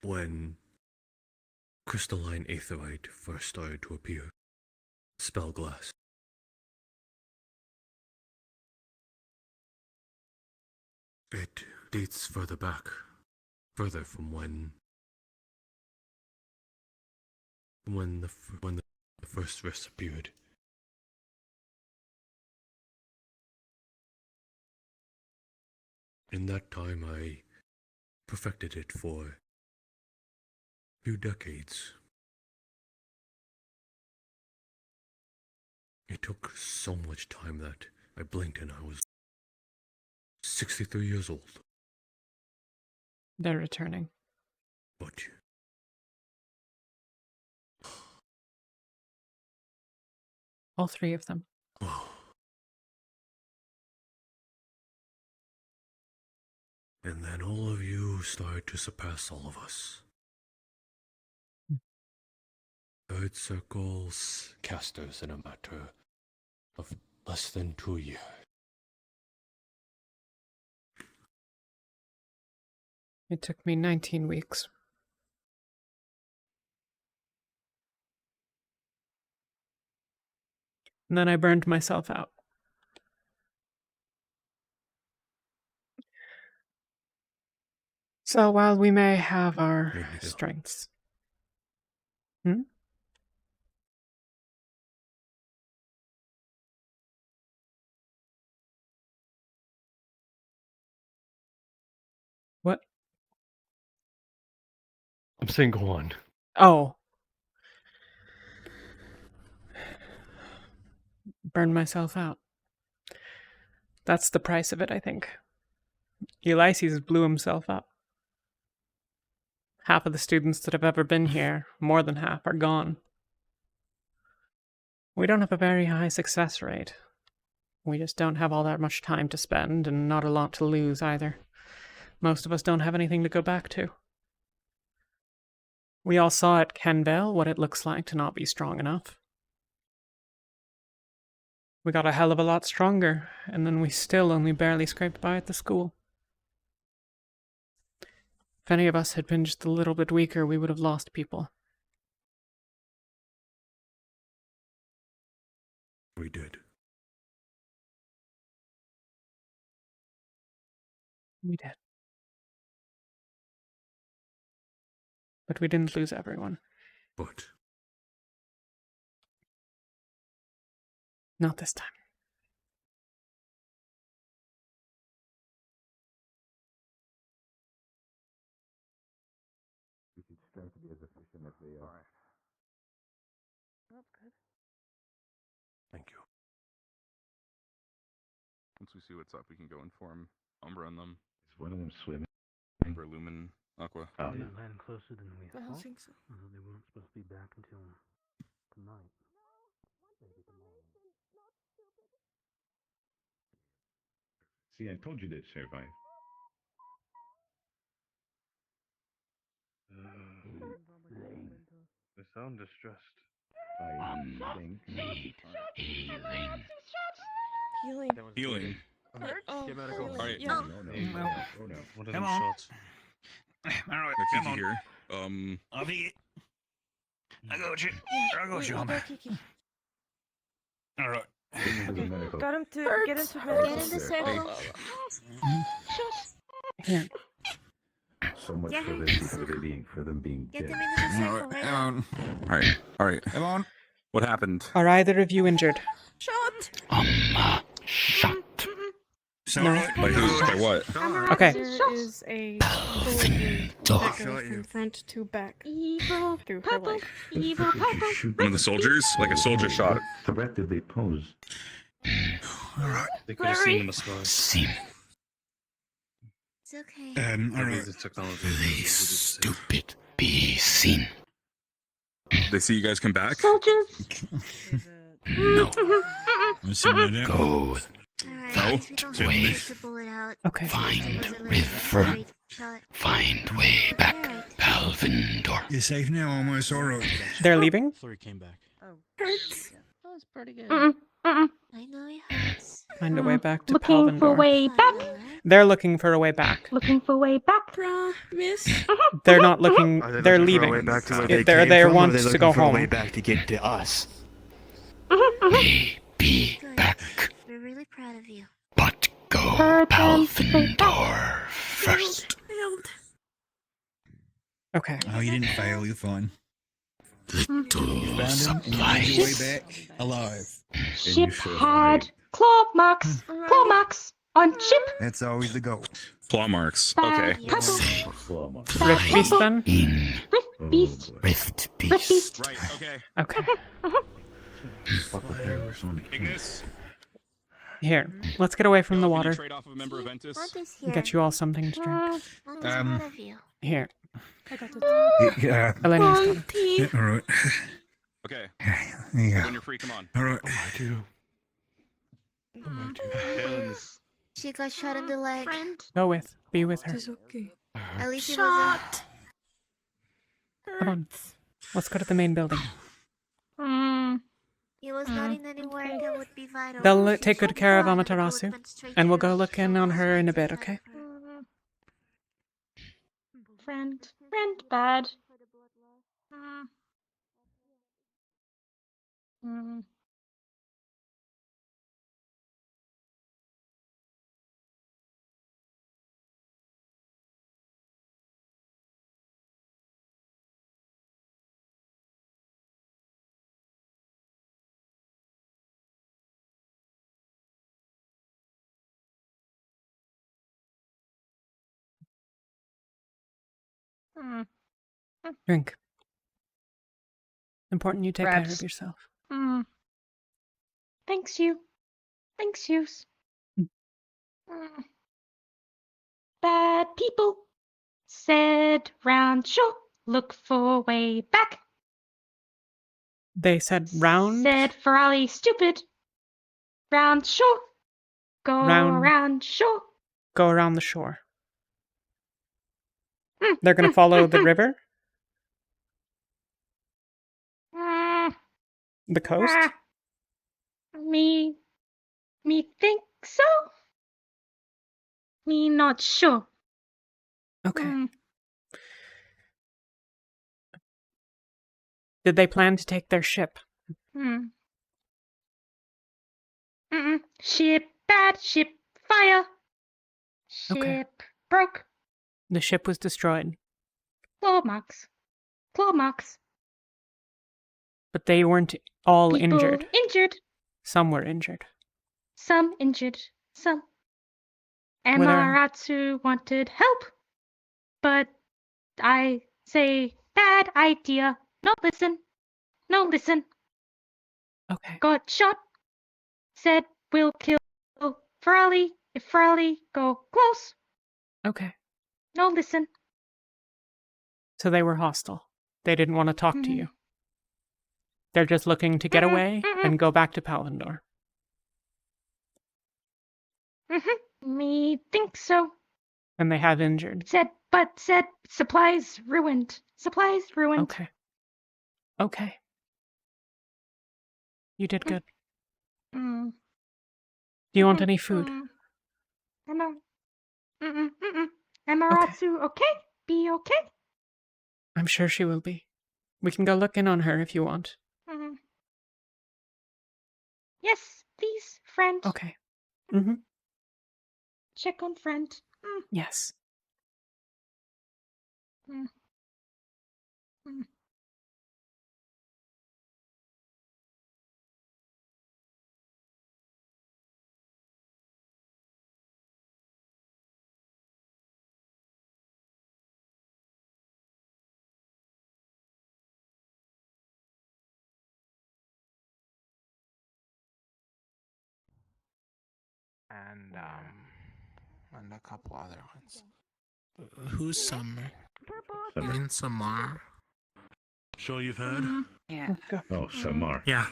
when crystalline aetherite first started to appear. Spellglass. It dates further back, further from when the first risk appeared. In that time, I perfected it for a few decades. It took so much time that I blinked and I was 63 years old. They're returning. But all three of them. And then all of you started to surpass all of us. Third circles, casters in a matter of less than 2 years. It took me 19 weeks. And then I burned myself out. So while we may have our strengths. What? I'm saying go on. Oh. Burned myself out. That's the price of it, I think. Ulysses blew himself up. Half of the students that have ever been here, more than half, are gone. We don't have a very high success rate. We just don't have all that much time to spend, and not a lot to lose either. Most of us don't have anything to go back to. We all saw at Kenvale what it looks like to not be strong enough. We got a hell of a lot stronger, and then we still only barely scraped by at the school. If any of us had been just a little bit weaker, we would have lost people. We did. We did. But we didn't lose everyone. But not this time. We can strive to be as efficient as they are. That's good. Thank you. Once we see what's up, we can go inform Umbra on them. Is one of them swimming? Umbra, Lumen, Aqua. They landed closer than we I don't thought. think so. Although they weren't supposed to be back until tonight. See, I told you they'd survive. They sound distressed. I think. Need healing. Healing. Healing. Oh, medical. healing. Alright. Yeah. Oh no. What are Come them on. shots? Alright, Kiki here. I'll be it. I go with you. I go with you, Go, homie. Kiki. Alright. Got him to get into Get in the circle. Here. So much Yeah. for them being Get dead. them into the circle right now. Alright. Come on. What happened? Are either of you injured? Shot. Shot. No. By who? By what? Okay. There is a bullet wound that goes from front to back Evil through her leg. Evil purple. One of the soldiers? Like a soldier shot. What threat did they pose? Alright. They could have seen them as Seen. It's okay. Alright. They stupid be seen. They see you guys come back? Soldiers. No. Mm-mm. Go. No. Way. Okay. Find river. Find way back. Palvindor. You're safe now, almost alright. They're leaving? Flurry came back. Hurts. That was pretty good. Mm-mm. Mm-mm. I know it hurts. Find a way back to Looking for Palvindor. way back. They're looking for a way back. Looking for way back. Miss. They're not looking. Are they They're looking for a leaving. way back to where they They're came they from, or are want they to looking go for a home. way back to get to us? May be back. We're really proud of you. But go Palvindor first. Okay. Oh, you didn't fail. You're fine. Little You found him. You made supplies. your way back alive. Ship had claw marks. Claw marks on ship. That's always the goal. Claw marks. Okay. Rift Beast then? Rift Beast. Rift Rift Beast. Right, okay. Okay. Ignis, Here, let's get away from the can you water. trade off of a member of Ventus? Get you all something to drink. Here. I got it. Yeah. Elenia's got it. Yeah, alright. Okay. Yeah. When you're free, come on. Alright. She got shot in the leg. Go with. Be with her. It's okay. At least it wasn't. Come on. Let's go to the main building. It was not in anywhere that would be vital. They'll take good care of Amaterasu, and we'll go look in on her in a bit, okay? Friend bad. Drink. Important you take care Grabs. of yourself. Thanks you. Thanks yous. Bad people said round shore. Look for way back. They said round? Said Ferrari stupid. Round shore. Go Round- around shore. Go around the shore. They're gonna follow the river? The coast? Me think so. Me not sure. Okay. Did they plan to take their ship? Ship bad, ship fire. Ship Okay. broke. The ship was destroyed, Claw marks. Claw marks. but they weren't all People injured. Injured. Some were injured. Some injured. Some. Were there- Amaratsu wanted help, but I say bad idea. No listen. No listen. Okay. Got shot. Said we'll kill Ferrari if Ferrari go close. Okay. No listen. So they were hostile. They didn't want to talk to you. They're just looking to get away and go back to Palvindor. Me think so. And they have injured. Said supplies ruined. Supplies ruined. Okay. Okay. You did good. Mm. Do you want any food? Amaratsu, okay? Be okay? I'm sure she will be. We can go look in on her if you want. Yes, please, friend. Okay. Mm-hmm. Check on friend. Yes. and a couple other ones. Who's Summer? You mean Samar? Sure you've heard? Yeah. Oh, Samar. Yeah.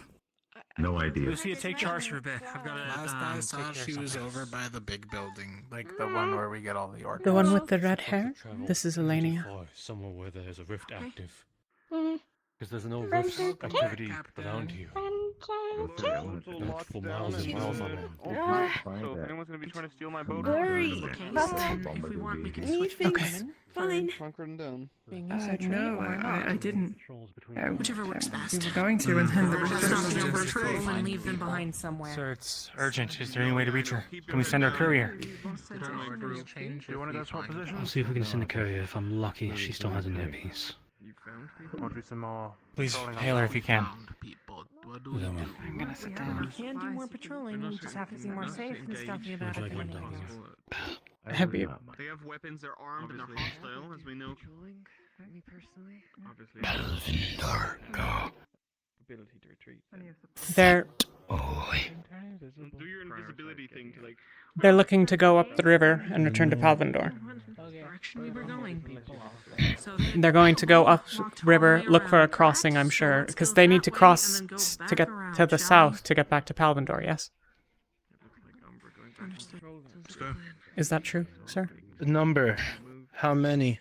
No idea. Lucia, take charge for a bit. I've got to. Last I saw, she was over by the big building, like the one where we get all the orders. The one with the red hair? This is Elenia. Somewhere where there's a rift active. Mm. Because there's no rift activity around here. For miles and miles on end. So if anyone's gonna be trying to steal my boat, Worry. Okay, so if we want, we can switch things. Fine. Conquer them down. No, I didn't. Whichever works best. We were going to, and then the We'll just stop the patrol and leave them behind somewhere. Sir, it's urgent. Is there any way to reach her? Can we send our courier? I'll see if we can send a courier. If I'm lucky, she still has an earpiece. Please hail her if you can. I'm gonna sit down. We can do more patrolling. We just have to be more safe and stuffy about it. Have you? They have weapons. They're armed and they're hostile, as we know. Me personally. Obviously. Go. Ability to retreat. They're Do your invisibility thing to like. they're looking to go up the river and return to Palvindor. Direction we were going. They're going to go up river, look for a crossing, I'm sure, because they need to cross to get to the south to get back to Palvindor, yes? Is that true, sir? The number. How many?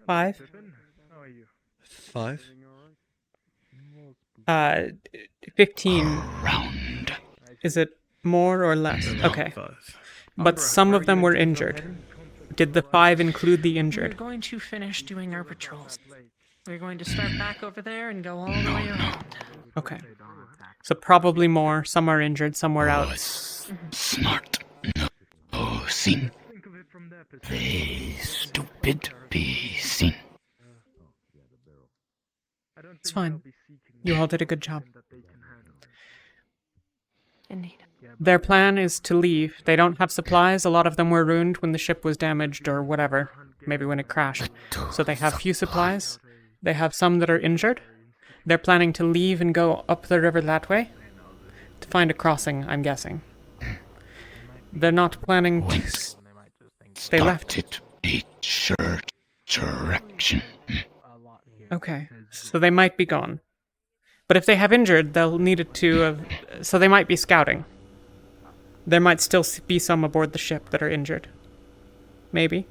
Five? 5? 15. Is it more or less? Okay. But some of them were injured. Did the 5 include the We're injured? going to finish doing our patrols. We're going to start back over there and go all the way around. Okay. So probably more. Some are injured, some were out. Smart. No sin. Very stupid be sin. It's fine. You all did a good job. Indeed. Their plan is to leave. They don't have supplies. A lot of them were ruined when the ship was damaged or whatever. Maybe when it crashed. So they have few supplies. They have some that are injured. They're planning to leave and go up the river that way. To find a crossing, I'm guessing. They're not planning to... They left. Each direction. Okay. So they might be gone. But if they have injured, they'll need it to... so they might be scouting. There might still be some aboard the ship that are injured. Maybe.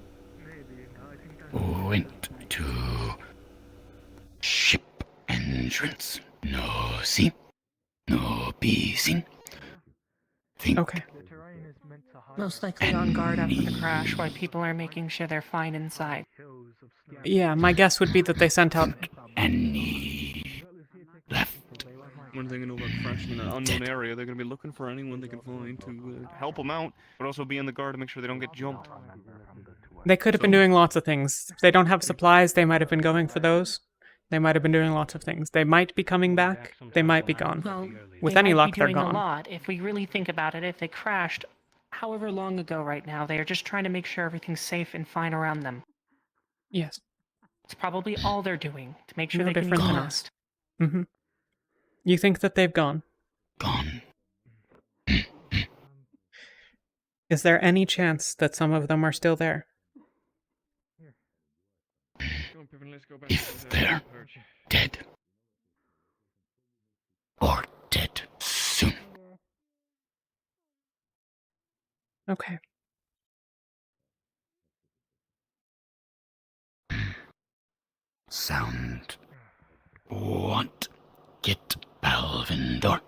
Went to ship entrance. No see. No be seen. Think. Okay. Most likely on guard after the crash, while people are making sure they're fine inside. Yeah, my guess would be that they sent out... Any left. One thing I know about crashing in an unknown area, they're going to be looking for anyone they can find to help them out, but also be on the guard to make sure they don't get jumped. They could have been doing lots of things. If they don't have supplies, they might have been going for those. They might have been doing lots of things. They might be coming back. They might be gone. Well, With they any might luck, be they're doing gone. a lot. If we really think about it, if they crashed however long ago right now, they are just trying to make sure everything's safe and fine around them. Yes. It's probably all they're doing to make sure No they can different use than the us. nest. Mm-hmm. You think that they've gone? Gone. Is there any chance that some of them are still there? If they're dead. Or dead soon. Okay. Sound. Want. Get Palvindor.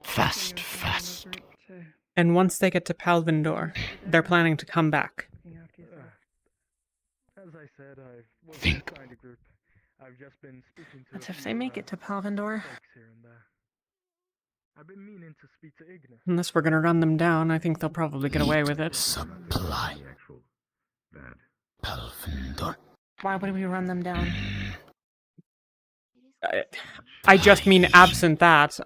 Fast, fast. And once they get to Palvindor, they're planning to come back. As I said, I've Think. a group. I've just been speaking to But if they make it to Palvindor, I've been meaning to speak to Ignis. Unless we're gonna run them down, I think they'll probably get away with it. Supply. Palvindor. why would we run them down? I just mean absent that,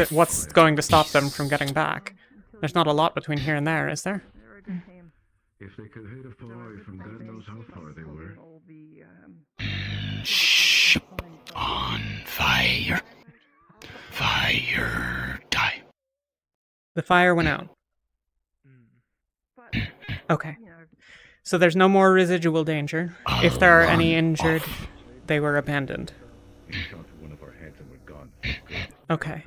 what's going to stop them from getting back? There's not a lot between here and there, is there? If they could hit a far away from God knows how far they were. Shh. ship on fire. Fire die. The fire went out. Okay. So there's no more residual danger. If there are any injured, they were abandoned. Okay.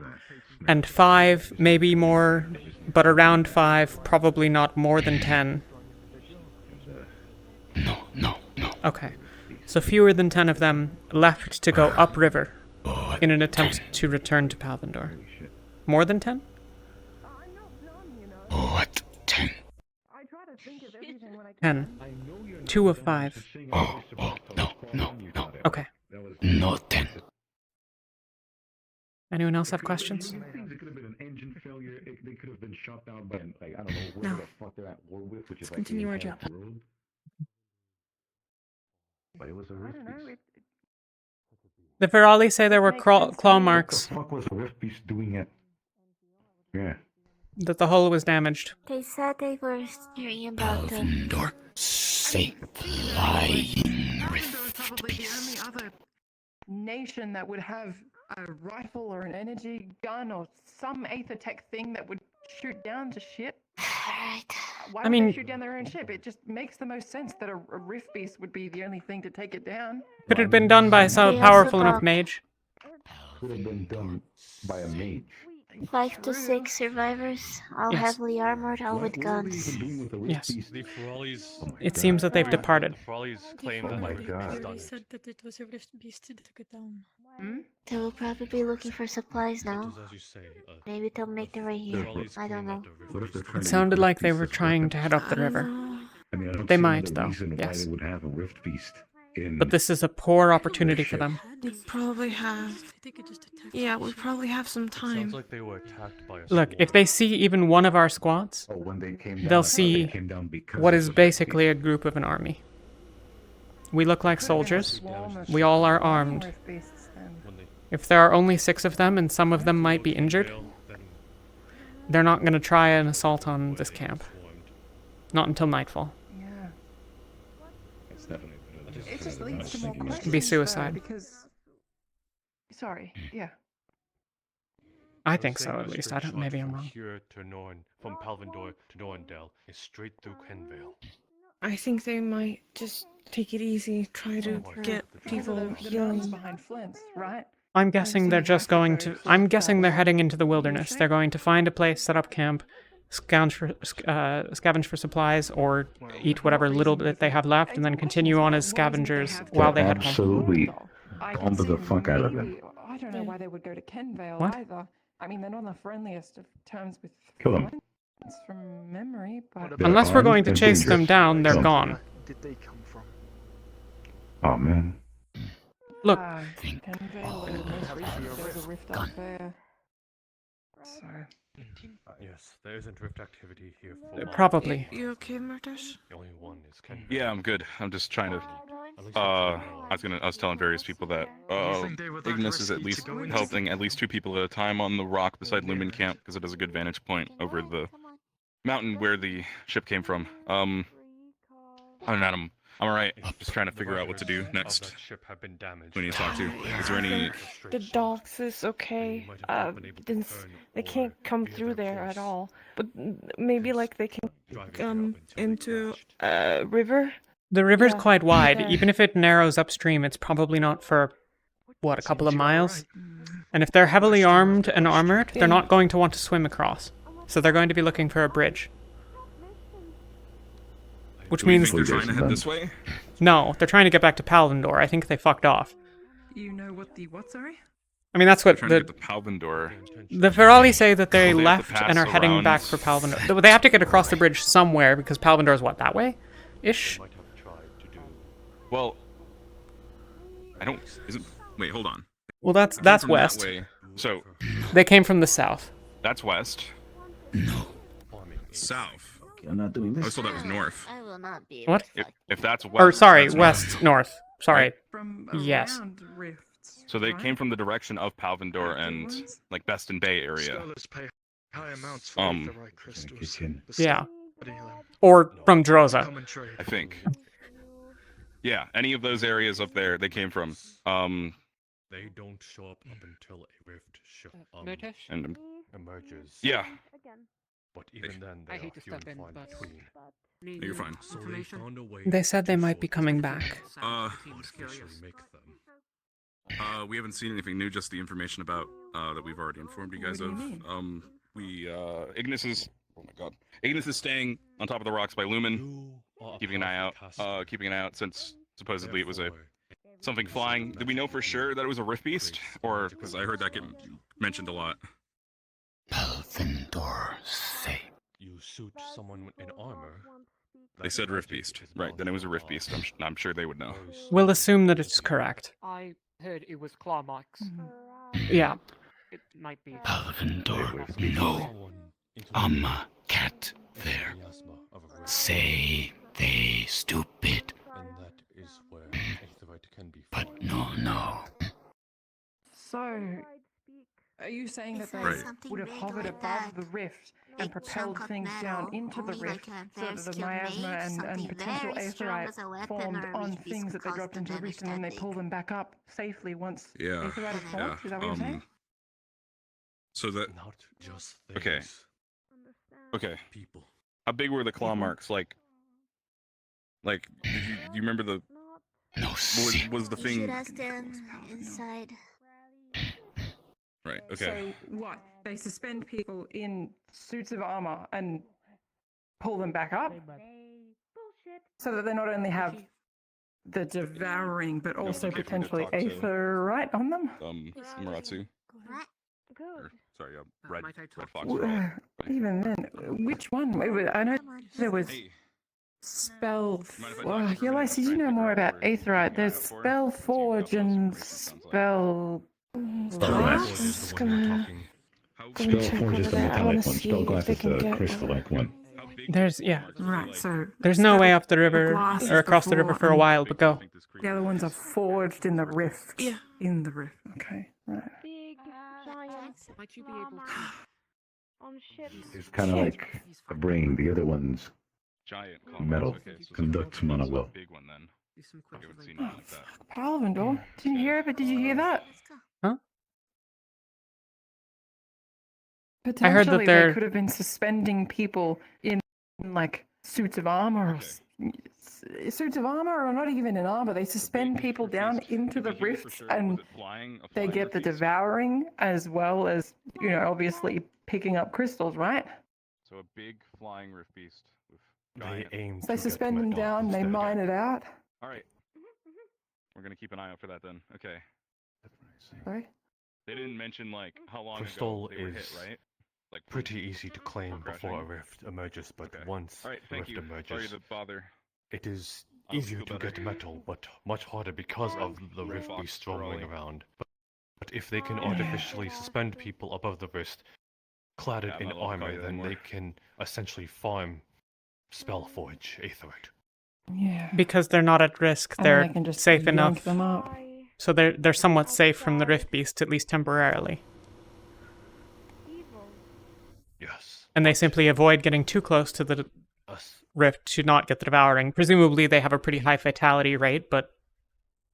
And 5, maybe more, but around 5, probably not more than 10. No. Okay. So fewer than 10 of them left to go upriver in an attempt to return to Palvindor. More than 10? What? 10? 10. 2 of 5. No. Okay. Not 10. Anyone else have questions? It could have been an engine failure. They could have been shot down by, like, I don't know, where the fuck they're at war with, which is like continue our job. Road. But it was a rift beast. The Virali say there were claw marks. What the fuck was a rift beast doing at? Yeah. That the hull was damaged. They said they were hearing about the... Palvindor, safe flying rift Probably the only other nation that would have a rifle or an energy gun or some aether-tech thing that would shoot down to ship. Why would they shoot down their own ship? It just makes the most sense that a rift beast would be the only thing to take it down. Could it have been done by some powerful enough mage? Could have been done by a mage. 5 to 6 survivors, all heavily armored, all with guns. Yes. The Ferali's... It seems that they've departed. The Ferali's claim Oh that my they god. They said that it was a rift beast that took it down. They will probably be looking for supplies now. Maybe they'll make their way here. I don't know. It sounded like they were trying to head up the river. I mean, I don't They see might, another though. reason why Yes. they would have a rift beast in. But this is a poor opportunity for them. We probably have. Yeah, we probably have some time. Sounds like they were attacked by a Look, if they see even one of our squads, when they came down, they'll I thought see they came down because what of is the basically a group of an army. We look like soldiers. We all are armed. If there are only 6 of them and some of them might be injured, they're not going to try an assault on this camp. Not until nightfall. Yeah. It's definitely It just leads to more questions. It'd be suicide. Because... Sorry, yeah. I think so, at least. I don't. Maybe I'm wrong. Here to Norn, from Palvindor to Norndale is straight through Kenvale. I think they might just take it easy, try to get people The mountains healing. behind Flint, right? I'm guessing they're just going to. I'm guessing they're heading into the wilderness. They're going to find a place, set up camp, scavenge for supplies, or eat whatever little bit they have left, and then continue on as scavengers while they head home. Absolutely bomb the fuck out of them. I don't know why they would go to Kenvale What? either. I mean, they're not on the friendliest of terms with Kill them. Flint from memory, but... Unless we're going to They're chase them dangerous. down, they're Kill 'em. gone. Did they come from? Oh man. Look, Kenvale, the most recent, there's a rift up there. So... Yes, there isn't rift activity here for long. probably. You okay, Murtash? The only one is Kenvale. Yeah, I'm good. I'm just trying to... I was telling various people that Ignis is at least helping at least 2 people at a time on the rock beside Lumen Camp because it has a good vantage point over the mountain where the ship came from. Other than that, I'm alright. Just trying to figure out what to do next. That ship have been damaged. Who do you talk to? Is there any... The docks is okay. They can't come through there at all. But maybe like they can come into a river. The river's Yeah. quite wide. Yeah. Even if it narrows upstream, it's probably not for, what, a couple of miles? And if they're heavily armed and armored, they're not going to want to swim across. So they're going to be looking for a bridge. Which Do you means... think they're trying to head this way? No, they're trying to get back to Palvindor. I think they fucked off. You know what the what, sorry? I mean, that's what Trying to get to Palvindor. the Ferali say that they Oh, they have to left and pass are heading around. back for Palvindor. They have to get across the bridge somewhere because Palvindor is what, that way? Ish? Well, I don't... Wait, hold on. Well, that's I came from that west. way. So, They came from the south. that's west. South. I'm not doing I this. was told that was north. I will not be What? If that's west... Or, sorry, that's west, north. Sorry. From Yes. around rifts. So they came from the direction of Palvindor and, ones? like, Beston Bay area. Scholars pay high amounts for Um, the right crystals. Yeah. Study them. Or from Droza. Common trade. I think. Yeah, any of those areas up there they came from. They don't show up until a rift and emerges. Yeah. But even then, they are few and far between. You're fine. So they found a way They said they might be coming back. artificially make them. We haven't seen anything new, just the information about that we've already informed you guys What of. do you mean? Ignis is, oh my god, Ignis is staying on top of the rocks by Lumen, keeping an eye out, since supposedly it was something flying. Did we know for sure that it was a Rift Beast, or because I heard that get mentioned a lot? Palvindor, say. You shoot someone in armor. They said Rift Beast, right? Then it was a Rift Beast. I'm sure they would know. We'll assume that it's correct. I heard it was claw marks. Yeah. It might be. Palvindor, no. I'm a cat there. Say they stupid. And that is where Aetherite can be But found. no. So, are you saying that they Right. would have hovered above the rift and propelled things down into the rift so that the miasma and potential aetherite formed on things that they dropped into the rift and then they pull them back up safely once Yeah. aetherite is formed? Is that what you're saying? So that. Not just things. Okay. Okay. People. How big were the claw marks? Like, do you remember the? No. Was the You thing? should ask them inside. Right. Okay. So what? They suspend people in suits of armor and pull them back up, so that they not only have the devouring, but also okay, if we could potentially talk to- aetherite on them. Maratsu. Or, sorry, Red Fox. Even then, which one? I know there was Spell. Elias, you know more about aetherite. There's Spell Forge and Spell. Spellglass. Gonna Spellforge is the metallic one. Spellglass is the crystalline one. There's, yeah. Right, so There's no way up the river, glass is or across the river before for a and while, but go. the other ones are forged in the rift. Yeah. In the rift. Okay, right. Big giant. Might you be able to? On ships. It's kind of like a brain. The other one's Giant claw metal. marks. Okay, so Conducts them on a will. big one then. Do some I quick haven't seen anything like that. Palvindor. Didn't hear it, but did you hear that? Huh? Potentially, I heard that they're they could have been suspending people in like suits of armor, suits of armor, or not even in armor. They suspend people down into the rifts, and they get the devouring as well as, you know, obviously picking up crystals, right? So a big flying Rift Beast with They aim. They suspend them down, they mine it out. All right. We're gonna keep an eye out for that then. Okay. Sorry? They didn't mention like how long Crystal ago they were hit, is right? Like pretty easy to claim before a rift emerges, but once All right, the thank rift you. emerges, Sorry to bother. it is I'll easier feel to better. get metal, but much harder because of the rift Fox beast roaming Trolley. around. But if they can artificially suspend people above the rift, cladded Yeah, I'm in not allowed to call armor, you that then anymore. they can essentially farm Spellforge Aetherite. Yeah. Because they're not at risk, And then they're they can just safe yank enough. them up. So they're somewhat safe from the Rift Beast, at least temporarily. Yes. And they simply avoid getting too close to the Rift to not get the devouring. Presumably they have a pretty high fatality rate, but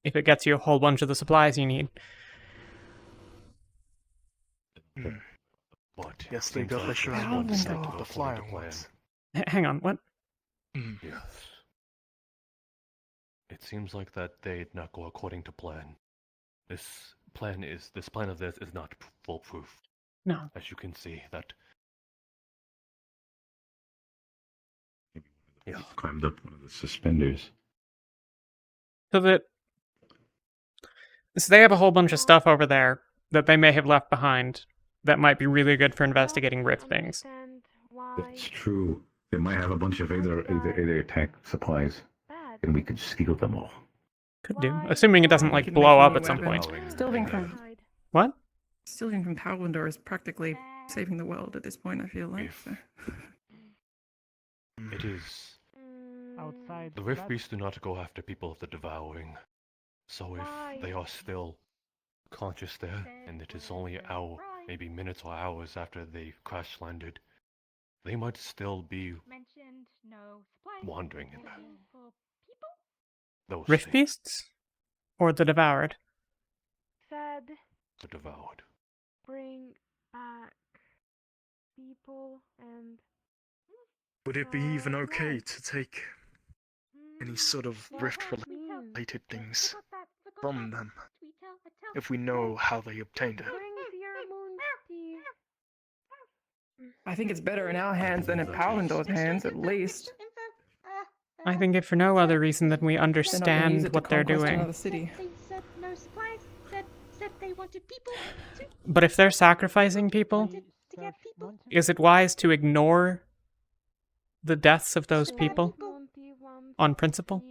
if it gets you a whole bunch of the supplies you need. But Yes, they seems got the like Shrapnel this to won't stick go with the according to flying plan. ones. Hang on, what? Yes. It seems like that they'd not go according to plan. This plan of theirs is not foolproof. No. As you can see, that. Yeah. Climbed up one of the suspenders. So they have a whole bunch of stuff over there that they may have left behind that might be really good for investigating Rift things. That's true. They might have a bunch of either attack supplies, and we could steal them all. Could do. Assuming it doesn't, like, Could blow make up new at some point. weapons. Stealing from What? Stealing from Palvindor is practically saving the world at this point, I feel like. So. It is. Outside. The Rift Beasts do not go after people of the devouring. So if they are still conscious there, and it is only an hour, maybe minutes or hours after they crash landed, they might still be wandering in there. Those Rift things. beasts? Or the devoured? Said The devoured. bring back people and Would it be even okay to take any sort of rift-related things from them if we know how they obtained it? I think it's better in our hands than in Palvindor's hands, at least. I think if for no other reason than we They're not gonna use understand it to what they're conquest doing. another city. They said no supplies. Said they wanted people to But if they're sacrificing people, get people. is it wise to ignore the deaths of those people on principle?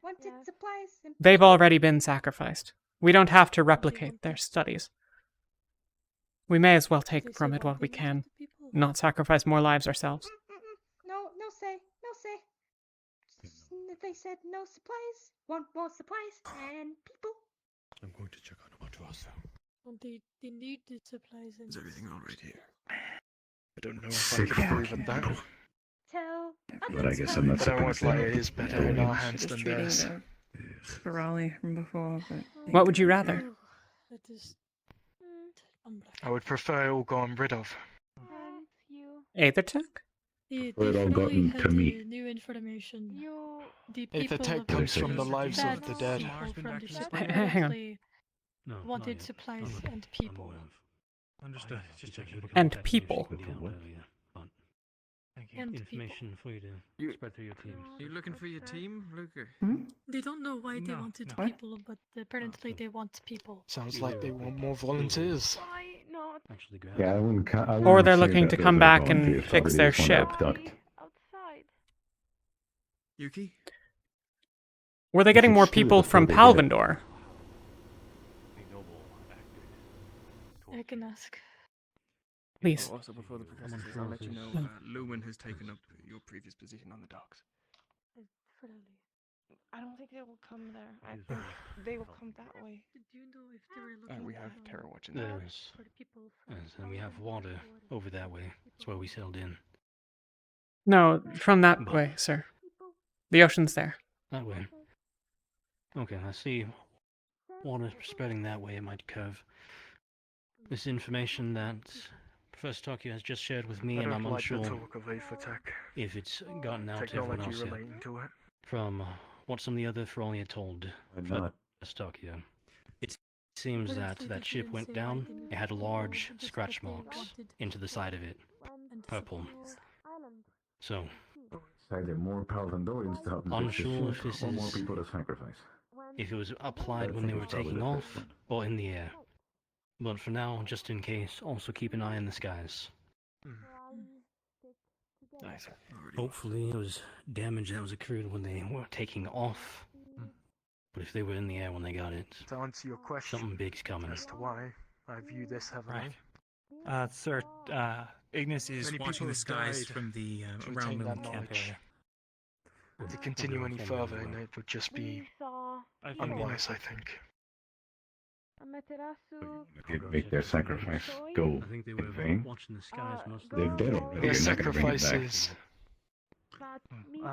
Wanted supplies. And They've already been sacrificed. We don't have to replicate their studies. We may as well take from it what we can, not sacrifice more lives ourselves. no say. They said no supplies. Want more supplies and people. I'm going to check on Amaterasu. They need the supplies and Is everything all right here? I don't know if I can agree with that. Tell. But I guess I'm not But I won't lie, it sympathetic. is better in our hands than Treating theirs. the Ferrari from before, but... What would you rather? that is I would prefer it all gone rid of. Aethertech? Or it all gotten to me. new information. The Aethertech people comes from the lives bad of the dead. people from the ship Hang on. apparently wanted supplies and people. Understood. Just checking. And people. And Information for you to spread through your teams. Are you looking for your team, Luca? They don't know why they wanted people, but apparently they want people. Sounds like they want more volunteers. Actually, Yeah, I wouldn't Or they're say looking that to those come are back and volunteers. fix Probably their just wanna ship. abduct. Yuki? Were they getting more people from Palvindor? I can ask. Please. Also, before the professors, I'll let you know Lumen has taken up your previous position on the docks. I don't think they will come there. I think they will come that way. Do you know if they were looking We have Terra watching There that. is. Yes, and we have water over that way. That's where we sailed in. No, from that way, sir. The ocean's there. That way. Okay, I see water spreading that way. It might curve. This information that Professor Tokyo has just shared with me, I and don't I'm like the unsure talk of Aethertech. if it's gotten out to everyone Technology else yet. relating to it. From what some of the other Feroli had told not? Professor Tokyo. It seems that ship went down. It had large scratch marks into the side of it. Purple. So, Either more Palvindorians to help them fix the unsure if ship, this or more is... people to sacrifice. if it was applied when they were taking off, or in the air. But for now, just in case, also keep an eye on the skies. Nice. Hopefully it was damage that was accrued when they were taking off. But if they were in the air when they got it, To answer your question something big's coming. as to why I view this heavily. Sir, Ignis is Many watching people the have skies died from the to around retain Moon that Camp knowledge. area. To continue any further, and it would just be unwise, I think. Did make their sacrifice go I think they in were vain? watching the skies most of They're the dead time. already. Their You're not gonna bring it back. sacrifices.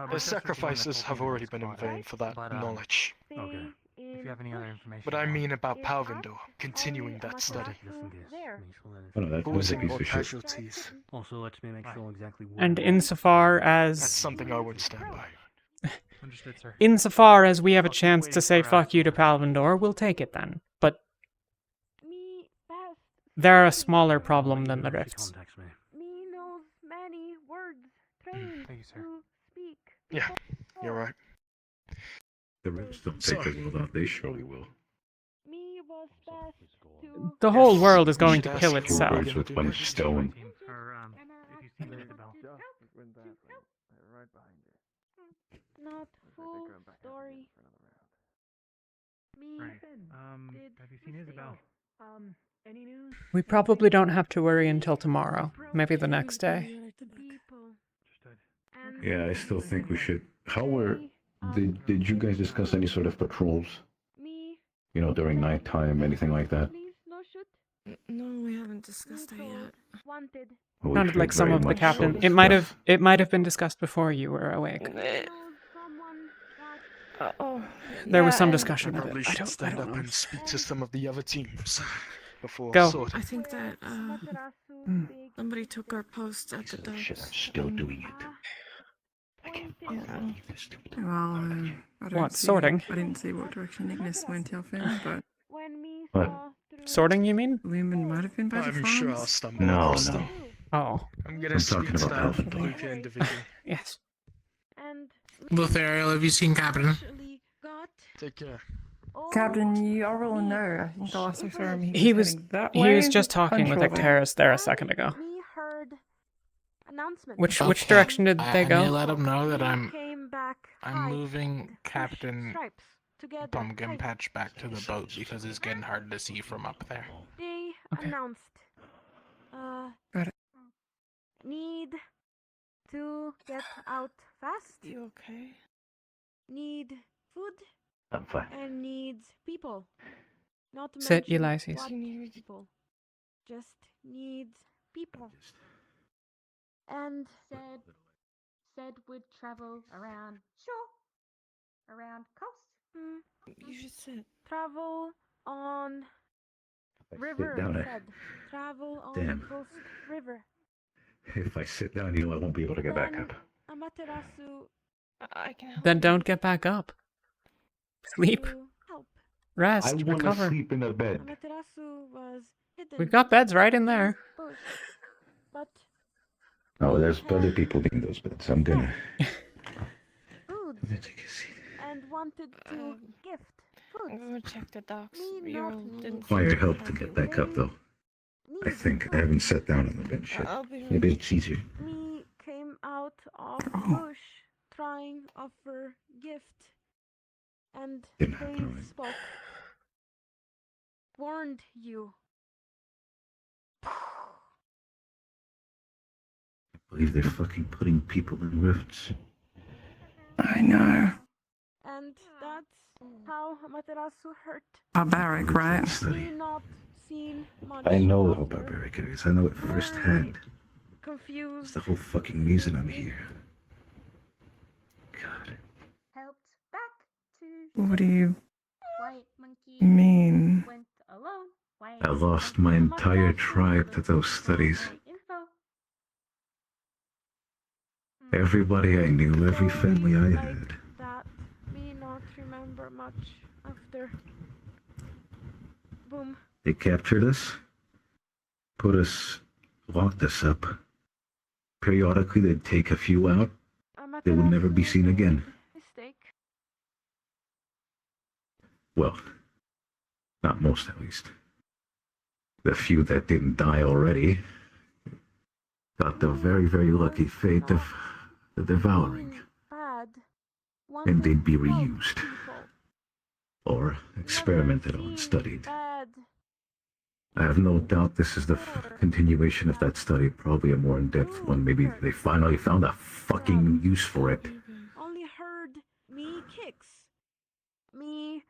Their sacrifices have already been in vain for that knowledge. Okay. If you have any other information. But I mean about Palvindor, continuing that study. Just in case. Make sure that Oh, no, that's a Causing piece more of shit. casualties. Also, let me make sure exactly where. And insofar That's as... something I wouldn't stand by. Understood, sir. Insofar as we have a chance to say fuck you to Palvindor, we'll take it then. But they're a smaller problem than the rifts. Contacts me. Me knows many words, trained Thank you, sir. to speak. Yeah, you're right. The rest don't take the world out. They surely will. Me was best to The whole world is going should to kill ask Two itself. birds with one stone. Or, if you see Isabel. Right behind you. not full story. Me Right. did Have you seen Isabel? Any news? We probably don't have to worry until tomorrow. Maybe the next day. people. Understood. And Yeah, I still think we should. How were? Did you guys discuss any sort of patrols? me You know, during nighttime, anything like that? please no shoot. No, we haven't discussed that yet. Wanted. Well, we Sounded should like some very of the much captain. so It might discuss. have been discussed before you were awake. Knows someone that There was some and- discussion I of probably it. I should don't stand up know. and speak to some of the other teams before Go. sorting. I think that somebody took our post at the docks. Shit, I'm still doing it. I can't Yeah. believe this. Well, I don't What, see, sorting? I didn't see what direction Ignis went off in, but What? Sorting, you mean? Lumen might have been by the I'm sure I'll farms. stumble No, across no. them. Oh. I'm gonna I'm speak talking to about that Alpha. blue individual. Yes. Lothariel, have you seen Captain? Take care. Captain, you are all know. I think the last I saw him, He was heading that way. he was just talking with Unsure. Icterus there a second ago. Which Okay. direction did they I need to go? let him know that I'm moving Captain Pumpkin Patch back to the boat because it's getting hard to see from up there. They Okay. announced Got it. need to get out fast, You okay? need food, I'm fine. and needs people. Not to Sit, mention Ulysses. what people. Just needs people. And said would travel around shore, around coast. You should sit. Travel on If I river. sit down, Said travel on Damn. coast river. If I sit down, you know I won't be able to get back Then up. Amaterasu I can help. Then don't get back up. Sleep. to help. Rest. I want to Recover. sleep in a bed. Amaterasu was hidden. We've got beds right in there. Bush, but Oh, there's other people in those beds. I'm gonna. food and wanted to gift food. I'm gonna check the docks. Me You not didn't Require seem help to happy get back with up, it. though. I think I haven't sat down on the bench yet. I'll be Maybe right it's easier. Me came out of bush trying offer gift, and Didn't happen, they alright. spoke. Warned you. I believe they're fucking putting people in rifts. I know. And that's how Amaterasu hurt. Barbaric, right? Me not seen much. I know how after. barbaric it is. I know it firsthand. It's Confused. the whole fucking reason I'm here. God. Helped back to What do you White Monkey. mean? Went alone. White I lost my entire tribe to those studies. info. Everybody I knew, every family I had. That me not remember much after. Boom. They captured us, locked us up. Periodically, they'd take a few out. They would never be seen again. Mistake. Well, not most at least. The few that didn't die already got the very, very lucky fate of the devouring, Bad. and they'd be Wanted reused, people. or experimented on, studied. Bad. I have no doubt this is the continuation of that study, probably a more in-depth one. Maybe they finally found a fucking use for it. Only heard me kicks. Me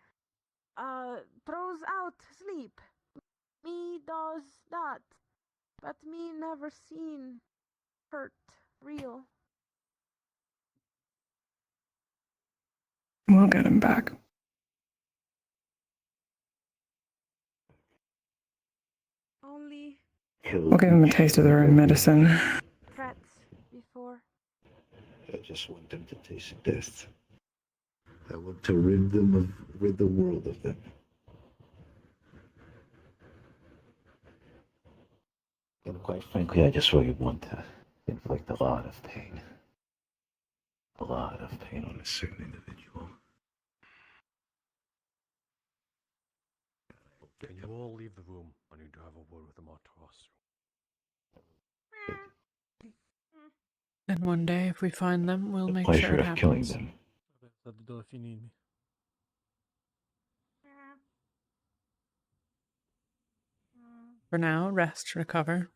throws out sleep. Me does that. But me never seen hurt real. We'll get him back. Only We'll give him a taste of their own medicine. threats before. I just want them to taste death. I want to rid the world of them. And quite frankly, I just really want to inflict a lot of pain. A lot of pain on a certain individual. Can you all leave the room? I need to have a word with the Amaterasu. And one day, if we find them, we'll make Pleasure sure it of killing happens. them. At the door if you need me. For now, rest, recover,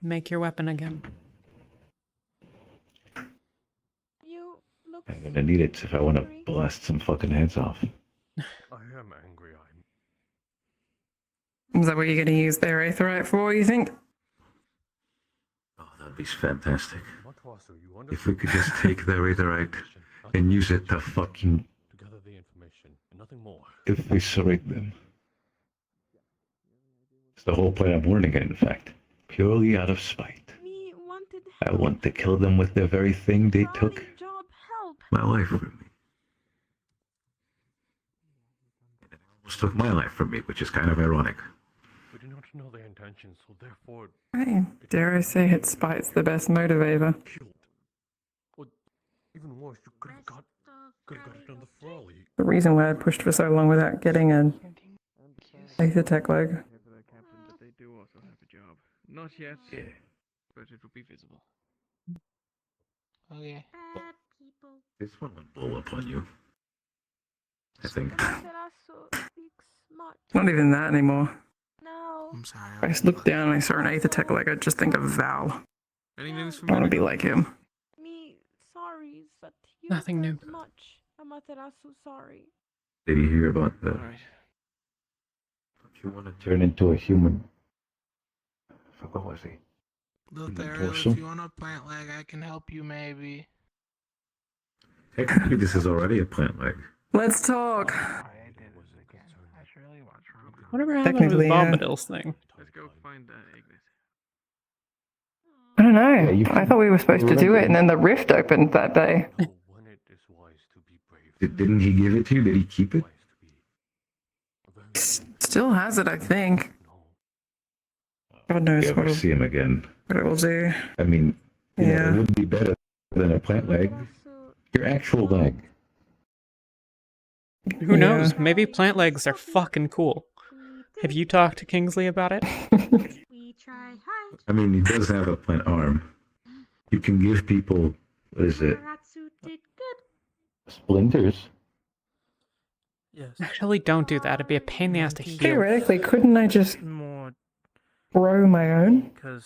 make your weapon again. You look I'm gonna need it if I want to blast some fucking heads off. I am angry. Is that what you're going to use their aetherite for, you think? Oh, that'd be fantastic. Amaterasu, you If we could just take their aetherite and use it to fucking eviscerate them. It's the whole plan I'm learning it, in fact. Purely out of spite. I want to kill them with the very thing they took my life from me. And it almost took my life from me, which is kind of ironic. We do not know their intentions, so therefore... Hey, dare I say it, spite's the best motivator. Or even worse, you could have got it on the Frawley. The reason why I pushed for so long without getting an Aether-Tech leg. But they do also have a job. Not yet, but it will be visible. Okay. This one will blow up on you. I think. Not even that anymore. No. I'm sorry. I just looked down and I saw an Aether-Tech leg, I just think of Val. Any news from I want to be like him. Me, sorry, but you Nothing new. heard much. Amaterasu, sorry. Did you hear about the... Alright. Don't you want to turn into a human? What was he? Look, Human Ariel, torso? if you want a plant leg, I can help you maybe. Technically, this is already a plant leg. Let's talk. Whatever happened with Technically, yeah. Bombadil's thing? Let's go find Agnes. I don't know. I thought we were supposed to do it and then the rift opened that day. Didn't he give it to you? Did he keep it? Still has it, I think. God knows If you ever see him again. what it will do. I mean, you know, Yeah. it would be better than a plant leg. Your actual leg. Who knows? Maybe plant legs are fucking cool. Have you talked to Kingsley about it? I mean, he does have a plant arm. You can give people, what is it? Splinters. Yes. Actually, don't do that. It'd be a pain in the ass to heal. Theoretically, couldn't I just grow my own? Because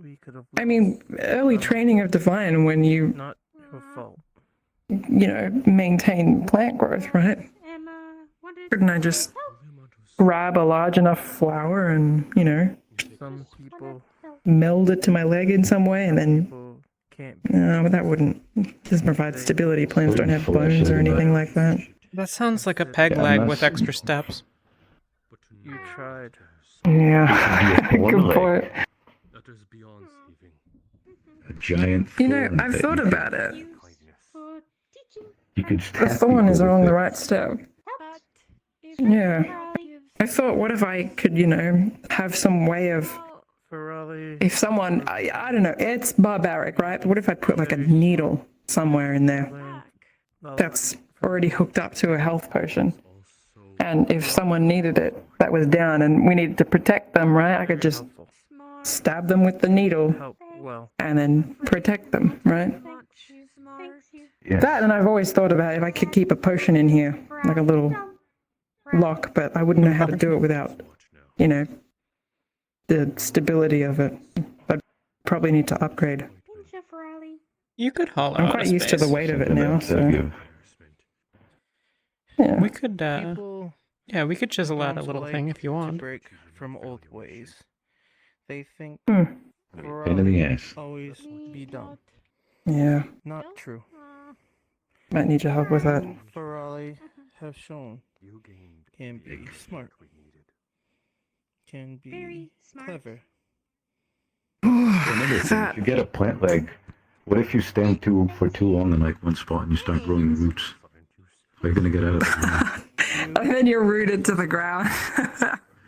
we could have... I mean, early training of Divine when you, Not your fault. you know, maintain plant growth, right? Couldn't I just grab a large enough flower and, you know, Some people meld it to my leg in some way and then... can't... No, but that wouldn't... doesn't provide stability. Plants don't have bones or anything like that. That sounds like a peg leg with extra steps. You tried. Yeah, good point. A giant You know, thorn I've that thought you about it. could The stab thorn is people along with the it. right step. Yeah. I thought, what if I could, you know, have some way of... If someone... I don't know, it's barbaric, right? But what if I put like a needle somewhere in there that's already hooked up to a health potion? And if someone needed it, that was down, and we needed to protect them, right? I could just stab them with the needle and then protect them, right? Yeah. That, and I've always thought about if I could keep a potion in here, like a little lock, but I wouldn't know how to do it without, you know, the stability of it. I'd probably need to upgrade. You could haul out I'm a quite used to space. the weight of it now, so... Yeah. We could, yeah, we could chisel out a little thing if you want. Break from old ways. They think Pain in the ass. always be done. Yeah. Not true. Might need your help with that. Ferrari have shown can be smart, can be clever. Another thing, if you get a plant leg, what if you stand for too long in like one spot and you start growing roots? How are you gonna get out of that? And then you're rooted to the ground.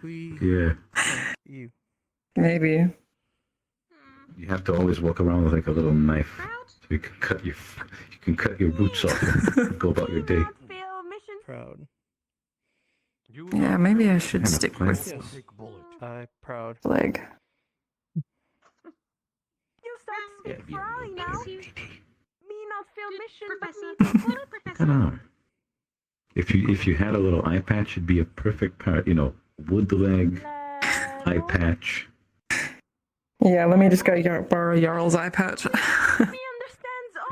Yeah. Maybe. You have to always walk around with like a little knife, so you can cut your roots off and go about your day. Proud. Yeah, maybe I should stick with I proud. leg. Yeah, Professor. I don't know. If you had a little eye patch, it'd be a perfect part. You know, wood leg, eye patch. Yeah, let me just go borrow Jarl's eye patch.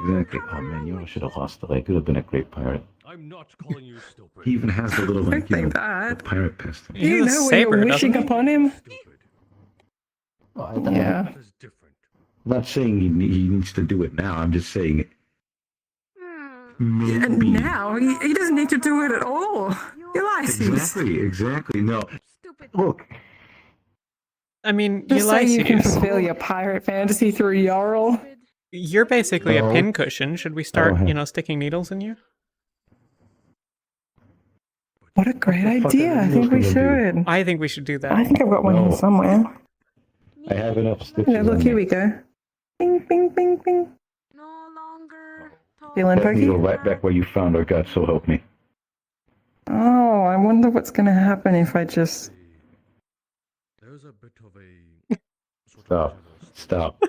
Exactly. Oh man, you should have lost the leg. Could have been a great pirate. I'm not calling you stupid. He even has the little like, you know, that. the pirate pistol. Do you know when you're wishing upon him? Yeah. I'm not saying he needs to do it now. I'm just saying And now he doesn't need to do it at all. Ulysses. Exactly. No. Look. I mean, Just so you can Ulysses, fulfill your pirate fantasy through Yarl. you're basically a No. pincushion. Should we start, sticking needles in you? What a great the fuck idea. are the I think we needles gonna should. I think we should do that. I think I've got one here No. somewhere. I have enough stitches. Yeah, look, on here me. we go. Bing, bing, bing, bing. No longer. Feeling That needle pokey? right back where you found her, God so help me. Oh, I wonder what's going to happen if I just... There's a bit of a Stop. Stop.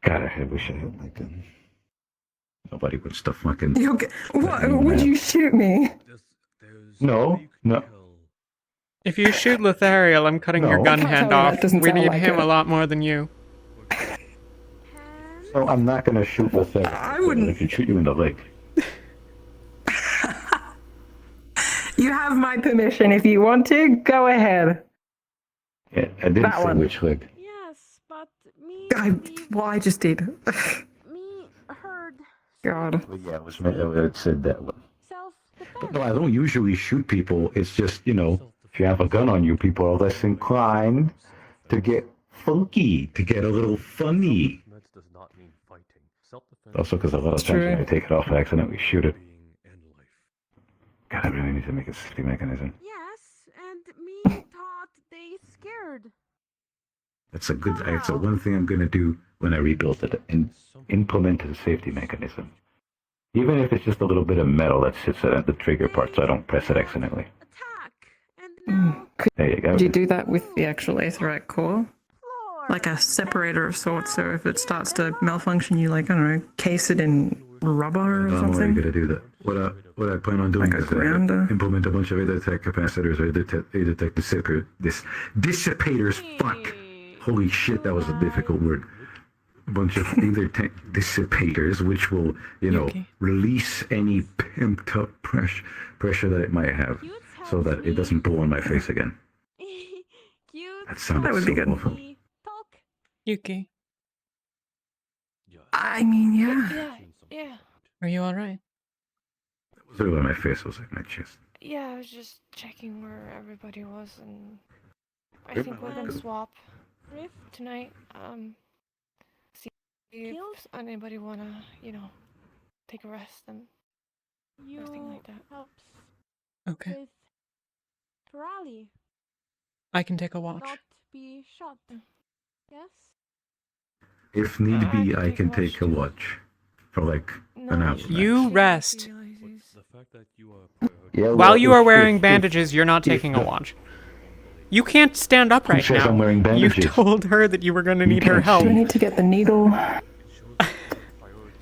God, I wish I had like a... Nobody would stuff fucking... What? Would you shoot me? No. If you shoot Lothariel, I'm cutting your No. gun Can't hand tell me off. that doesn't We sound need like him it. a lot more than you. No, I'm not gonna shoot the thing. I wouldn't- I can shoot you in the leg. You have my permission. If you want to, go ahead. Yeah, I didn't That say one. which leg. Yes, but me. I just did. Me heard God. Well, yeah, it said that one. But no, I don't usually shoot people. It's just, if you have a gun on you, people are less inclined to get funky, to get a little funny. Also, because a lot of times when I take it off, I accidentally shoot it. God, I really need to make a safety mechanism. yes, and me thought they scared. That's one thing I'm gonna do when I rebuild it and implement a safety mechanism. Even if it's just a little bit of metal that sits at the trigger part, so I don't press it accidentally. There you go. Could you do that with the actual Aetherite core? Like a separator of sorts, so if it starts to malfunction, you case it in rubber or I don't know why something? you're gonna do that. What I plan on doing Like a is grounder? implement a bunch of Aethertech capacitors or Aethertech dissipators. Fuck! Holy shit, that was a difficult word. A bunch of Aethertech dissipators, which will, release any pimped up pressure that it might have, so that it doesn't blow on my face again. That sounded would be good. awful. Yuki, I mean, yeah. Yeah. are you alright? It was really on my face, it was like my chest. Yeah, I was just checking where everybody was, and I think we're gonna swap tonight. See if anybody wanna, take a rest and everything like that. Helps Okay. with Ferali I can take a watch. not be shot. Yes. If need be, I can take a watch for like an hour. You rest. Yeah, While well, you are if- wearing if- bandages, you're not if taking a the- watch. You can't stand up Who right says now. I'm wearing You bandages? told her that you were going to need her can't help. Do I need to get the needle?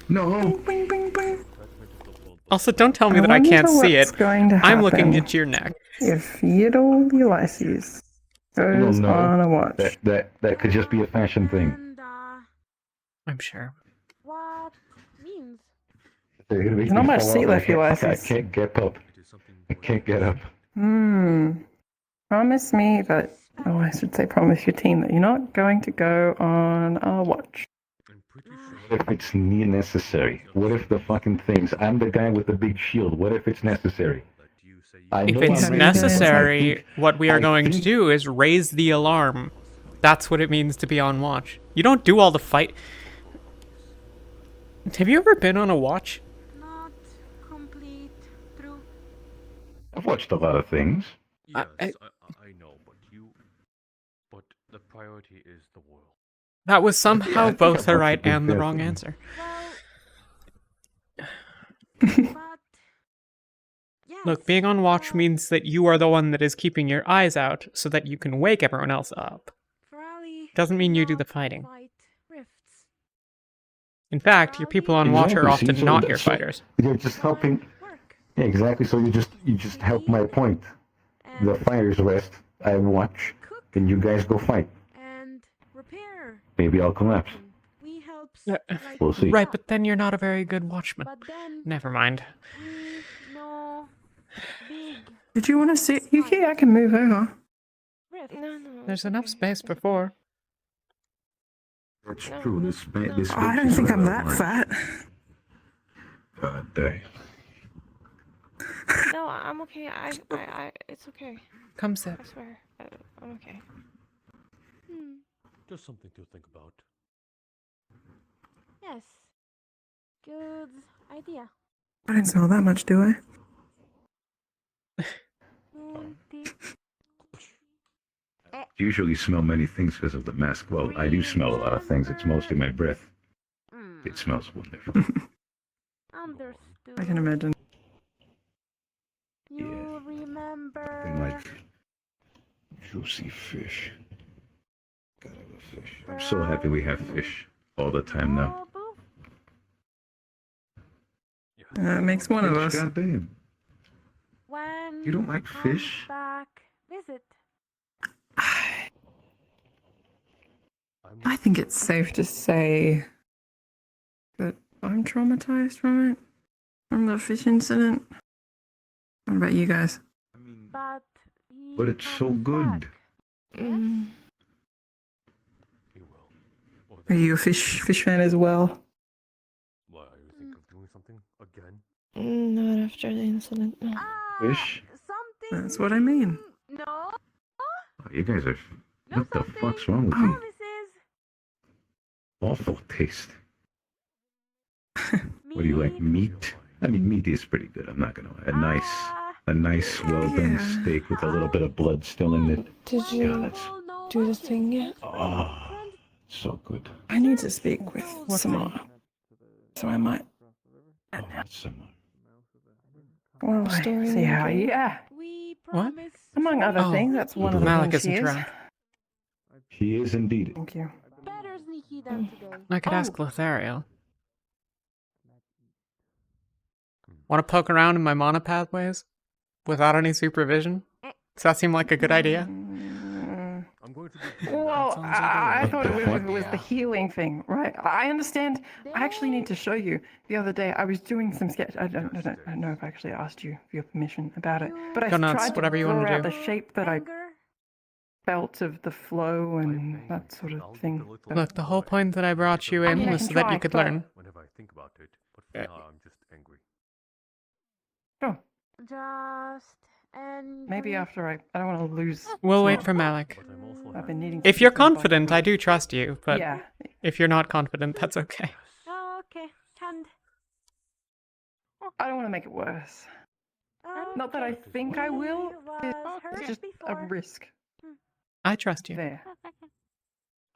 No. Also, don't tell me I that I can't wonder see what's it. going to I'm looking happen at your neck. if Yiddle Ulysses goes No, on a watch. That could just be a fashion thing. I'm sure. What means? There's not much seat left, I Ulysses. can't get up. I can't get up. Promise me that... Oh, I should say promise your team that you're not going to go on a watch. What if it's necessary? What if the fucking things... I'm the guy with the big shield. What if it's necessary? If it's necessary, what we are going to do is raise the alarm. That's what it means to be on watch. You don't do all the fight. Have you ever been on a watch? Not complete true. I've watched a lot of things. Yes, I know, but the priority is the world. That was somehow I think both I've the watched right a big and the bit wrong of- answer. Look, being on watch means that you are the one that is keeping your eyes out so that you can wake everyone else up. Doesn't mean you do the fighting. In fact, your people on watch are Exactly, often so not that- your so fighters. You're just helping. Yeah, exactly. So you just help my point. The fighters rest. I watch. Then you guys go fight. Maybe I'll collapse. We'll see. Right, but then you're not a very good watchman. Never mind. Did you want to see... Yuki, I can move over. There's enough space before. That's true. This I don't think I'm that large. fat. God damn. No, I'm okay. It's okay. Come sit. I swear, I'm okay. Just something to think about. Yes. Good idea. I don't smell that much, do I? Usually smell many things because of the mask. Well, I do smell a lot of things. It's mostly my breath. It smells wonderful. Understood. I can imagine. You remember? And like juicy fish. Gotta have a fish. I'm so happy we have fish all the time now. That makes one of us. Goddamn. When You don't like fish? back, visit. I think it's safe to say that I'm traumatized from it, from the fish incident. What about you guys? But it's so good. Are you a fish fan as well? Why, are you thinking of doing something again? Not after the incident. No. Fish? That's what I mean. No. Oh, you guys are. What the fuck's wrong with you? Awful taste. What do you like? Meat? I mean, meat is pretty good. I'm not gonna lie. A nice, well done steak with a little bit of blood still in it. Did you do the thing yet? Oh, so good. I need to speak with Samara, so I might. Oh, that's similar. Well, I see how. Yeah. What? Among other things, that's one of the Malik things she isn't is. drunk. He is indeed. Thank you. Better sneaky than today. I could ask Lothario. Want to poke around in my mana pathways? Without any supervision? Does that seem like a good idea? Well, I thought it was the healing thing, right? I understand. I actually need to show you. The other day, I was doing some sketch. I don't know if I actually asked you for your permission about it, but I Go nuts, tried to whatever you draw want to out do. the shape that I felt of the flow and that sort of thing. Look, the whole point that I brought you in was so that you could learn. Whenever I think about it, but for now I'm just angry. Sure. Just and Maybe after I don't want to lose. We'll wait for Malik. I've been needing. If you're confident, I do trust you, but Yeah. if you're not confident, that's okay. Oh, okay. Hand. I don't want to make it worse. Not that I think I will. It's just a risk. I trust you. There.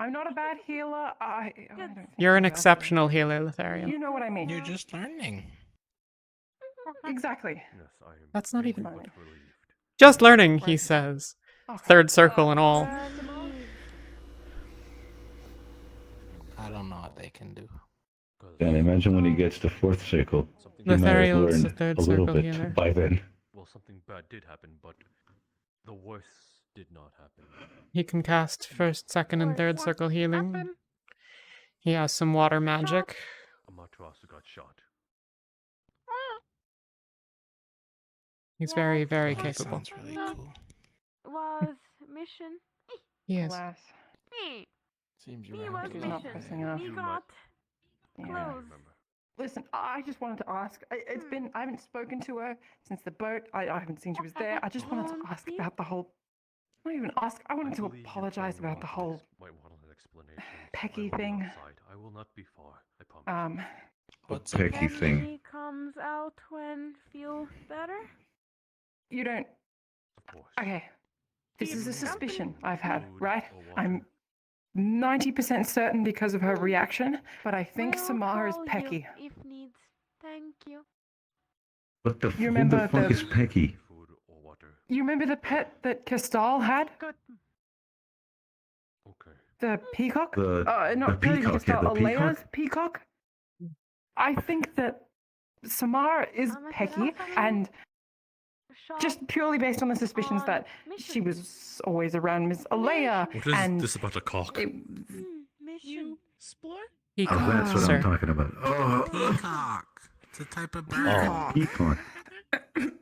I'm not a bad healer. I don't think You're an so. exceptional healer, Lothario. You know what I mean. You're just learning. Exactly. That's not even... Just learning, he says. Third circle and all. I don't know what they can do. And imagine when he gets to fourth circle. He might have Lothario's learned the third a little circle bit healer. by then. Well, something bad did happen, but the worst did not happen. He can cast first, second, and third circle healing. He has some water magic. Amaterasu got shot. He's very, very That capable. sounds really cool. Was mission. He is. Alas. Seems Me you're was It's not mission. pressing enough. We got Yeah. close. Listen, I just wanted to ask. It's been I haven't spoken to her since the boat. I haven't seen she was there. I just wanted to ask about the whole. Not even ask. I wanted to apologize about the whole Might want an explanation. Pecky thing. I will not be far. I promise. What's a Pecky thing? He comes out when feel better. You don't. Okay. This is a suspicion I've had, right? I'm 90% certain because of her reaction, but I think Samara is Call Pecky. you if needs. Thank you. What the, You who remember the fuck the- is Pecky? You remember the pet that Castal had? The peacock? The not peacock, really yeah, Castal, the Alea's peacock? I think that Samara is Pecky, and just purely based on the suspicions that she was always around Miss Alea, What is and this about a cock? Mission. Sport? Oh, that's what I'm talking about. Oh, Peacock. It's a type of bird. oh, peacock.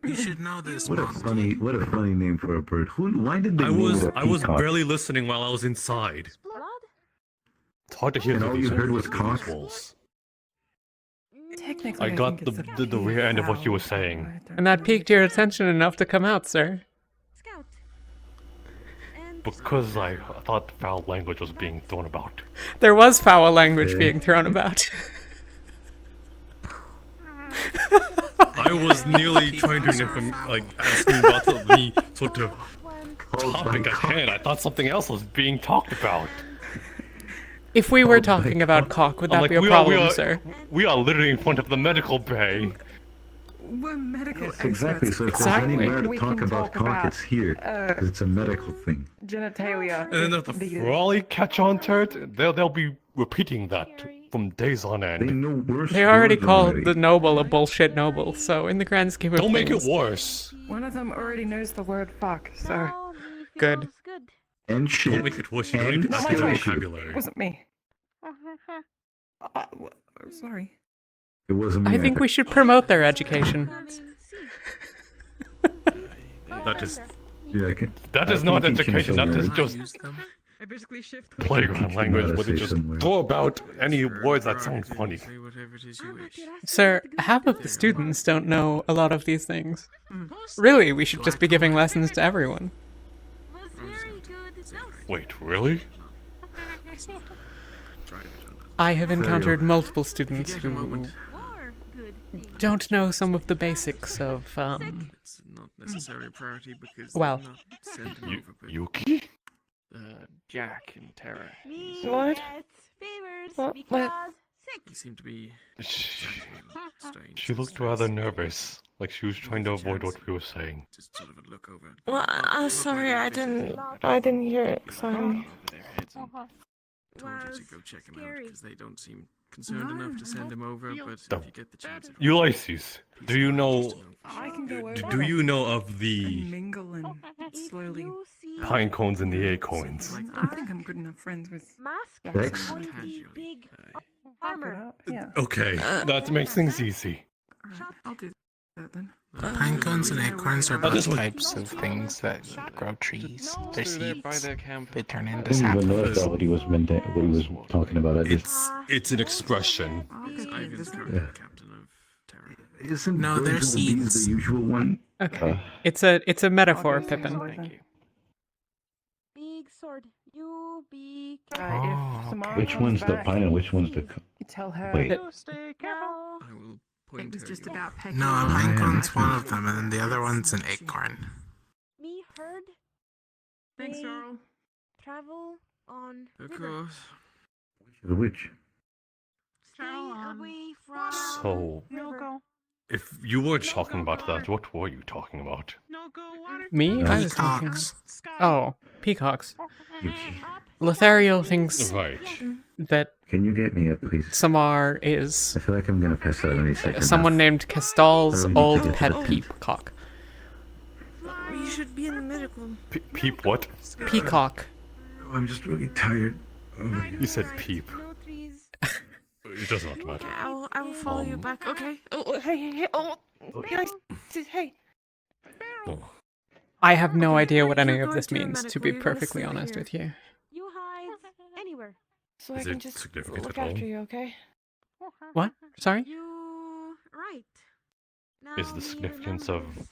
You should know this. What a Monty. funny name for a bird. Why did they I name was it a I was peacock? barely listening while I was inside. Blood? It's hard to hear. And through all these you heard was walls. cock? Technically, I got the rear end of what you were saying. And that piqued your attention enough to come out, sir. Because I thought foul language was being thrown about. There was foul language being thrown about. I was nearly trying to asking about the sort of topic at hand. I thought something else was being talked about. If we were talking about cock, would that be a problem, sir? We are literally in front of the medical bay. We're medical Yes, exactly. So if there's anywhere to talk about cock, it's here. 'Cause it's a medical thing. Genitalia. And then if the Frawley catch on to it, they'll be repeating that from days on end. They know worse. They already words called the noble a bullshit noble, so in the grand scheme of Don't make it things... worse. One of them already knows the word fuck, so. Good. And shit. Don't make it worse. You don't even have the vocabulary. It wasn't me. Sorry. It wasn't me. I think we should promote their education. That is... Yeah, that is not education, that is just playground language where they just throw about any words that sound funny. Sir, half of the students don't know a lot of these things. Really, we should just be giving lessons to everyone. Wait, really? I have encountered multiple students who don't know some of the basics of, It's not necessarily a priority because well, they're not sending over, but Yuki? Jack and Tara. What? What? They seem to be strange. She looked rather nervous, like she was trying to avoid what we were saying. Just sort of a look over. Well, I'm sorry, I didn't hear it. Sorry. Told you to go check him out because they don't seem concerned enough to send him over. But The- if you get the chance, Ulysses, do you know... I can go over. Do you know of the And mingle and slowly. pine cones and the acorns? I think I'm good enough friends with. Sex? Big armor. Yeah. Okay, that makes things easy. Alright, I'll do that then. Pine cones and acorns are That is both what- types of things that grow trees. Their seeds, they turn I into didn't even know saplings. that's what he was what he was talking about. I just It's an expression. Ivan's Yeah. current captain of Terra. isn't No, they're birds of the bees seeds. the usual one. okay. It's a metaphor, Pippin. Thank you. Big sword. You be Oh, careful. If Samara Which comes one's the back, pine and which one's the? you tell her. Wait. No. I will point It was her just your way. about pecking. No, a order. pine cone's one of them, and then the other one's an acorn. Me heard. Thanks, they Charles. Travel on Of river. course. The witch. Stay away from So, river. if you were talking about that, what were you talking about? Me? I was talking... Peacocks. Oh, peacocks. Lothario thinks Right. that Can you get me a please? Samar is I feel like I'm gonna pass out any second. someone named Kestal's I don't need old to pet get to peacock. You should be in the medical. Peep what? Peacock. Oh, I'm just really tired. Oh. You said peep. No trees. It does not matter. I will follow you back. Okay. Oh, hey. Oh, hey. Oh. I have no idea what any You're of going this to a means, to medical, be you're gonna perfectly sleep honest here. with you. You hide anywhere. So Is I can it just significant look at all? after you, okay? What? Sorry? You right. Now Is the we significance remember of this.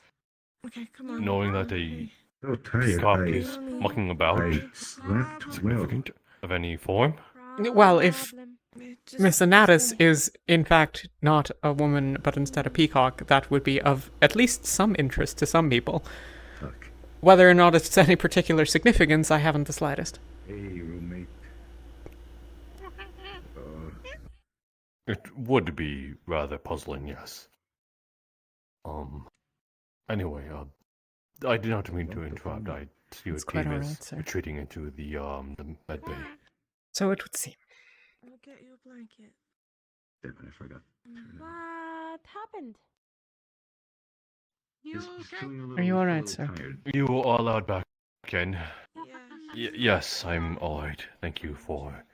Okay, come on. knowing that a So tired. peacock I, is mucking about I slept well. significant of any form? Well, if Problem. Miss Anatis is, in fact, not a woman, but instead a peacock, that would be of at least some interest to some people. Fuck. Whether or not it's any particular significance, I haven't the slightest. Hey, roommate. It would be rather puzzling, yes. Anyway, I did not mean to interrupt. I see your It's quite team all is right, sir. retreating into the med bay. So it would seem. I'll get you a blanket. Damn it, I forgot. What happened? Are you alright, sir? You are allowed back again. Yeah. Yes, I'm alright. Thank you for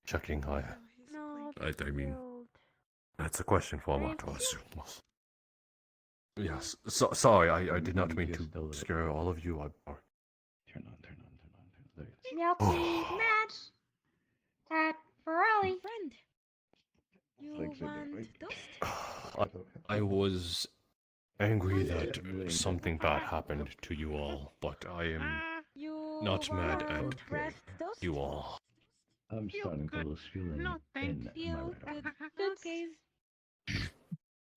checking. No. I mean, that's a question for Matos. Yes. So, sorry, I did not mean to scare all of you. Turn on. Now please match that Ferrari. Friend. You Like, so want different. dust? I was angry that something bad happened to you all, but I am not mad at you all. I'm starting to lose feeling in my right arm.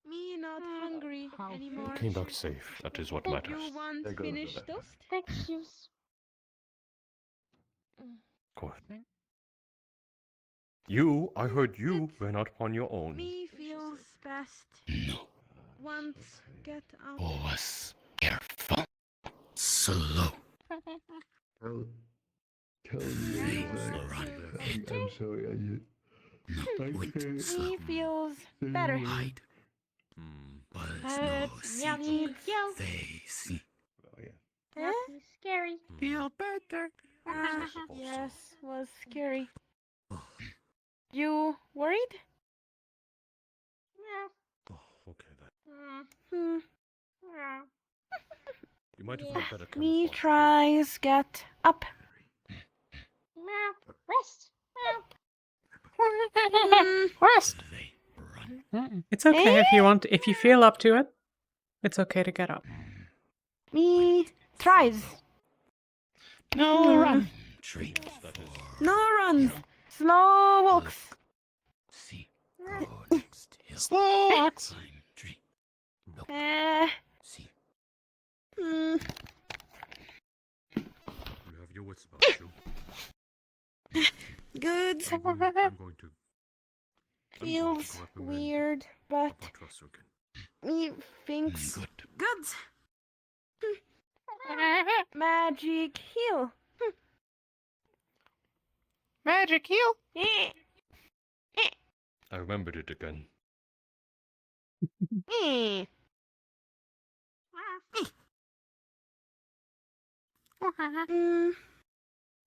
Me not hungry anymore. Came back safe. That is what matters. You want There goes the finished vet. toast? Thanks, juice. Good. You, I heard you went out on your own. Me feels best. No. Once get out. Was careful. Slow. Tell me I'm sorry. Me feels better. Hide. Was no Need yell. face. Scary. Feel better. Yes, was scary. You worried? Oh, okay then. You might have had better Me camouflage. tries get up. Rest. Rest. It's okay if you want. If you feel up to it, it's okay to get up. Me tries. No run. No runs. Slow walks. Slow walks. You have your wits about you. Good. I'm going to Feels weird, but me thinks good. Magic heal. Magic heal. I remembered it again.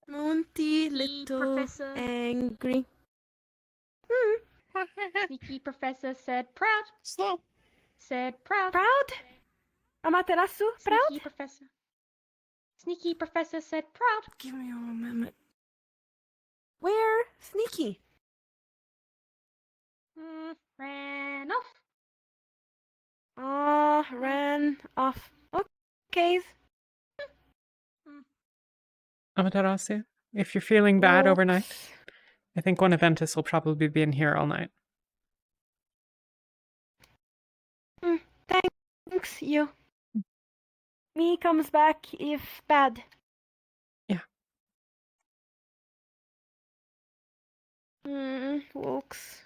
Monty, little angry. Sneaky professor said proud. Slow. Said proud. Proud? Amaterasu, proud? Sneaky professor. Sneaky professor said proud. Give me a moment. Where? Sneaky. Ran off. Ran off. Okay. Amaterasu, if you're feeling bad overnight, I think one Aventus will probably be in here all night. Thanks, you. Me comes back if bad. Yeah. Walks.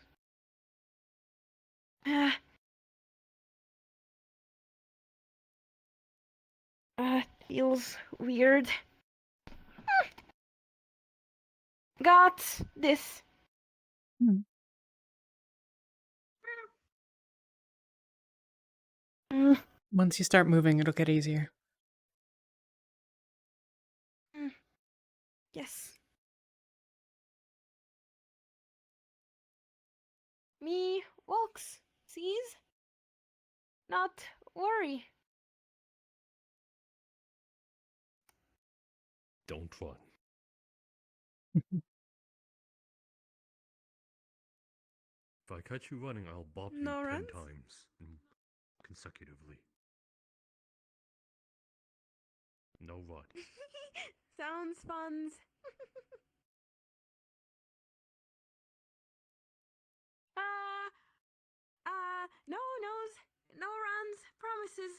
Feels weird. Got this. Once you start moving, it'll get easier. Yes. Me walks. Sees? Not worry. Don't run. If I catch you running, I'll bop you No 10 runs? times consecutively. No run. Sounds fun. No nose, no runs, promises.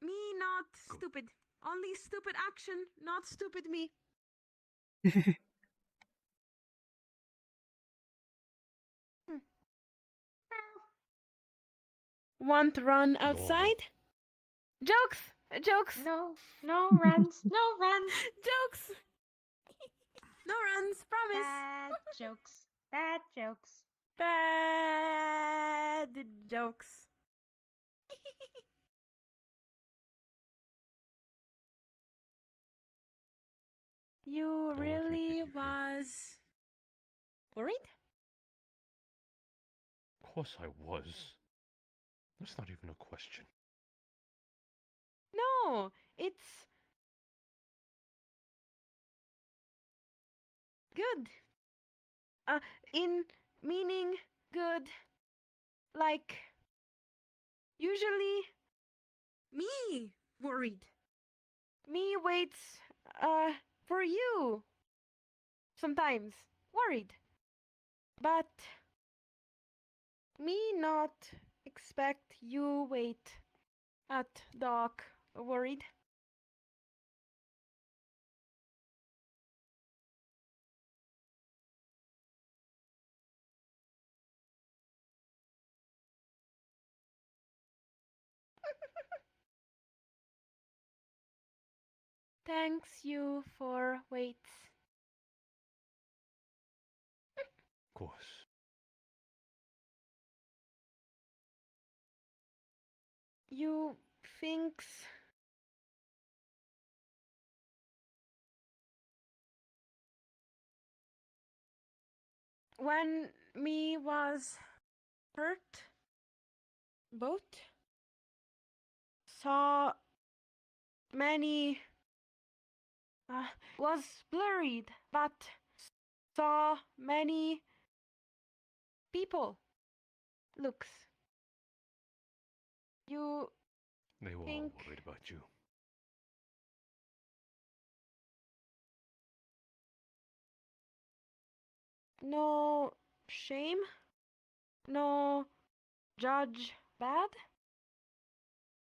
Me not stupid. Only stupid action, not stupid me. Want to run outside? Jokes! Jokes! No runs, no runs. Jokes! No runs, promise. Bad jokes. Bad jokes. Bad jokes. You really was worried? Of course I was. That's not even a question. No, it's good. In meaning good. Like, usually, Me worried. me waits, for you. Sometimes, worried. But, me not expect you wait at dock worried. Thanks you for waits. Of course. You thinks when me was hurt, boat saw many was blurred, but saw many people. Looks. You They were all think worried about you. no shame, no judge bad.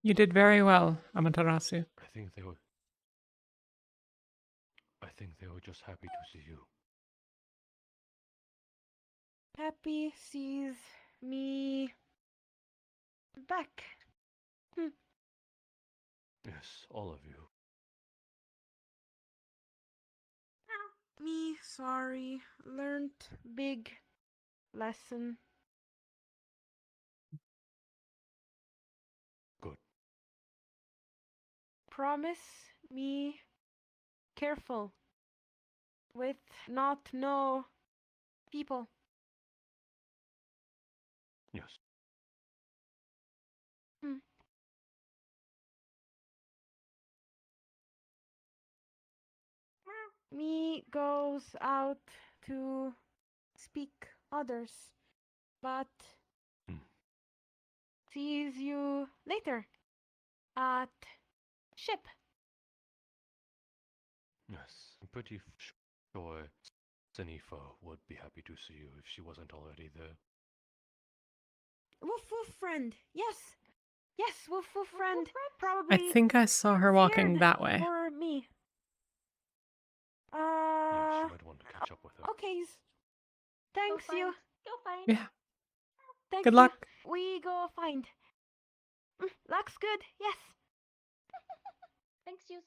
You did very well, Amaterasu. I think they were just happy to see you. Happy sees me back. Yes, all of you. Me sorry, learned big lesson. Good. Promise me careful with not know people. Yes. Me goes out to speak others, but sees you later at ship. Yes, I'm pretty sure Senifa would be happy to see you if she wasn't already there. Woof woof friend, yes, yes, woof woof friend. I Probably think I saw her walking scared that way. for me. Yeah, she might want to catch up with her. Okay. Thanks you. Go find. Yeah. Thank Good you. luck. We go find. Luck's good. Yes. Thanks you.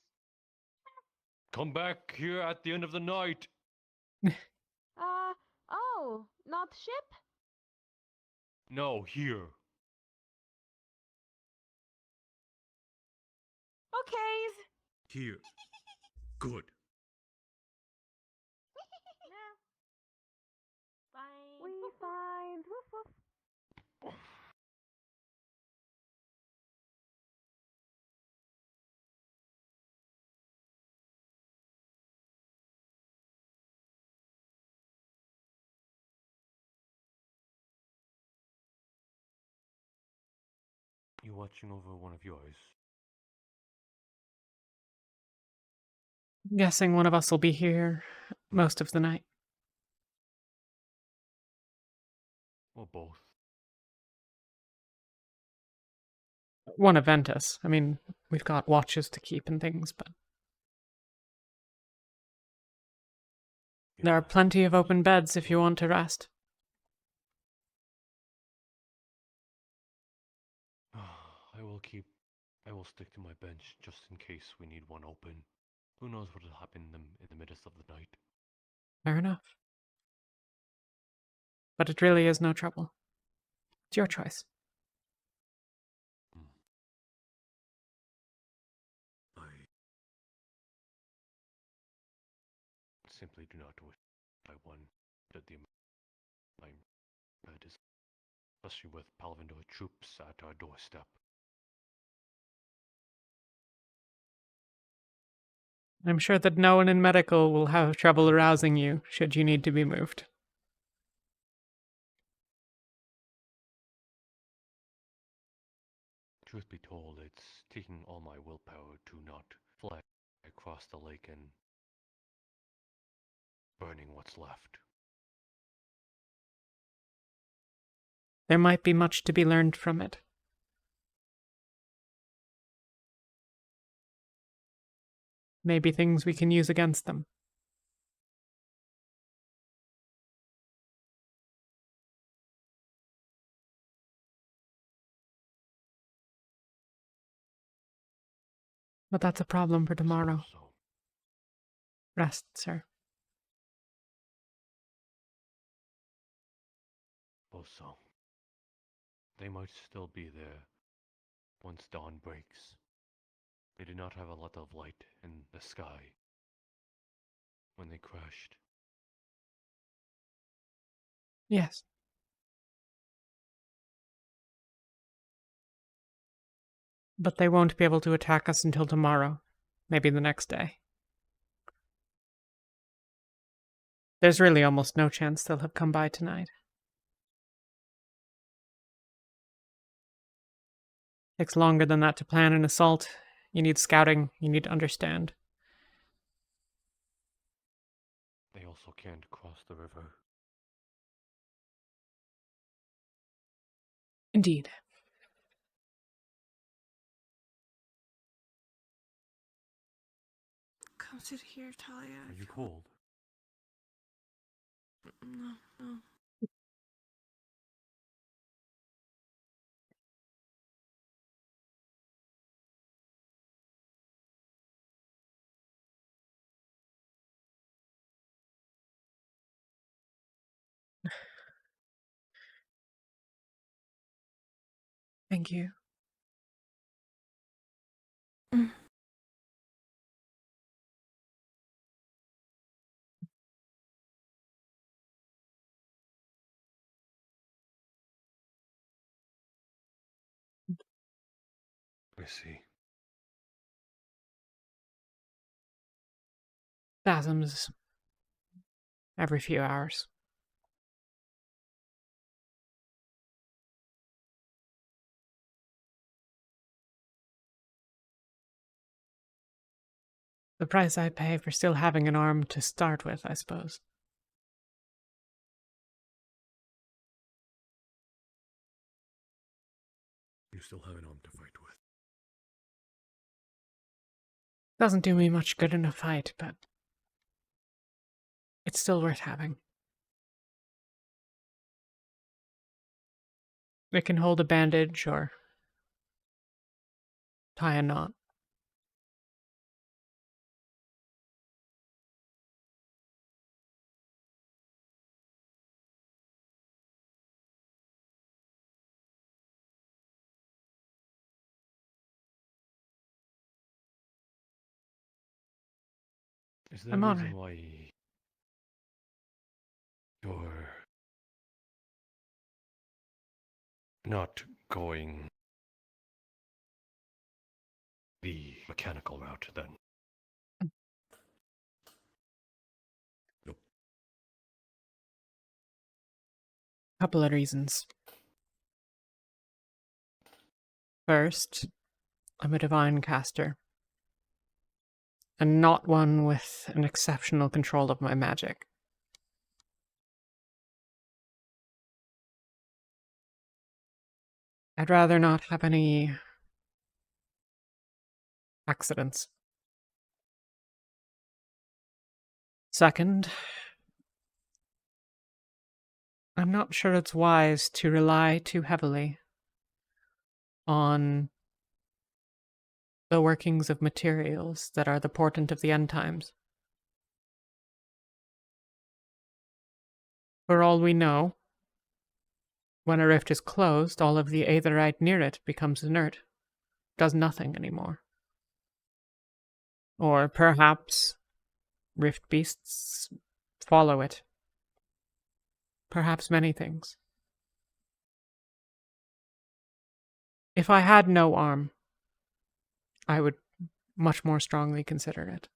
Come back here at the end of the night. Oh, not ship? No, here. Okay. Here. Good. Fine. We find. Woof woof. You watching over one of yours? Guessing one of us will be here most of the night. Or both? One of Ventus. I mean, we've got watches to keep and things, but there are plenty of open beds if you want to rest. I will stick to my bench just in case we need one open. Who knows what will happen in the midst of the night. Fair enough. But it really is no trouble. It's your choice. I simply do not wish I won that the my bed is, especially with Palvindor troops at our doorstep. I'm sure that no one in medical will have trouble arousing you should you need to be moved. Truth be told, it's taking all my willpower to not fly across the lake and burning what's left. There might be much to be learned from it. Maybe things we can use against them. But that's a problem for tomorrow. Rest, sir. So, they might still be there once dawn breaks. They did not have a lot of light in the sky when they crashed. Yes. But they won't be able to attack us until tomorrow. Maybe the next day. There's really almost no chance they'll have come by tonight. Takes longer than that to plan an assault. You need scouting, you need to understand. They also can't cross the river. Indeed. Come sit here, Talia. Are you cold? No, no. Thank you. I see. Spasms. Every few hours. The price I pay for still having an arm to start with, I suppose. You still have an arm to fight with. Doesn't do me much good in a fight, but it's still worth having. It can hold a bandage or tie a knot. Is there I'm a on reason it. why you're not going the mechanical route then? Couple of reasons. First, I'm a divine caster, and not one with an exceptional control of my magic. I'd rather not have any accidents. Second, I'm not sure it's wise to rely too heavily on the workings of materials that are the portent of the end times. For all we know, when a rift is closed, all of the aetherite near it becomes inert, does nothing anymore. Or perhaps rift beasts follow it. Perhaps many things. If I had no arm, I would much more strongly consider it.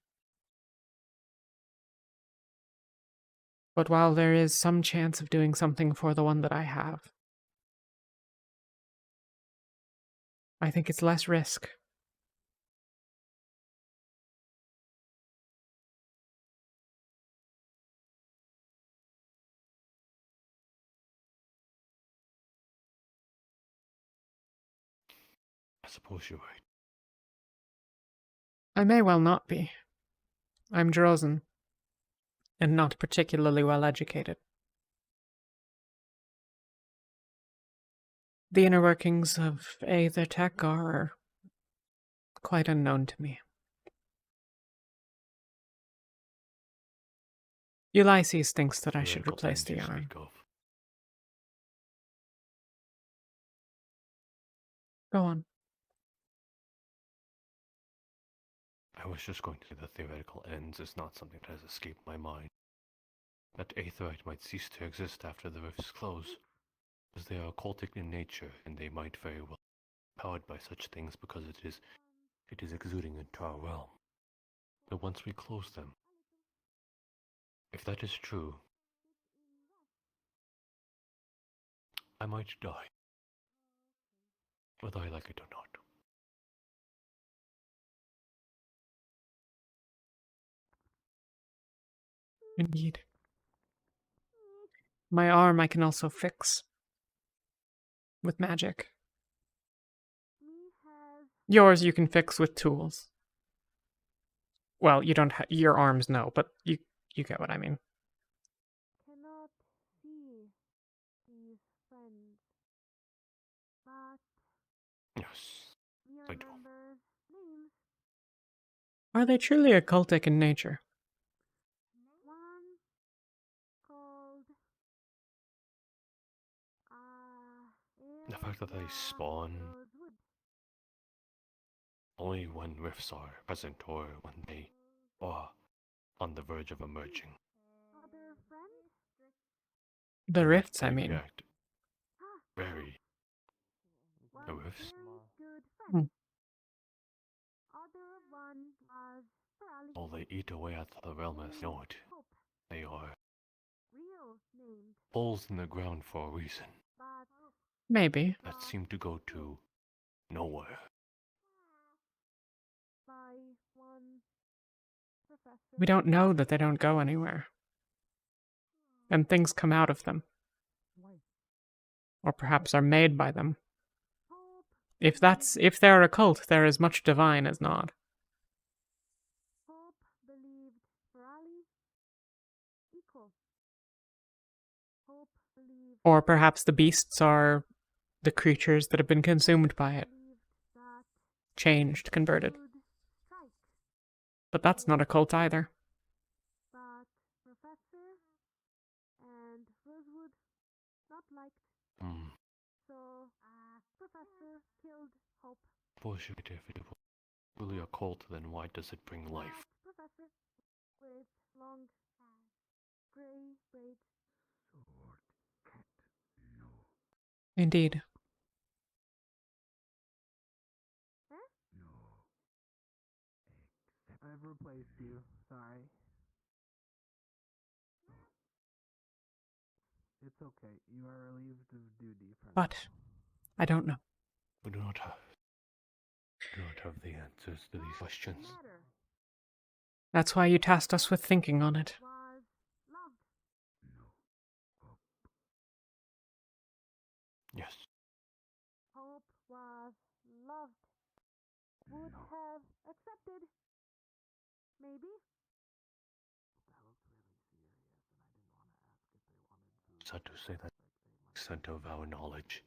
But while there is some chance of doing something for the one that I have, I think it's less risk. I suppose you're right. I may well not be. I'm Drozen, and not particularly well educated. The inner workings of Aether Tech are quite unknown to me. Ulysses thinks that I should replace the arm. Go on. I was just going to say that theoretical ends is not something that has escaped my mind. That Aetherite might cease to exist after the rifts close, as they are occultic in nature, and they might very well be powered by such things because it is exuding into our realm. But once we close them, if that is true, I might die, whether I like it or not. Indeed. My arm I can also fix. With magic. Yours you can fix with tools. Well, you don't your arms no, but you get what I mean. Cannot see these friends, but yes, I do. Names. Are they truly occultic in nature? One called The fact that they spawn Rosewood. only when rifts are present or when they are on the verge of emerging. Other friends? The rifts, I They mean. react very the rifts. Good Hmm. friend. Other one was Raleigh. While they eat away at the realm as they know it, they are Real named, holes in the ground for a reason but Maybe. that seem to go to nowhere. by one professor. We don't know that they don't go anywhere. And things come out of them. Or perhaps are made by them. If they're occult, they're as much divine as not. Hope believed Raleigh equal. Hope believed Or perhaps the beasts are the creatures that have been consumed by it. that Changed, converted. would strike, But that's not occult either. but Professor and Rosewood not liked. So Professor killed Hope. Bullshit, if it was really occult, then why does it bring life? Professor with long gray braids. Indeed. I've replaced you. Sorry. It's okay. You are relieved of duty. But I don't know. We do not have the answers to these questions. That's why you tasked us with thinking on it. Was loved. Yes. Hope was loved. Would have accepted. Maybe. Sad to say that extent of our knowledge,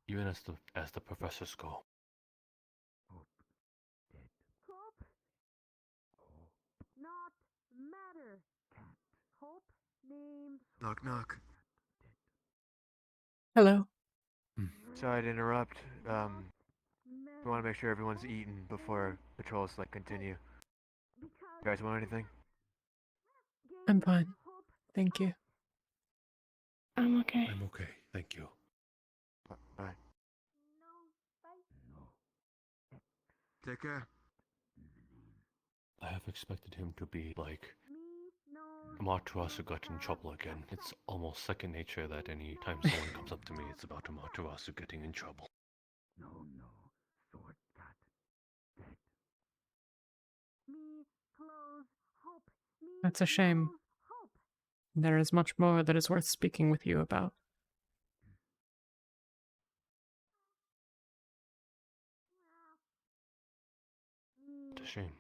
even as the professors go. Hope. Not matter. Hope named. Knock knock. Hello. Sorry to interrupt. We want to make sure everyone's eaten before patrols continue. You guys want anything? I'm fine. Thank you. I'm okay. I'm okay, thank you. Bye. Take care. I have expected him to be like Amaterasu got in trouble again. It's almost second nature that any time someone comes up to me, it's about Amaterasu getting in trouble. That's a shame. There is much more that is worth speaking with you about. It's a shame.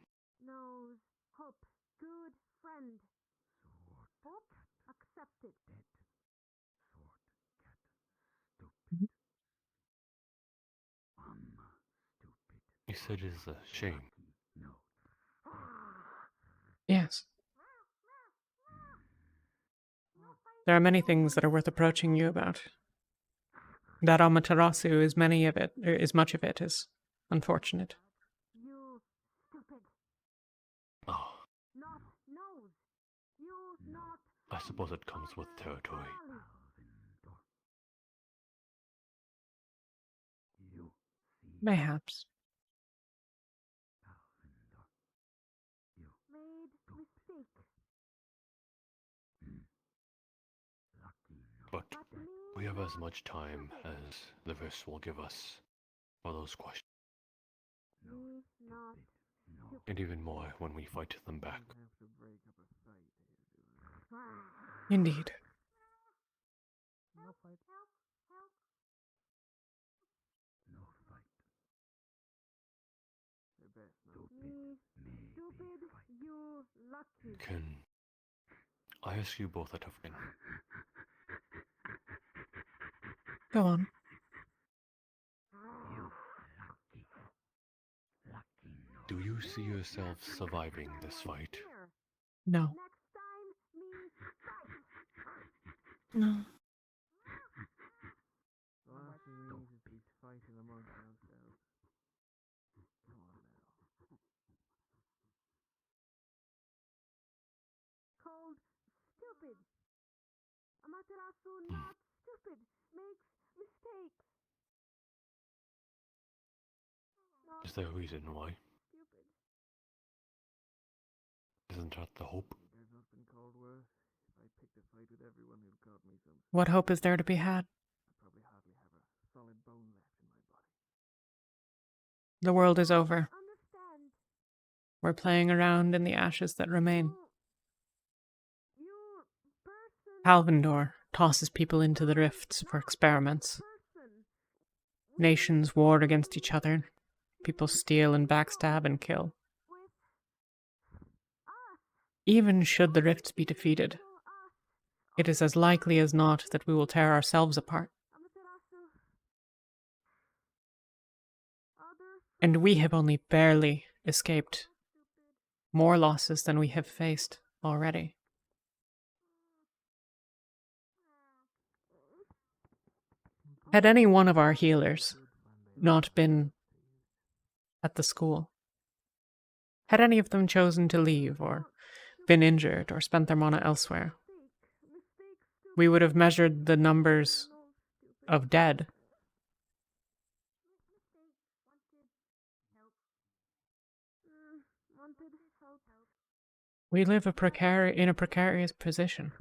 You said it's a shame. Yes. There are many things that are worth approaching you about. That Amaterasu is much of it is unfortunate. Oh. I suppose it comes with territory. Mayhaps. But we have as much time as the verse will give us for those questions. And even more when we fight them back. Indeed. Can I ask you both a tough thing? Go on. Do you see yourself surviving this fight? No. No. Is there a reason why? Isn't that the hope? What hope is there to be had? The world is over. We're playing around in the ashes that remain. Palvindor tosses people into the rifts for experiments. Nations war against each other. People steal and backstab and kill. Even should the rifts be defeated, it is as likely as not that we will tear ourselves apart. And we have only barely escaped more losses than we have faced already. Had any one of our healers not been at the school, had any of them chosen to leave or been injured or spent their mana elsewhere, we would have measured the numbers of dead. We live in a precarious position.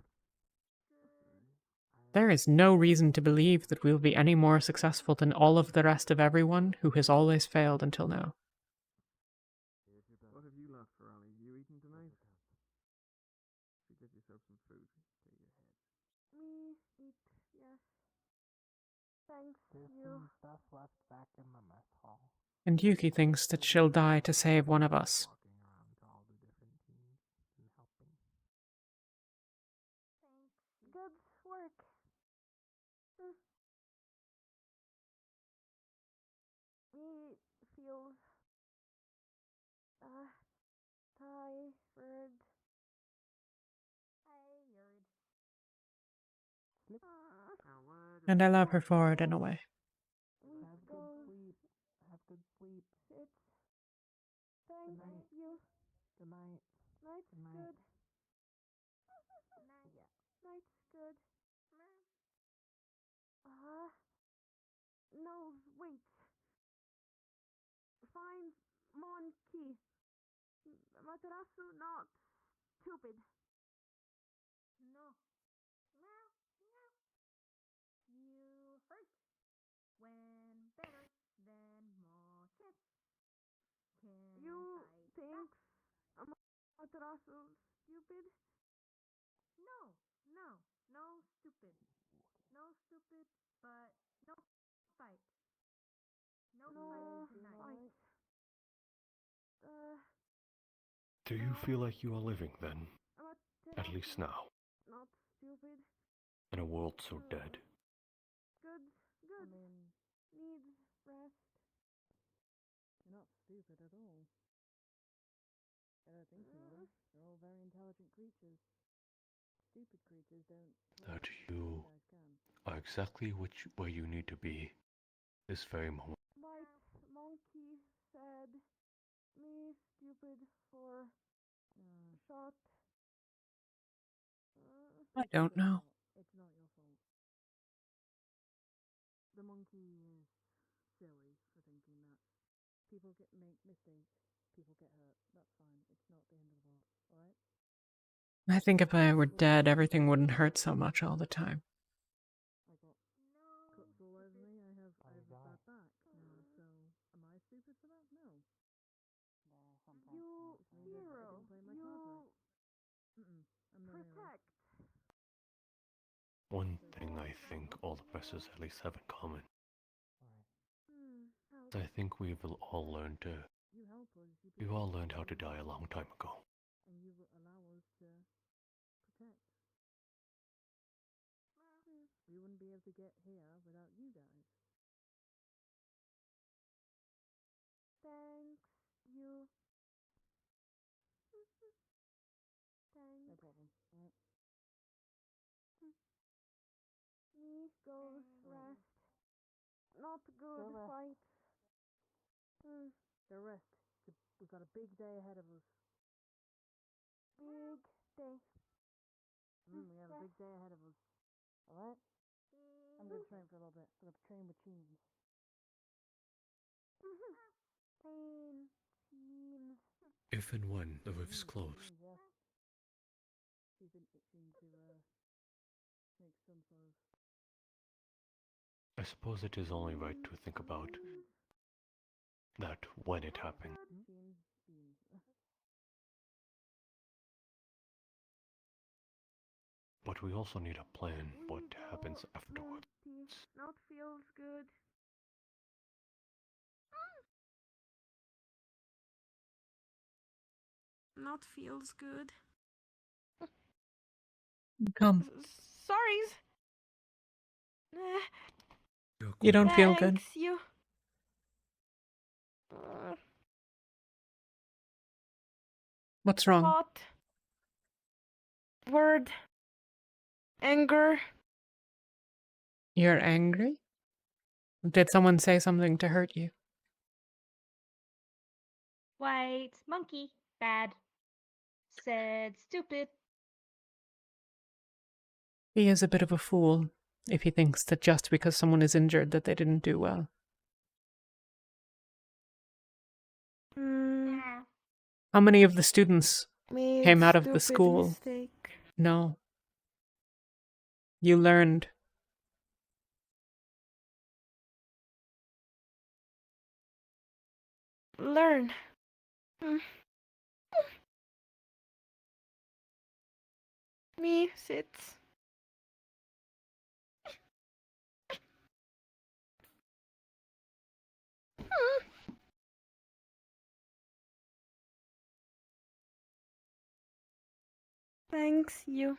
There is no reason to believe that we'll be any more successful than all of the rest of everyone who has always failed until now. What have you left for Ali? You eating tonight? You get yourself some food. Take your head. Me eat, yes. Thanks, There's you. some stuff left back in the mess hall. And Yuki thinks that she'll die to save one of us. Walking around to all the different teams and helping. Thanks. Good work. Me feels tired. And I love her for it in a way. Have good sleep. Have good sleep. Thank you. Good night. Night's Good night. good. Night's good. No, wait. Find monkey. Materasu not stupid. No. You hurt when better than more tips. You think Russell, stupid. No, stupid. No stupid, but no fight. No fight tonight. Do you feel like you are living then? At least now, Not stupid. in a world so dead. Good. Needs rest. You're not stupid at all. I don't think you are. They're all very intelligent creatures. Stupid creatures don't. That you are exactly where you need to be this very moment. White monkey said me stupid for shot. I don't know. It's not your fault. The monkey is silly for thinking that. People make mistakes. People get hurt. That's fine. It's not the end of the world. Alright? I think if I were dead, everything wouldn't hurt so much all the time. I got cuts all over me. I have a bad back now, so am I stupid for that? No. You hero. I'm the Protect. One thing I think all the pressers at least have in common is I think we've all learned how to die a long time ago. And you allow us to protect. We wouldn't be able to get here without you guys. Thanks, you. Thanks. No problem. Alright. Me goes rest. Not good Go rest. fight. Go rest. We've got a big day ahead of us. Big day. We have a big day ahead of us. Alright? I'm gonna train for a little bit. I'm gonna train with teams. Teams. If and when the rift's closed, Yeah. She's been itching to make some sort of. I suppose it is only right to think about that when it happens. Teams. But we also need a plan what happens afterwards. Not feels good. Not feels good. Come. Sorries. You don't feel good? Thanks, you. What's wrong? Hot. Word. Anger. You're angry? Did someone say something to hurt you? White monkey. Bad. Said stupid. He is a bit of a fool if he thinks that just because someone is injured that they didn't do well. How many of the students came out of the school? Mistake. No. You learned. Learn. Me sits. Thanks, you.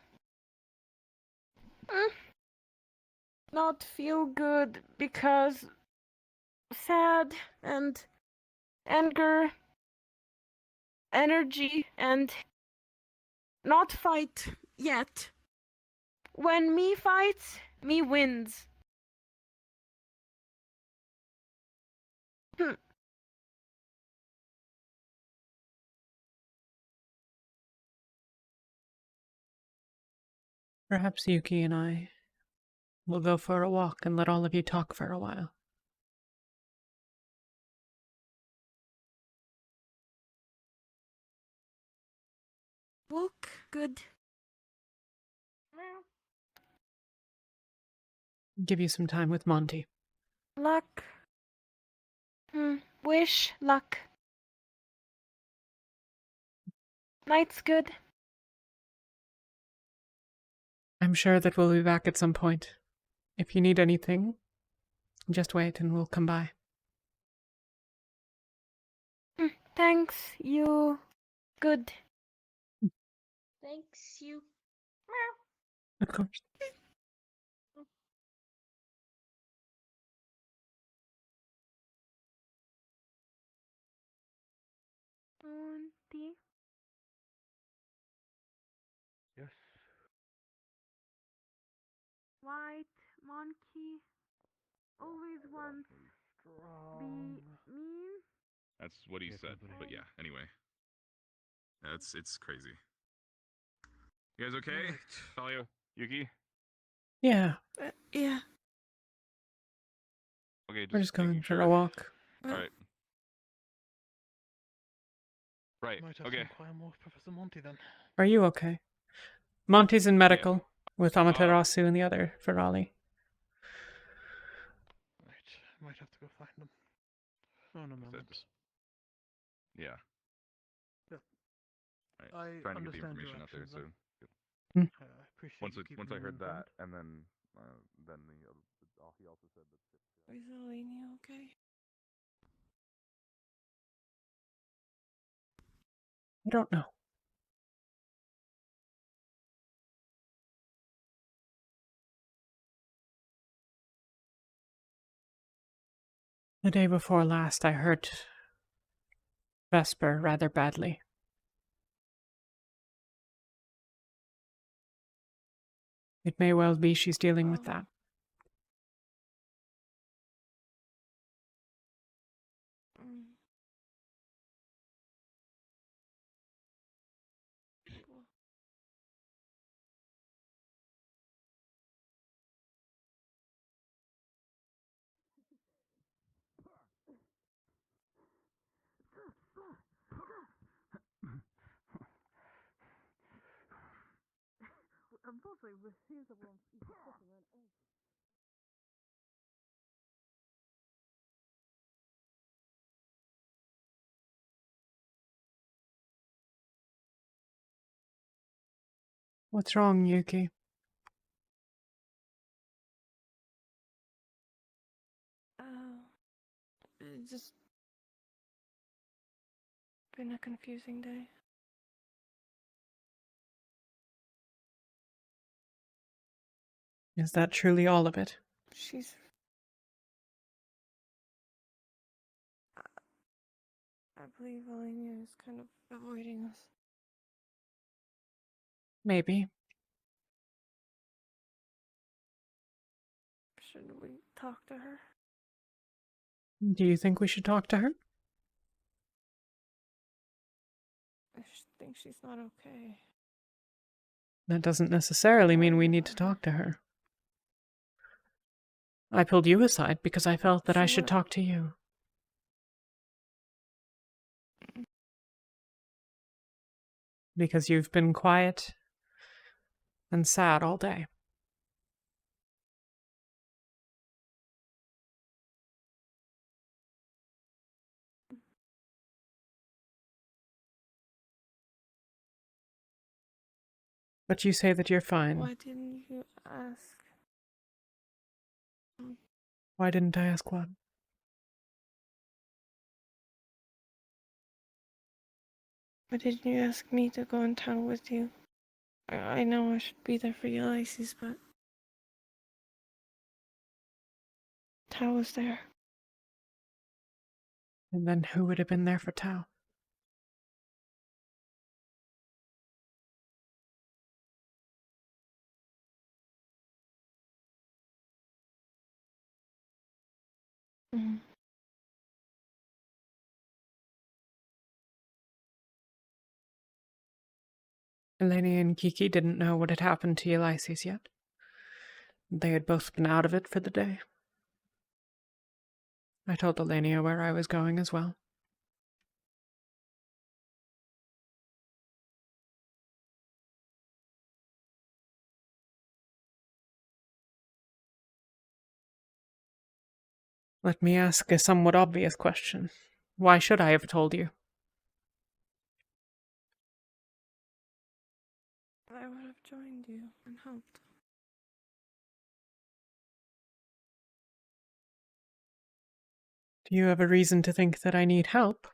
Not feel good because sad and anger, energy, and not fight yet. When me fights, me wins. Perhaps Yuki and I will go for a walk and let all of you talk for a while. Walk good. Give you some time with Monty. Luck. Wish luck. Night's good. I'm sure that we'll be back at some point. If you need anything, just wait and we'll come by. Thanks, you. Good. Thanks, you. Of course. Auntie. Yes. White monkey always wants be mean. That's what he said. But yeah, anyway. It's crazy. You guys okay? Talia? Yuki? Yeah, Yeah. Okay, we're just going making for sure. a walk. Alright. Right, Might have okay. some time with Professor Monty then. Are you okay? Monty's in medical with Amaterasu and the other Ferrali. Right, might have to go find them. Oh, no moment. Yeah. Yeah. Right. I Trying to get the understand your information out there, actions, so then. I appreciate once you keeping I me heard informed. that, and then he also said that. Is Eleni okay? I don't know. The day before last, I hurt Vesper rather badly. It may well be she's dealing with that. Unfortunately, with here's the one. What's wrong, Yuki? It's just been a confusing day. Is that truly all of it? She's. I believe Elenia is kind of avoiding us. Maybe. Should we talk to her? Do you think we should talk to her? I think she's not okay. That doesn't necessarily mean we need to talk to her. I pulled you aside because I felt that I should talk to you. Because you've been quiet and sad all day. But you say that you're fine. Why didn't you ask? Why didn't I ask what? Why didn't you ask me to go in town with you? I know I should be there for Ulysses, but Tao was there. And then who would have been there for Tao? Eleni and Kiki didn't know what had happened to Ulysses yet. They had both been out of it for the day. I told Elenia where I was going as well. Let me ask a somewhat obvious question. Why should I have told you? Do you have a reason to think that I need help?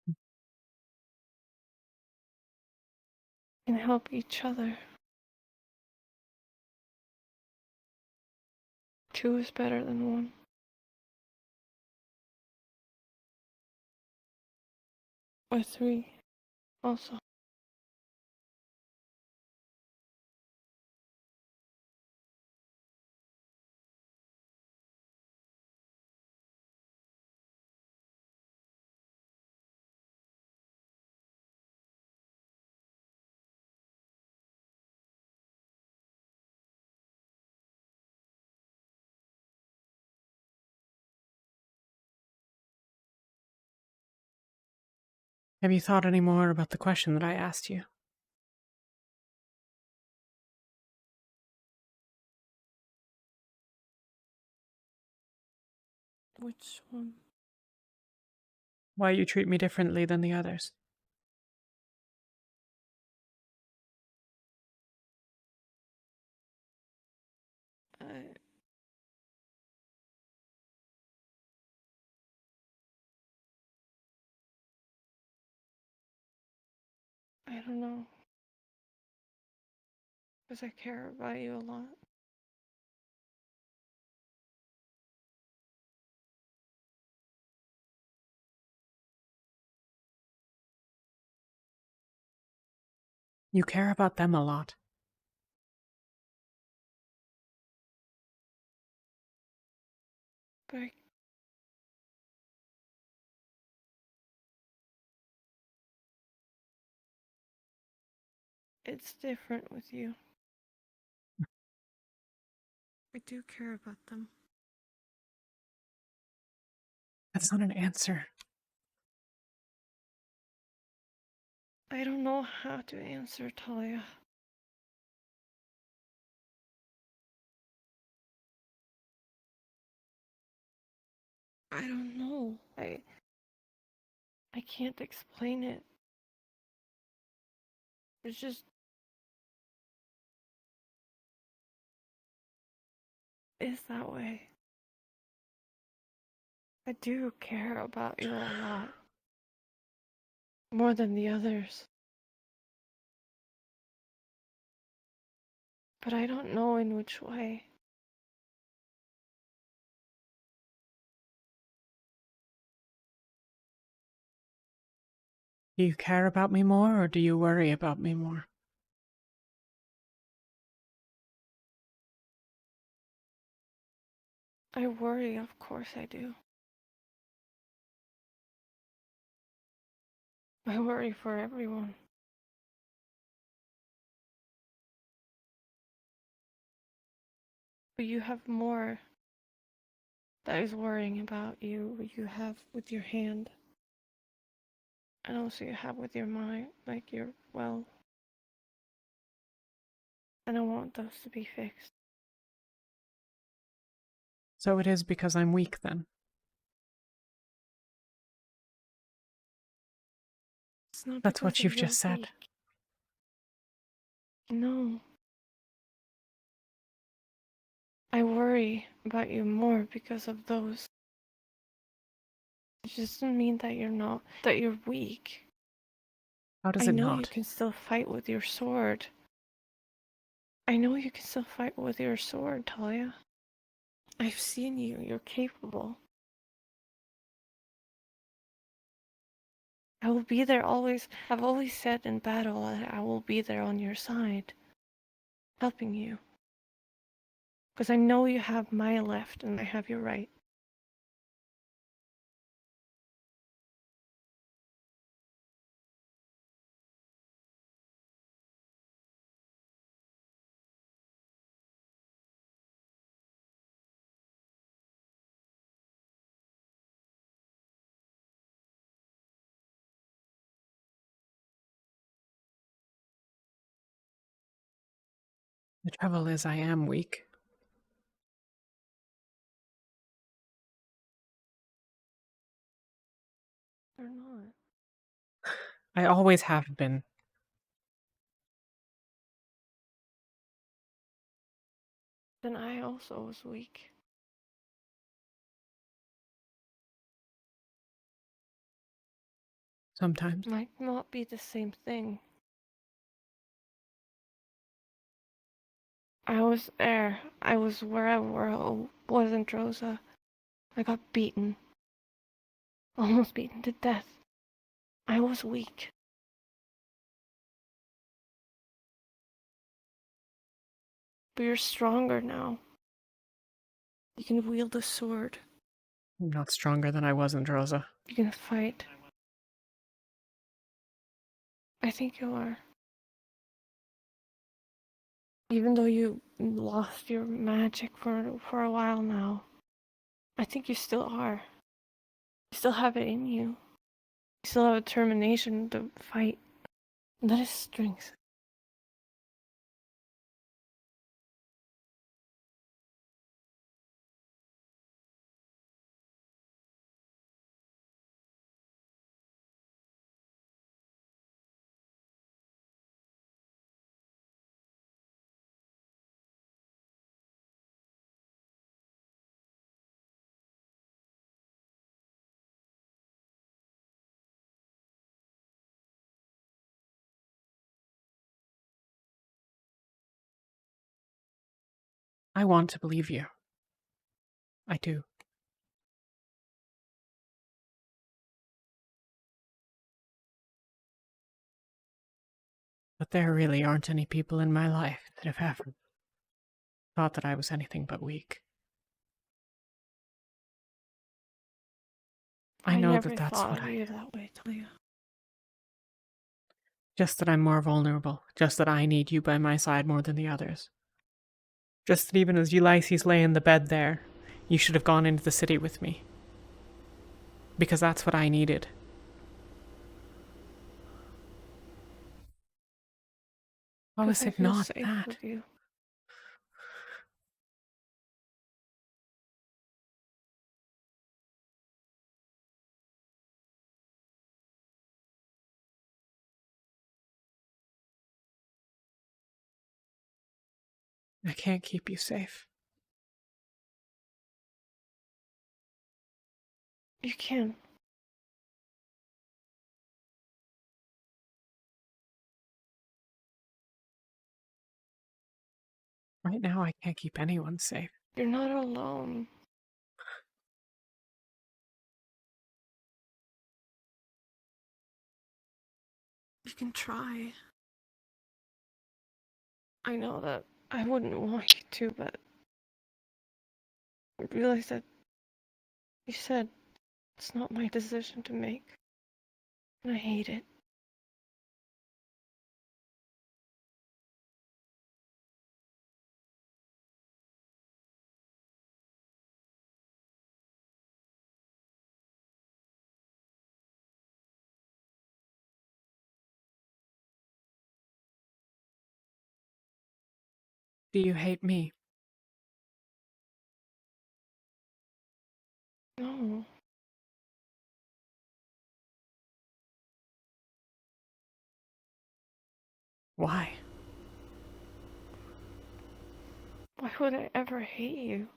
We can help each other. 2 is better than 1. Or 3, also. Have you thought any more about the question that I asked you? Which one? Why you treat me differently than the others? I don't know. Because I care about you a lot. You care about them a lot. But it's different with you. I do care about them. That's not an answer. I don't know how to answer, Talia. I don't know. I can't explain it. It's just... It's that way. I do care about you a lot. More than the others. But I don't know in which way. Do you care about me more, or do you worry about me more? I worry, of course I do. I worry for everyone. But you have more that is worrying about you. You have with your hand. And also you have with your mind, like your, well. And I want those to be fixed. So it is because I'm weak, then? It's not That's what because you've of your just said. weak. No. I worry about you more because of those. It just doesn't mean that you're weak. How does I it know not? you can still fight with your sword. I know you can still fight with your sword, Talia. I've seen you. You're capable. I will be there always. I've always said in battle that I will be there on your side, helping you. Because I know you have my left and I have your right. The trouble is, I am weak. They're not. I always have been. then I also was weak. Sometimes. Might not be the same thing. I was there. I was wherever I was in Drosa. I got beaten. Almost beaten to death. I was weak. But you're stronger now. You can wield a sword. I'm not stronger than I was in Drosa. You can fight. I think you are. Even though you lost your magic for a while now, I think you still are. You still have it in you. You still have a determination to fight. And that is strength. I want to believe you. I do. But there really aren't any people in my life that have ever thought that I was anything but weak. I know never that that's thought what of you that way, Talia. Just that I'm more vulnerable. Just that I need you by my side more than the others. Just that even as Ulysses lay in the bed there, you should have gone into the city with me. Because that's what I needed. How is it not that? With you. I can't keep you safe. You can. Right now, I can't keep anyone safe. You're not alone. You can try. I know that I wouldn't want you to, but I realize that you said it's not my decision to make. And I hate it. Do you hate me? No. Why? Why would I ever hate you?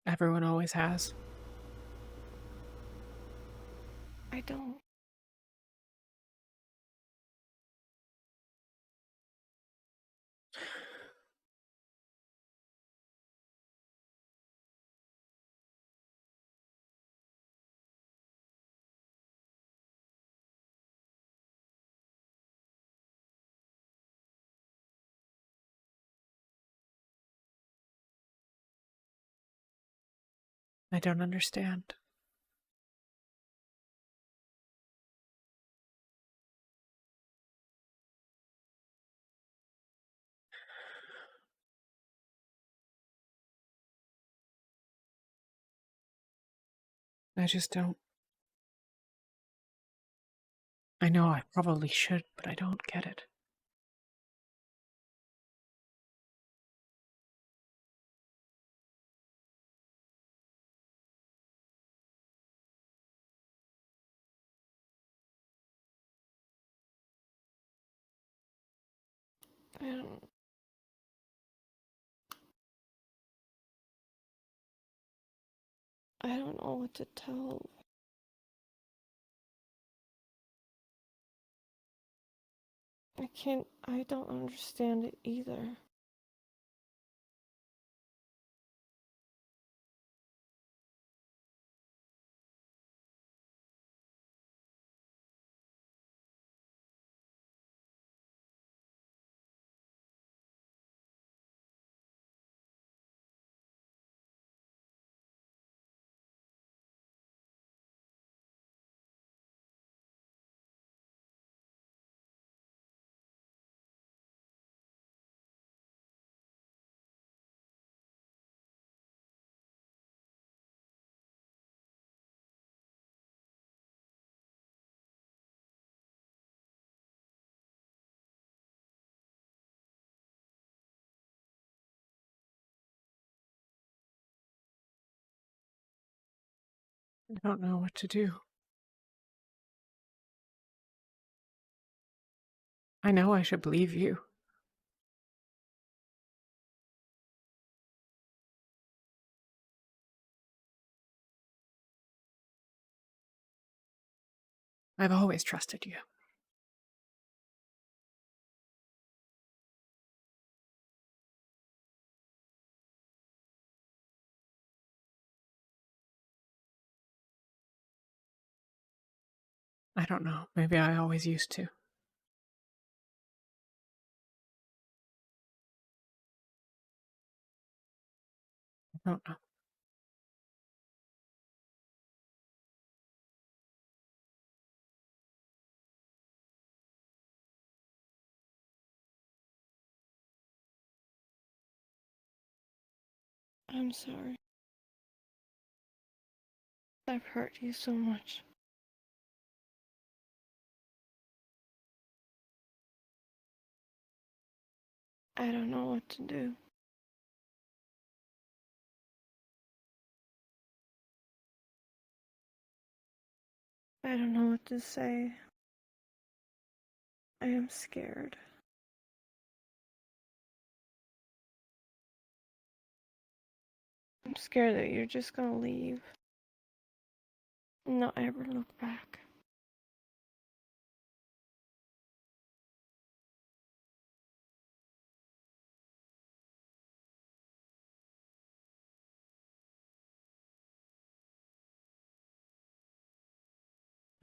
Everyone always has. I don't. I don't understand. I just don't. I know I probably should, but I don't get it. I don't. I don't know what to tell. I don't understand it either. I don't know what to do. I know I should believe you. I've always trusted you. I don't know. Maybe I always used to. I don't know. I'm sorry. I've hurt you so much. I don't know what to do. I don't know what to say. I am scared. I'm scared that you're just gonna leave. And not ever look back.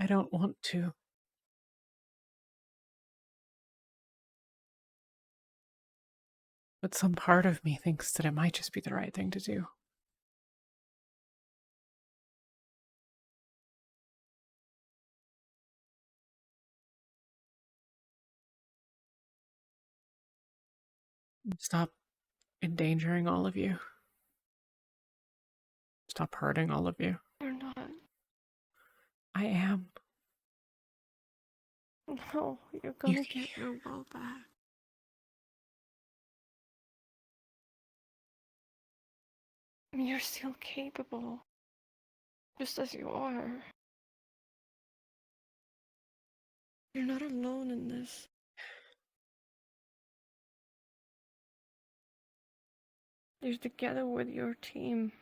I don't want to. But some part of me thinks that it might just be the right thing to do. Stop endangering all of you. Stop hurting all of you. You're not. I am. No, you're gonna get your world back. You're still capable. Just as you are. You're not alone in this. You're together with your team.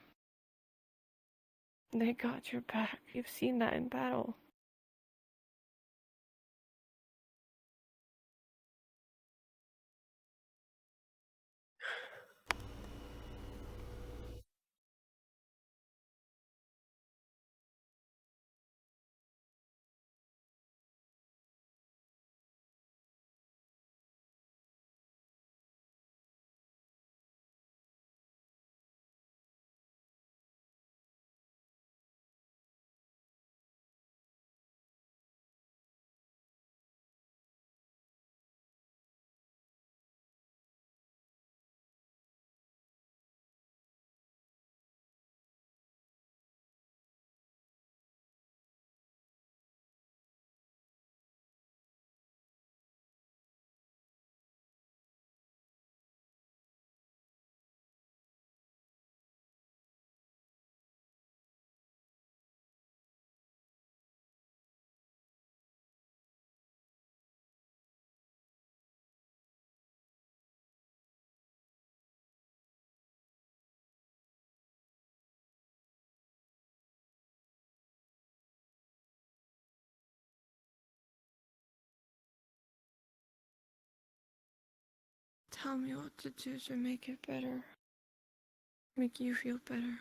They got your back. You've seen that in battle. tell me what to do to make it better. Make you feel better.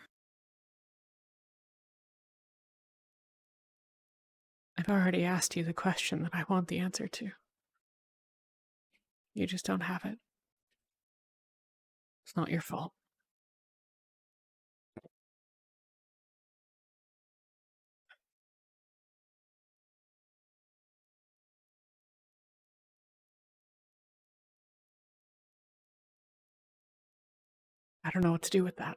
I've already asked you the question that I want the answer to. You just don't have it. It's not your fault. I don't know what to do with that.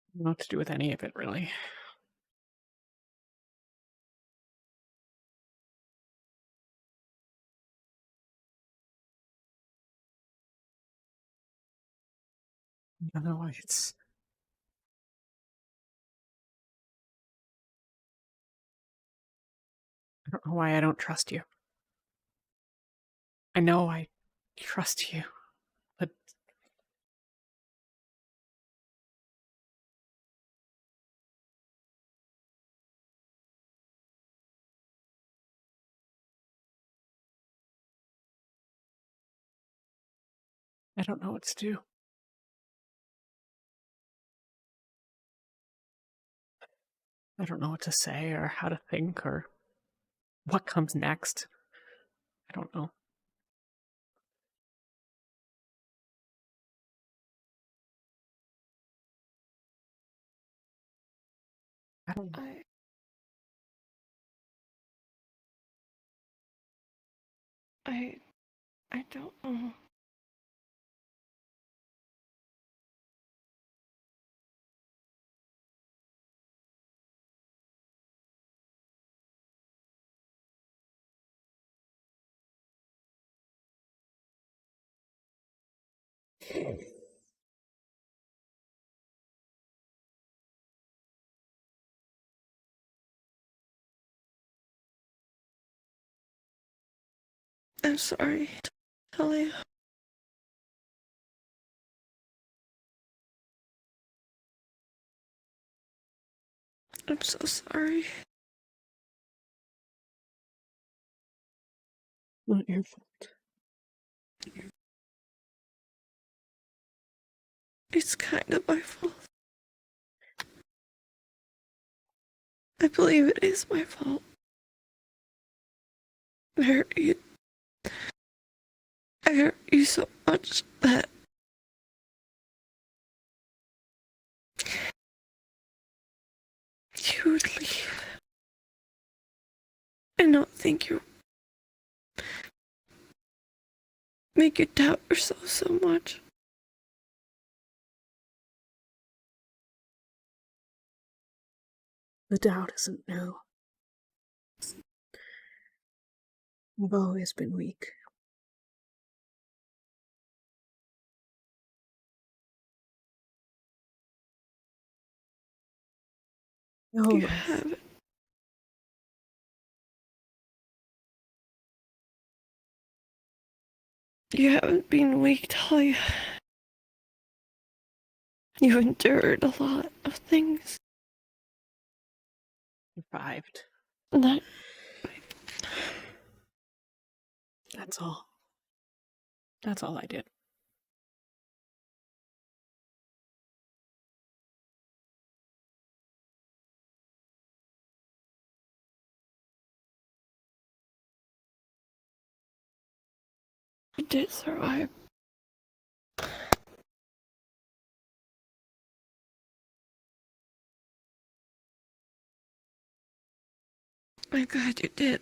I don't know what to do with any of it, really. I don't know why it's... I don't know why I don't trust you. I know I trust you, but... I don't know what to do. I don't know what to say or how to think or what comes next. I don't know. I don't know. I don't know. I'm sorry, Talia. I'm so sorry. Not your fault. It's kind of my fault. I believe it is my fault. I hurt you. I hurt you so much that you would leave and not think you make you doubt yourself so much. The doubt isn't new. You've always been weak. You haven't. You haven't been weak, Talia. You've endured a lot of things. Survived. That... That's all. That's all I did. You did survive. I'm glad you did.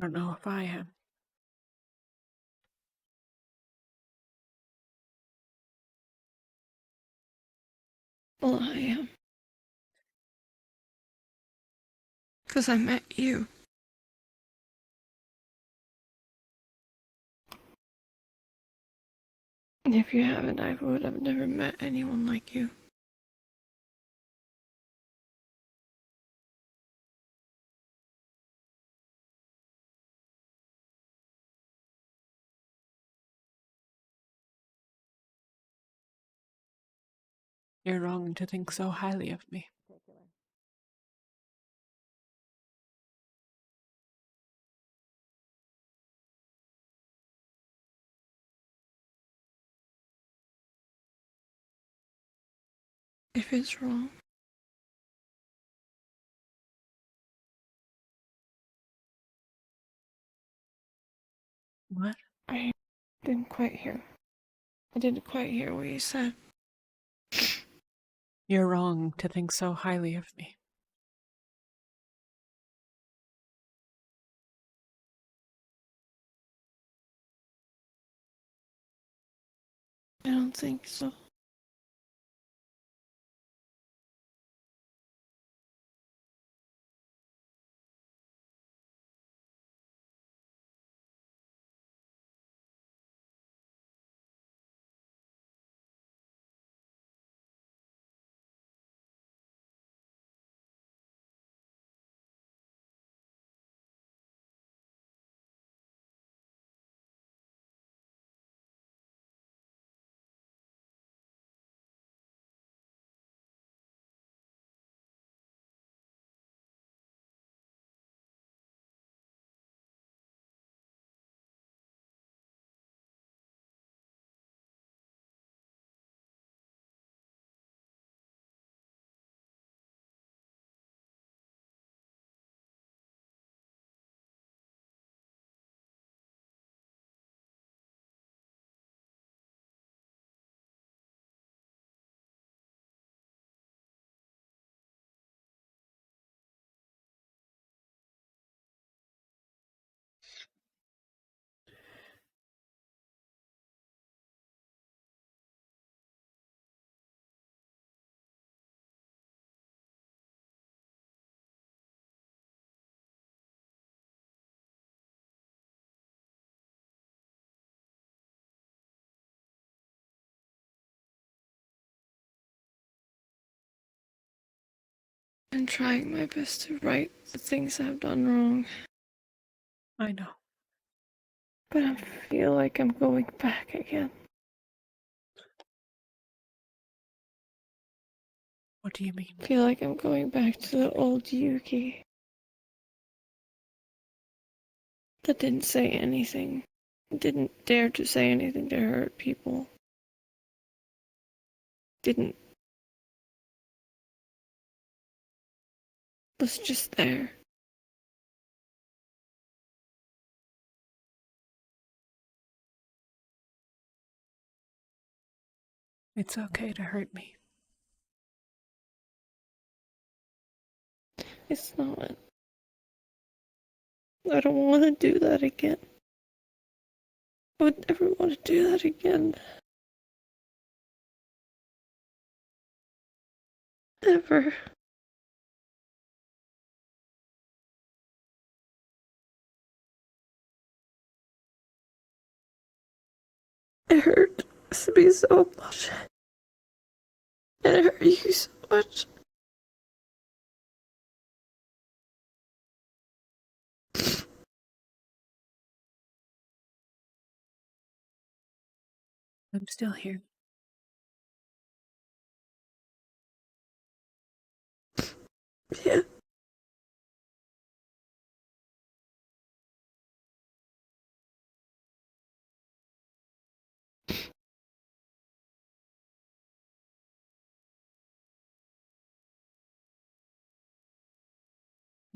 I don't know if I am. Well, I am. Because I met you. And if you haven't, I would have never met anyone like you. You're wrong to think so highly of me. If it's wrong, What? I didn't quite hear. I didn't quite hear what you said. You're wrong to think so highly of me. I don't think so. I'm trying my best to right the things I've done wrong, I know. but I feel like I'm going back again. What do you mean? I feel like I'm going back to the old Yuki that didn't say anything, didn't dare to say anything to hurt people, didn't, was just there. It's okay to hurt me. It's not. I don't want to do that again. I would never want to do that again. Ever. It hurt me so much. And it hurt you so much. I'm still here. Yeah.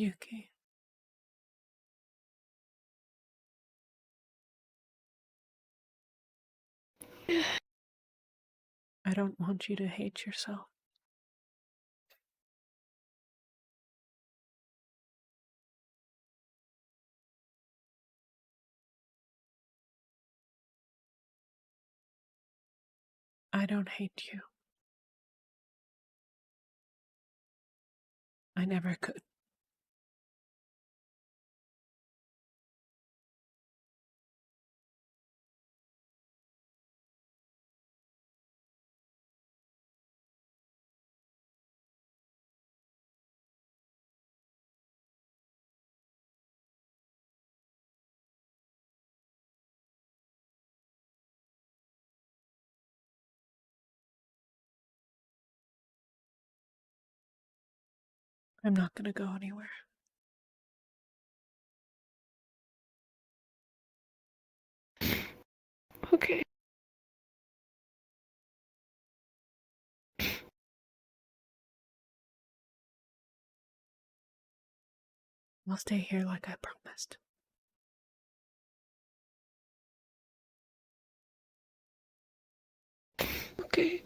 Yuki. I don't want you to hate yourself. I don't hate you. I never could. I'm not gonna go anywhere. Okay. I'll stay here like I promised. Okay.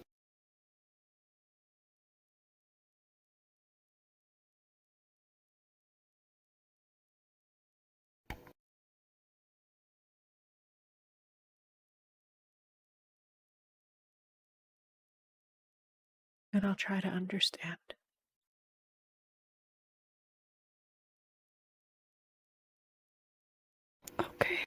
And I'll try to understand. Okay.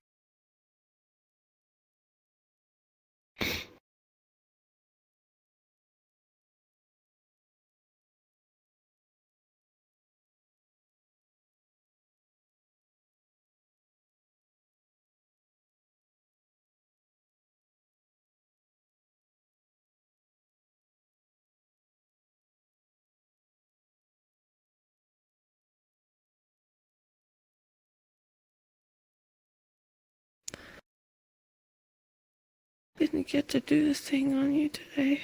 Didn't get to do this thing on you today.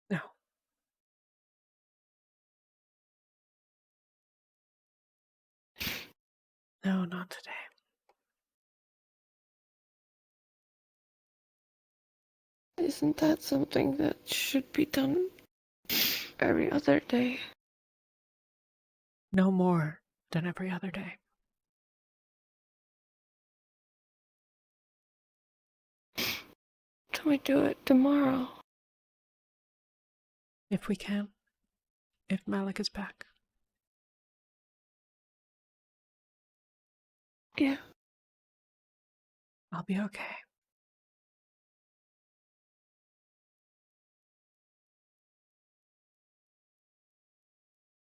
No. No, not today. Isn't that something that should be done every other day? No more than every other day. Can we do it tomorrow? If we can. If Malik is back. Yeah. I'll be okay.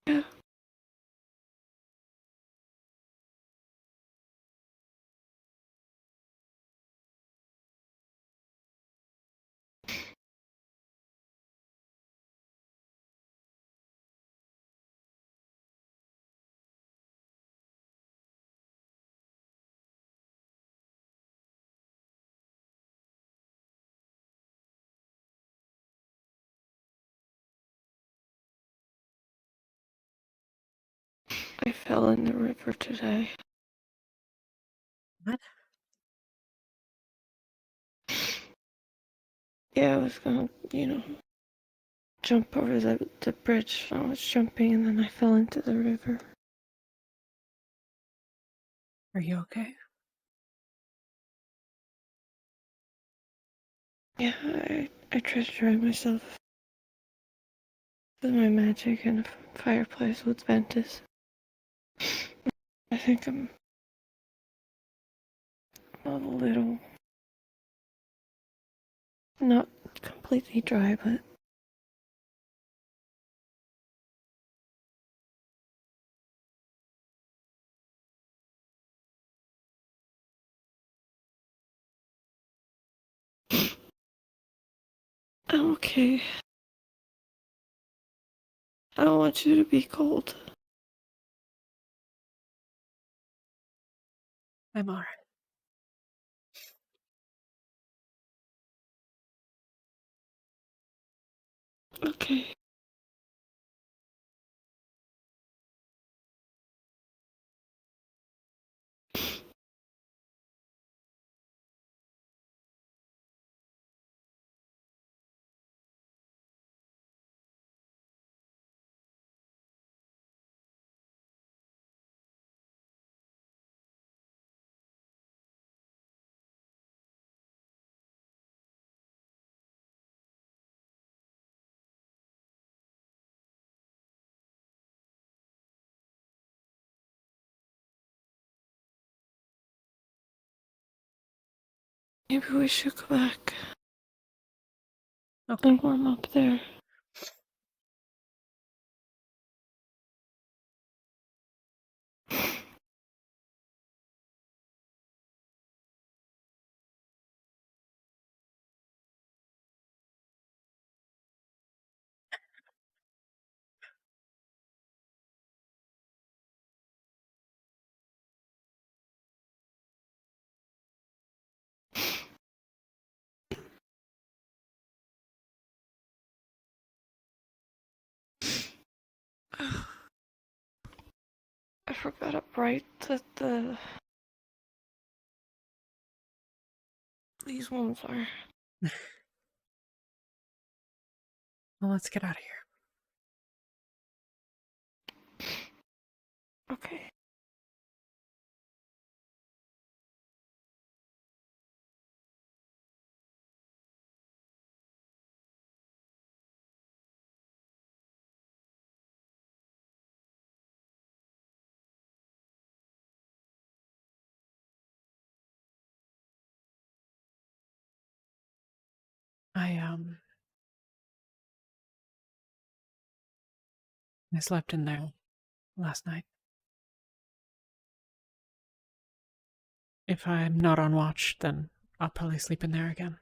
Yeah. I fell in the river today. What? Yeah, I was gonna, jump over the bridge. I was jumping and then I fell into the river. Are you okay? Yeah, I tried to dry myself with my magic in a fireplace with Ventus. I think I'm a little, not completely dry, but I'm okay. I don't want you to be cold. I'm alright. Okay. Maybe we should go back. Okay. And warm up there. forgot to write that these ones are. Well, let's get out of here. Okay. I slept in there last night. If I'm not on watch, then I'll probably sleep in there again.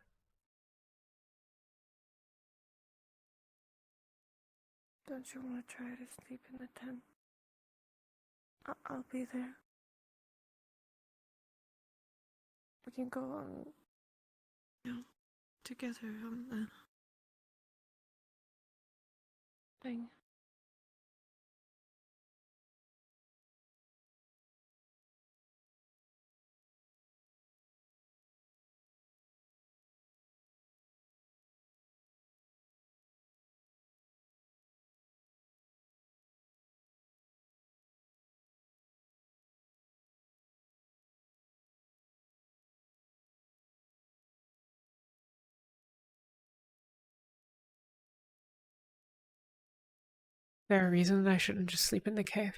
Don't you want to try to sleep in the tent? I'll be there. We can go on, together on the thing. Is there a reason that I shouldn't just sleep in the cave?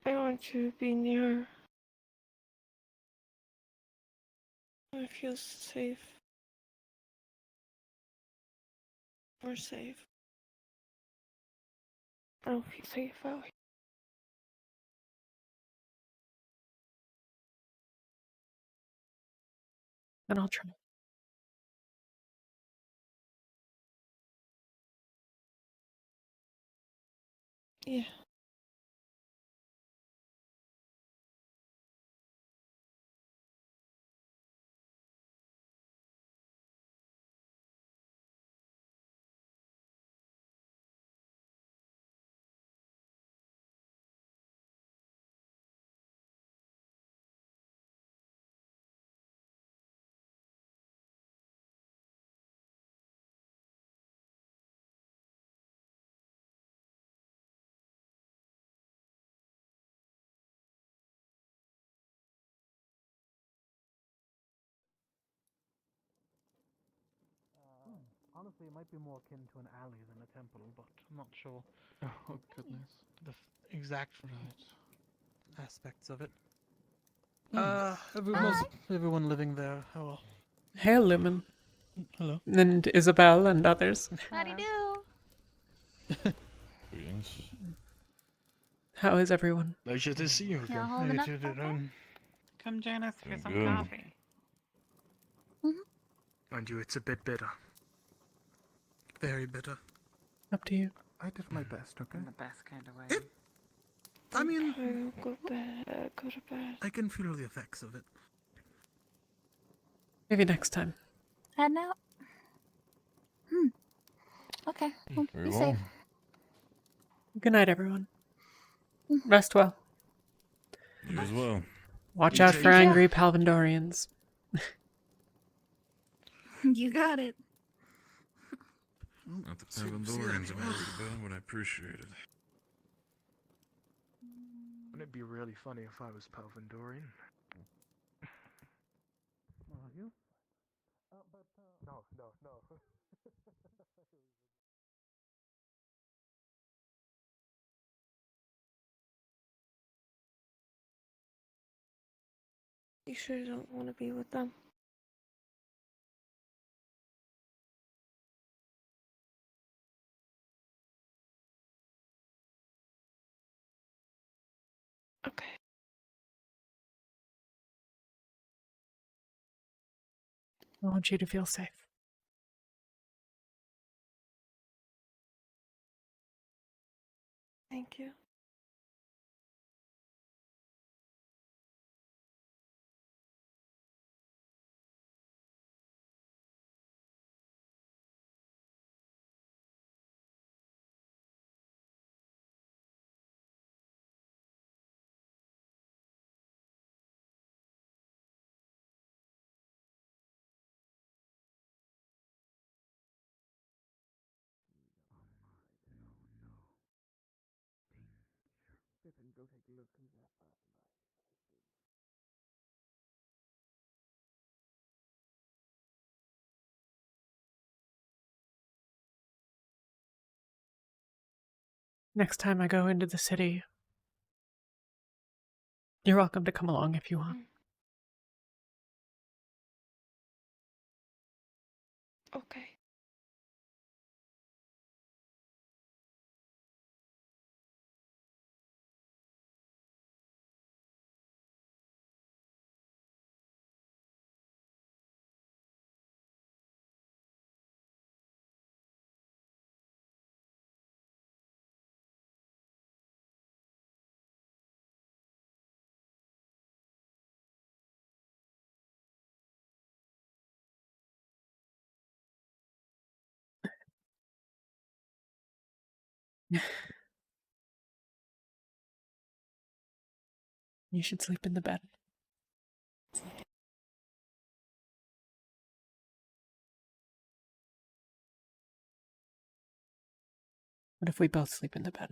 I want you to be near. I feel safe. More safe. I don't feel safe out here. Then I'll try. Yeah. Honestly, it might be more akin to an alley than a temple, but I'm not sure. Oh goodness. The exact aspects of it. Hmm. Everyone living there. Oh, Hey, Lumen. hello. And Isabel and others. Howdy do. How is everyone? Pleasure to see you again. holding up okay? Come join us for some Good. coffee. Mind you, it's a bit bitter. Very bitter. Up to you. I did my best, okay? In the best kind of way. I mean, Go to bed. I can feel the effects of it. Maybe next time. Heading out. Okay. Well, be safe. Good night, everyone. Rest well. You as well. Watch out for angry Palvandorians. You got it. Not the Palvandorians I'm worried about, but I appreciate it. Wouldn't it be really funny if I was Palvandorian? Are you? No. You sure don't want to be with them? Okay. I want you to feel safe. Thank you. go take a look who's that person. Next time I go into the city, you're welcome to come along if you want. Okay. You should sleep in the bed. What if we both sleep in the bed?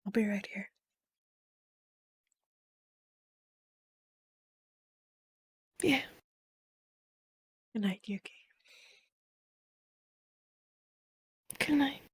I'll be right here. Yeah. Good night, Yuki. Good night.